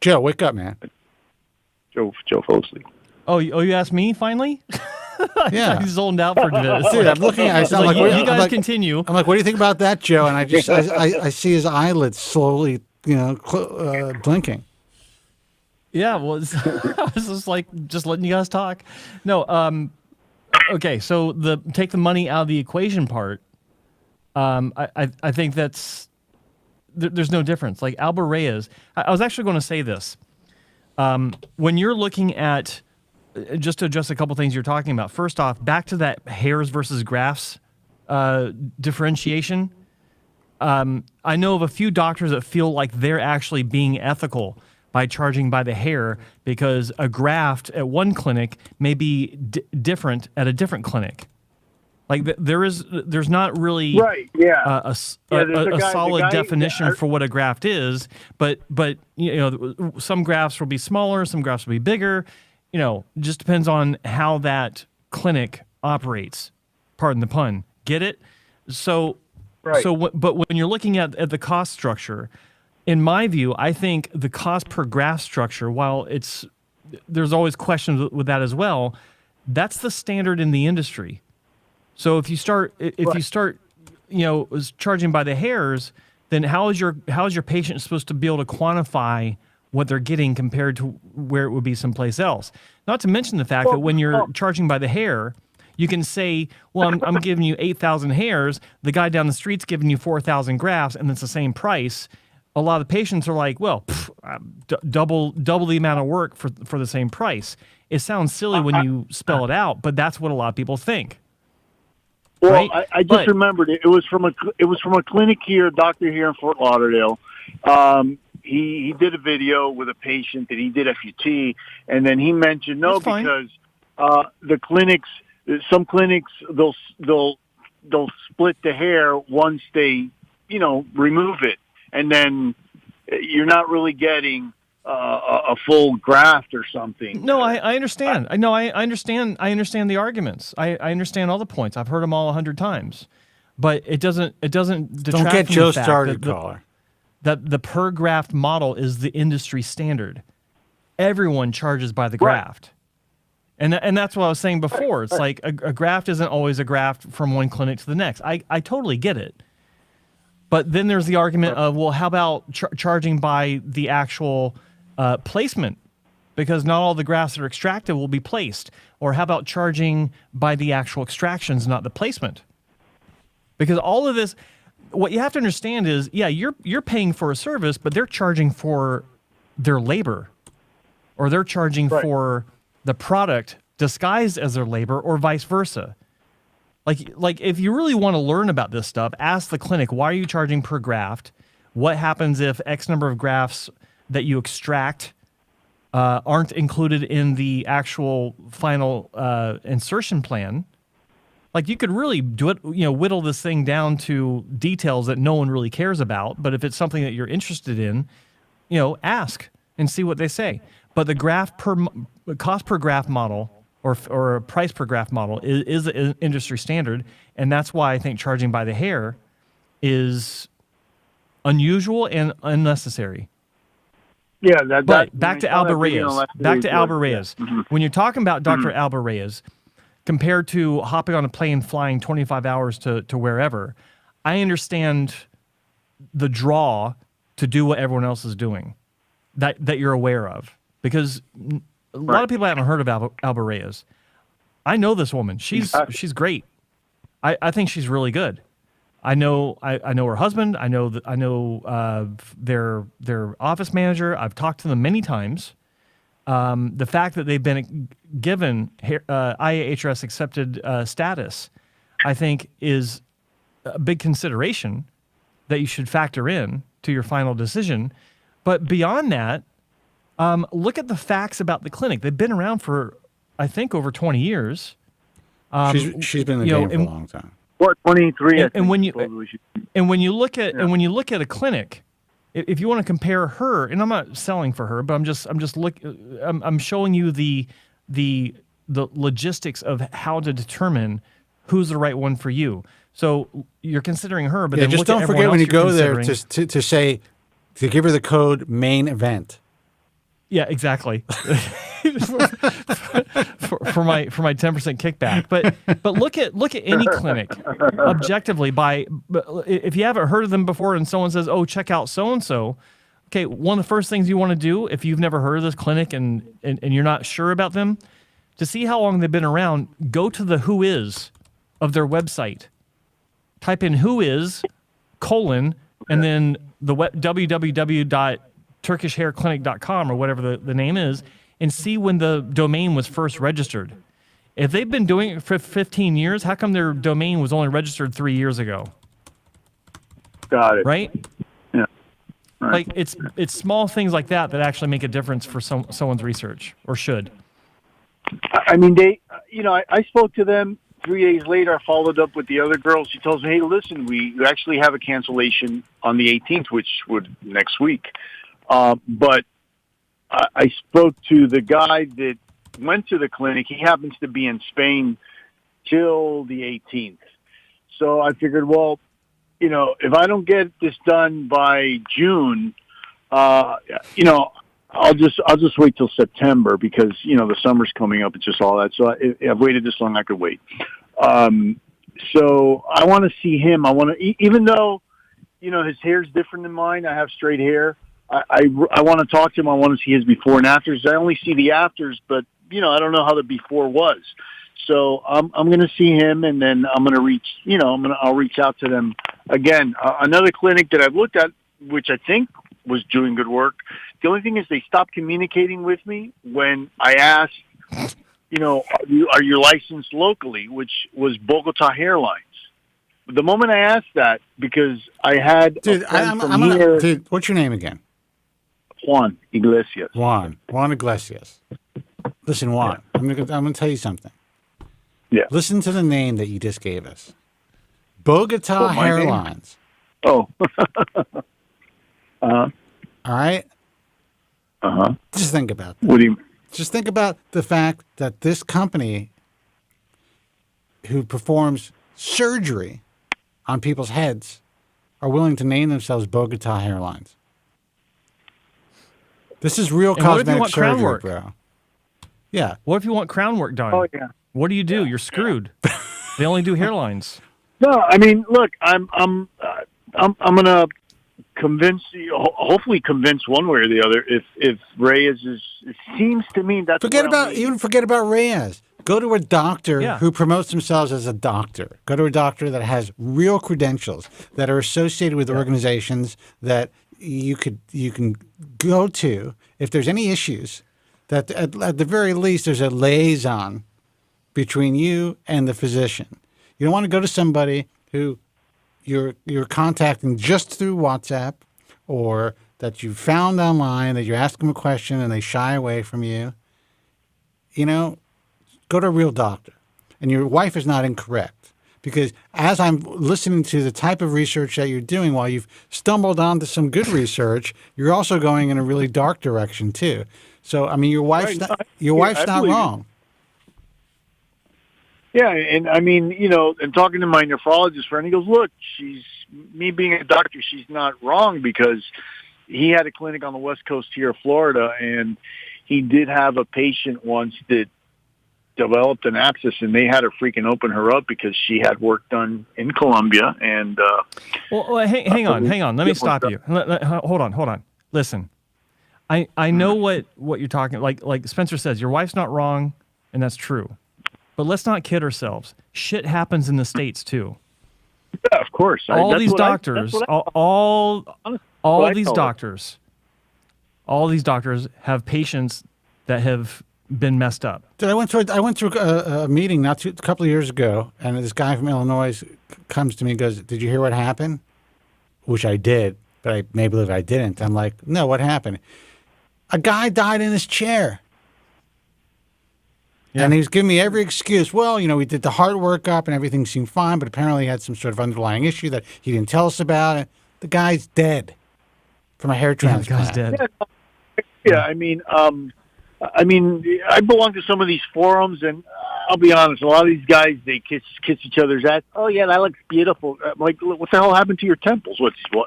Joe, wake up, man. Joe fell asleep. Oh, you asked me finally? Yeah, he's zoned out for this. Dude, I'm looking at. I'm like, you guys continue. I'm like, what do you think about that, Joe? And I see his eyelids slowly, blinking. Yeah, well, I was just letting you guys talk. No, okay. So take the money out of the equation part. I think that's there's no difference. Like Alba Reyes, I was actually going to say this. When you're looking at, just to address a couple things you're talking about, first off, back to that hairs versus grafts differentiation. I know of a few doctors that feel like they're actually being ethical by charging by the hair because a graft at one clinic may be different at a different clinic. Like there's not really a solid definition for what a graft is, but some grafts will be smaller, some grafts will be bigger. Just depends on how that clinic operates. Pardon the pun. Get it? So, but when you're looking at the cost structure, in my view, I think the cost per graft structure, while there's always questions with that as well, that's the standard in the industry. So if you start charging by the hairs, then how is your patient supposed to be able to quantify what they're getting compared to where it would be someplace else? Not to mention the fact that when you're charging by the hair, you can say, well, I'm giving you 8,000 hairs. The guy down the street's giving you 4,000 grafts, and it's the same price. A lot of patients are like, well, double the amount of work for the same price. It sounds silly when you spell it out, but that's what a lot of people think. Well, right? I just remembered it. It was from a clinic here, a doctor here in Fort Lauderdale. He did a video with a patient that he did FUT, and then he mentioned because the clinics, some clinics they'll split the hair once they remove it, and then you're not really getting a full graft or something. No, I understand. I understand. I understand the arguments. I understand all the points. I've heard them all 100 times, but it doesn't detract Don't get from Joe the fact started, that caller. That the per graft model is the industry standard. Everyone charges by the graft. And that's what I was saying before. It's like a graft isn't always a graft from one clinic to the next. I totally get it. But then there's the argument of, well, how about charging by the actual placement? Because not all the grafts that are extracted will be placed. Or how about charging by the actual extractions, not the placement? Because all of this, what you have to understand is, yeah, you're paying for a service, but they're charging for their labor, or they're charging for the product disguised as their labor, or vice versa. Like if you really want to learn about this stuff, ask the clinic, why are you charging per graft? What happens if X number of grafts that you extract aren't included in the actual final insertion plan? Like you could really do it, whittle this thing down to details that no one really cares about. But if it's something that you're interested in, ask and see what they say. But the cost per graft model or price per graft model is an industry standard, and that's why I think charging by the hair is unusual and unnecessary. Yeah, but back to Alba Reyes. Back to Alba Reyes. Mm-hmm. When you're talking about Dr. Alba Reyes, compared to hopping on a plane, flying 25 hours to wherever, I understand the draw to do what everyone else is doing that you're aware of. Because a lot of people haven't heard of Alba Reyes. I know this woman. She's great. I think she's really good. I know her husband. I know their office manager. I've talked to them many times. The fact that they've been given IAHRS accepted status, I think, is a big consideration that you should factor in to your final decision. But beyond that, look at the facts about the clinic. They've been around for, I think, over 20 years. She's been in the game for a long time. What, 23? And when you look at a clinic, if you want to compare her, and I'm not selling for her, but I'm showing you the logistics of how to determine who's the right one for you. So you're considering her, but then just don't forget when you go there to give her the code main event. Yeah, exactly. for my 10% kickback. But look at any clinic objectively if you haven't heard of them before and someone says, "Oh, check out so and so." Okay, one of the first things you want to do if you've never heard of this clinic and you're not sure about them, to see how long they've been around, go to the who is of their website. Type in who is : and then the www.turkishhairclinic.com or whatever the name is, and see when the domain was first registered. If they've been doing it for 15 years, how come their domain was only registered 3 years ago? Got it. Right? Yeah. Like it's small things like that that actually make a difference for someone's research, or should. I mean, I spoke to them 3 days later. I followed up with the other girl. She tells me, hey, listen, we actually have a cancellation on the 18th, which would next week. But I spoke to the guy that went to the clinic. He happens to be in Spain till the 18th. So I figured, well, if I don't get this done by June, I'll just wait till September because, the summer's coming up. It's just all that. So I've waited this long, I could wait. So I want to see him. Even though, his hair's different than mine, I have straight hair. I want to talk to him. I want to see his before and afters. I only see the afters, but, I don't know how the before was. So I'm going to see him, and then I'm going to reach, I'll reach out to them again. Another clinic that I've looked at, which I think was doing good work. The only thing is they stopped communicating with me when I asked, are you licensed locally, which was Bogota Hairlines. The moment I asked that, because I had dude, dude, what's your name again? Juan Iglesias. Juan Iglesias. Listen, Juan, I'm gonna tell you something. Yeah. Listen to the name that you just gave us. Bogota Hairlines. Oh. All right? Uh-huh. Just think about that. What do you... Just think about the fact that this company who performs surgery on people's heads are willing to name themselves Bogota Hairlines. This is real cosmetic surgery, bro. Yeah. What if you want crown work done? Oh, yeah. What do you do? You're screwed. They only do hairlines. No, I mean, look, I'm gonna hopefully convince one way or the other. If Reyes is, it seems to me that's forget about Reyes. Go to a doctor who promotes themselves as a doctor. Go to a doctor that has real credentials that are associated with organizations that you can go to if there's any issues. That at the very least there's a liaison between you and the physician. You don't want to go to somebody who you're contacting just through WhatsApp, or that you found online, that you ask them a question and they shy away from you. Go to a real doctor. And your wife is not incorrect, because as I'm listening to the type of research that you're doing, while you've stumbled onto some good research, you're also going in a really dark direction too. So, I mean, your wife's not wrong. Yeah, and I mean, and talking to my nephrologist friend, he goes, look, me being a doctor, she's not wrong, because he had a clinic on the West Coast here of Florida, and he did have a patient once that developed an abscess, and they had to freaking open her up because she had work done in Colombia. And hang on. Let me stop you. Hold on. Listen, I know what you're talking, like Spencer says, your wife's not wrong, and that's true. But let's not kid ourselves. Shit happens in the States too. Yeah, of course. All these doctors have patients that have been messed up. Dude, I went through a meeting a couple of years ago, and this guy from Illinois comes to me and goes, "Did you hear what happened?" Which I did, but I may believe I didn't. I'm like, "No, what happened?" A guy died in his chair. Yeah. And he was giving me every excuse. Well, we did the heart workup and everything seemed fine, but apparently he had some sort of underlying issue that he didn't tell us about. And the guy's dead from a hair transplant. The guy's dead. Yeah, I mean, I belong to some of these forums, and I'll be honest, a lot of these guys, they kiss each other's ass. Oh, yeah, that looks beautiful. Like, what the hell happened to your temples?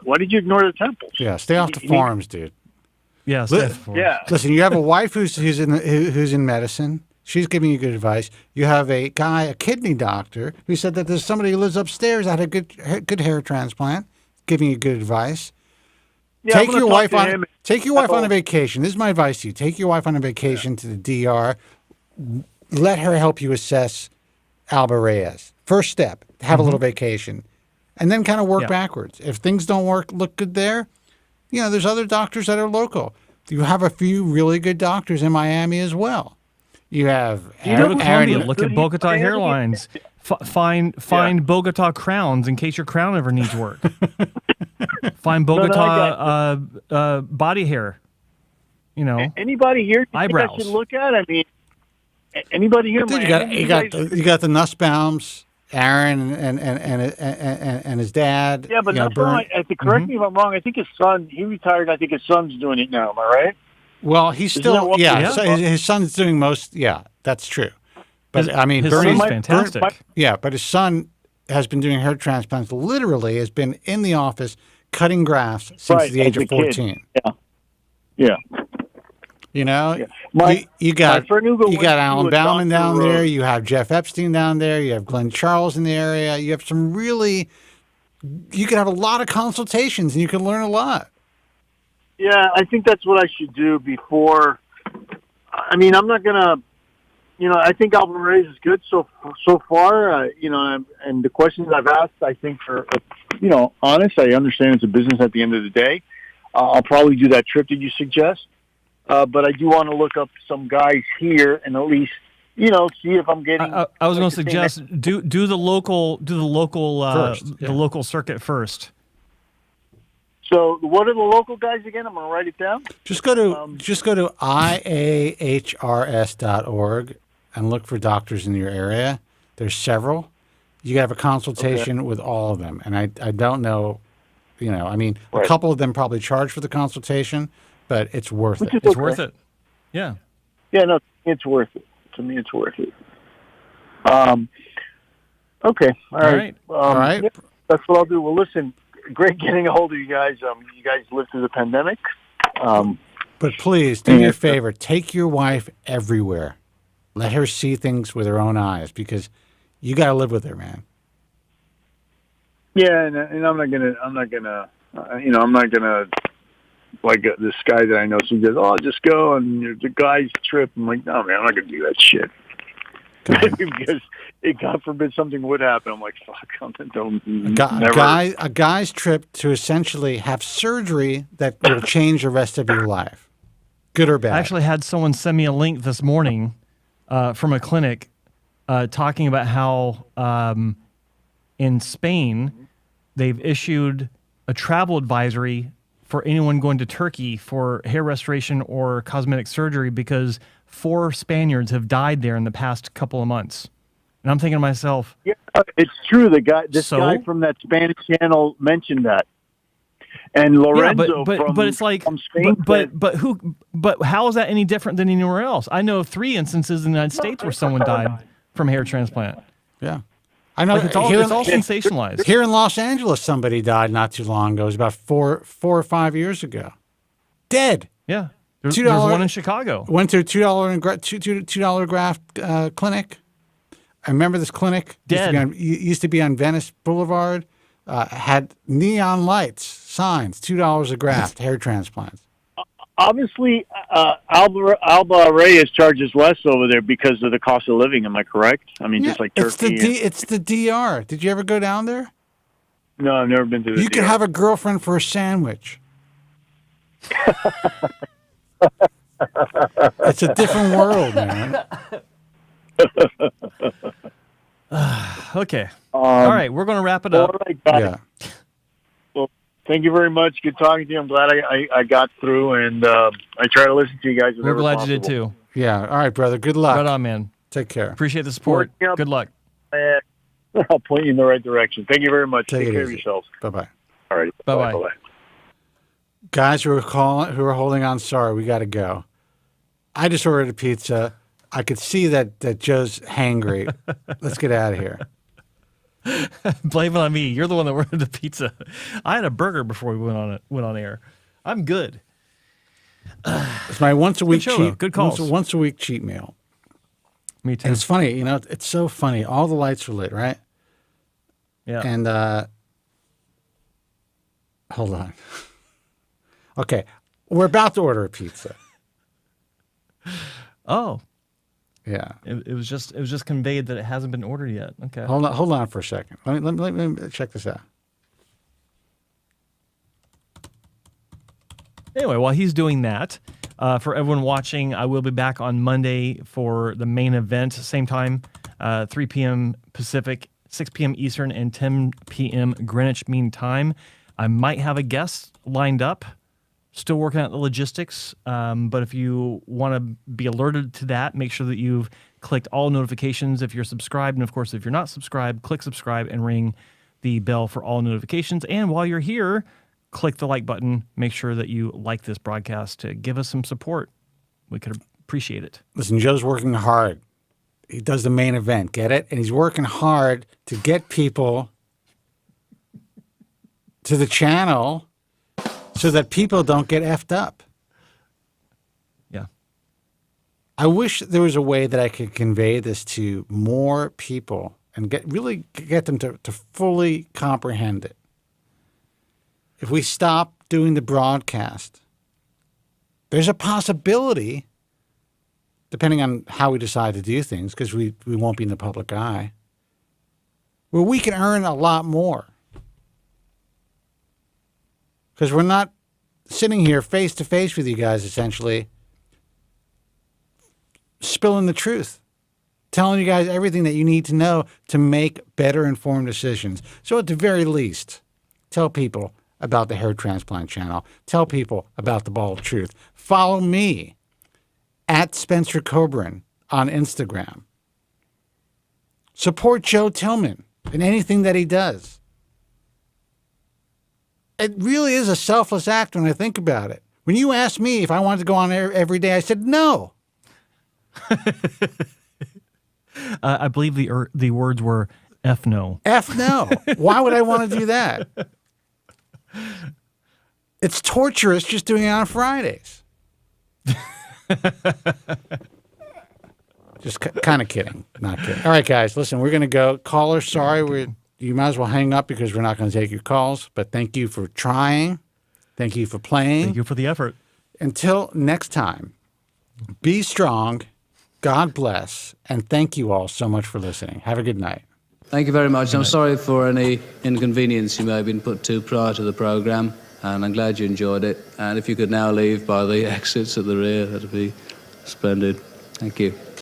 Why did you ignore the temples? Yeah, stay off the forums, dude. Yeah, stay off the forums. Yeah. Listen, you have a wife who's in medicine. She's giving you good advice. You have a kidney doctor, who said that there's somebody who lives upstairs that had a good hair transplant, giving you good advice. Yeah, take your wife on a vacation. This is my advice to you. Take your wife on a vacation to the DR. Let her help you assess Alba Reyes. First step, have a little vacation. and then kind of work Yeah. backwards. If things don't look good there, there's other doctors that are local. You have a few really good doctors in Miami as well. You have Go to Columbia, look at Bogota Hairlines. Find Bogota crowns in case your crown ever needs work. Find Bogota body hair. Anybody here you think I should look at? I mean, anybody here? Dude, you got the Nussbaums, Aaron and his dad. Yeah, but Nussbaum, correct me if I'm wrong. I think his son. He retired. I think his son's doing it now. Am I right? Well, he's still So his son's doing most. Yeah, that's true. But I mean, his Bernie's son's fantastic. But his son has been doing hair transplants. Literally, has been in the office cutting grafts since the age of 14. Yeah. You got Alan Bauman down there. You have Jeff Epstein down there. You have Glenn Charles in the area. You have some really. You can have a lot of consultations, and you can learn a lot. Yeah, I think that's what I should do before. I mean, I'm not gonna. I think Alvin Reyes is good so far. And the questions I've asked, I think are, honest. I understand it's a business at the end of the day. I'll probably do that trip that you suggest. But I do want to look up some guys here and at least, see if I'm getting. I was going to suggest do the local first, the local circuit first. So what are the local guys again? I'm going to write it down. Just go to iahrs.org and look for doctors in your area. There's several. You can have a consultation with all of them, and I don't know. A couple of them probably charge for the consultation. But it's worth it. It's worth it. Yeah. Yeah, no, it's worth it. To me, it's worth it. Okay. All right. All right. Yeah, that's what I'll do. Well, listen, great getting a hold of you guys. You guys lived through the pandemic. But please, do me a favor. Take your wife everywhere. Let her see things with her own eyes because you got to live with her, man. Yeah, and I'm not gonna, like this guy that I know, so he goes, "Oh, just go," and the guy's trip. I'm like, "No, man, I'm not gonna do that shit." Because God forbid something would happen. I'm like, "Fuck, a guy's trip to essentially have surgery that will change the rest of your life, good or bad." I actually had someone send me a link this morning from a clinic talking about how in Spain they've issued a travel advisory for anyone going to Turkey for hair restoration or cosmetic surgery because 4 Spaniards have died there in the past couple of months. And I'm thinking to myself, yeah, it's true. Guy from that Spanish channel mentioned that. And Lorenzo but it's like, from Spain but how is that any different than anywhere else? I know of 3 instances in the United States where someone died from hair transplant. Yeah. I know it's all sensationalized. Here in Los Angeles, somebody died not too long ago. It was about 4 or 5 years ago. Dead. Yeah. There's one in Chicago. Went to a $2 graft clinic. I remember this clinic. Dead. Used to be on Venice Boulevard. Had neon lights, signs, $2 a graft, hair transplants. Obviously, Alba Reyes charges less over there because of the cost of living. Am I correct? I mean, just like Turkey. It's the DR. Did you ever go down there? No, I've never been to the DR. You could have a girlfriend for a sandwich. It's a different world, man. Okay. All right, we're going to wrap it up. All right, guys. Yeah. Well, thank you very much. Good talking to you. I'm glad I got through, and I try to listen to you guys. We're glad you did too. Yeah. All right, brother. Good luck. Right on, man. Take care. Appreciate the support. Good luck. I'll point you in the right direction. Thank you very much. Take care of yourselves. Bye-bye. All right. Bye-bye. Bye-bye. Guys who are holding on, sorry, we got to go. I just ordered a pizza. I could see that Joe's hangry. Let's get out of here. Blame it on me. You're the one that ordered the pizza. I had a burger before we went on air. I'm good. It's my once a week cheat. Good calls. Once a week cheat meal. Me too. And it's funny, it's so funny. All the lights are lit, right? Yeah. And hold on. Okay, we're about to order a pizza. Oh. Yeah. It was just conveyed that it hasn't been ordered yet. Okay. Hold on for a second. Let me check this out. Anyway, while he's doing that, for everyone watching, I will be back on Monday for the main event, same time, 3 p.m. Pacific, 6 p.m. Eastern, and 10 p.m. Greenwich Mean Time. I might have a guest lined up. Still working out the logistics, but if you want to be alerted to that, make sure that you've clicked all notifications if you're subscribed. And, of course, if you're not subscribed, click subscribe and ring the bell for all notifications. And while you're here, click the like button. Make sure that you like this broadcast to give us some support. We could appreciate it. Listen, Joe's working hard. He does the main event, get it? And he's working hard to get people to the channel so that people don't get effed up. Yeah. I wish there was a way that I could convey this to more people and really get them to fully comprehend it. If we stop doing the broadcast, there's a possibility, depending on how we decide to do things, because we won't be in the public eye, where we can earn a lot more. Because we're not sitting here face to face with you guys, essentially, spilling the truth, telling you guys everything that you need to know to make better informed decisions. So at the very least, tell people about the Hair Transplant channel. Tell people about the Bald Truth. Follow me at Spencer Coburn on Instagram. Support Joe Tillman in anything that he does. It really is a selfless act when I think about it. When you asked me if I wanted to go on air every day, I said no. I believe the words were F no. F no. Why would I want to do that? It's torturous just doing it on Fridays. Just kind of kidding. Not kidding. All right, guys, listen, we're going to go. Caller, sorry, you might as well hang up because we're not going to take your calls. But thank you for trying. Thank you for playing. Thank you for the effort. Until next time, be strong, God bless, and thank you all so much for listening. Have a good night. Thank you very much. I'm sorry for any inconvenience you may have been put to prior to the programme, and I'm glad you enjoyed it. And if you could now leave by the exits at the rear, that'd be splendid. Thank you.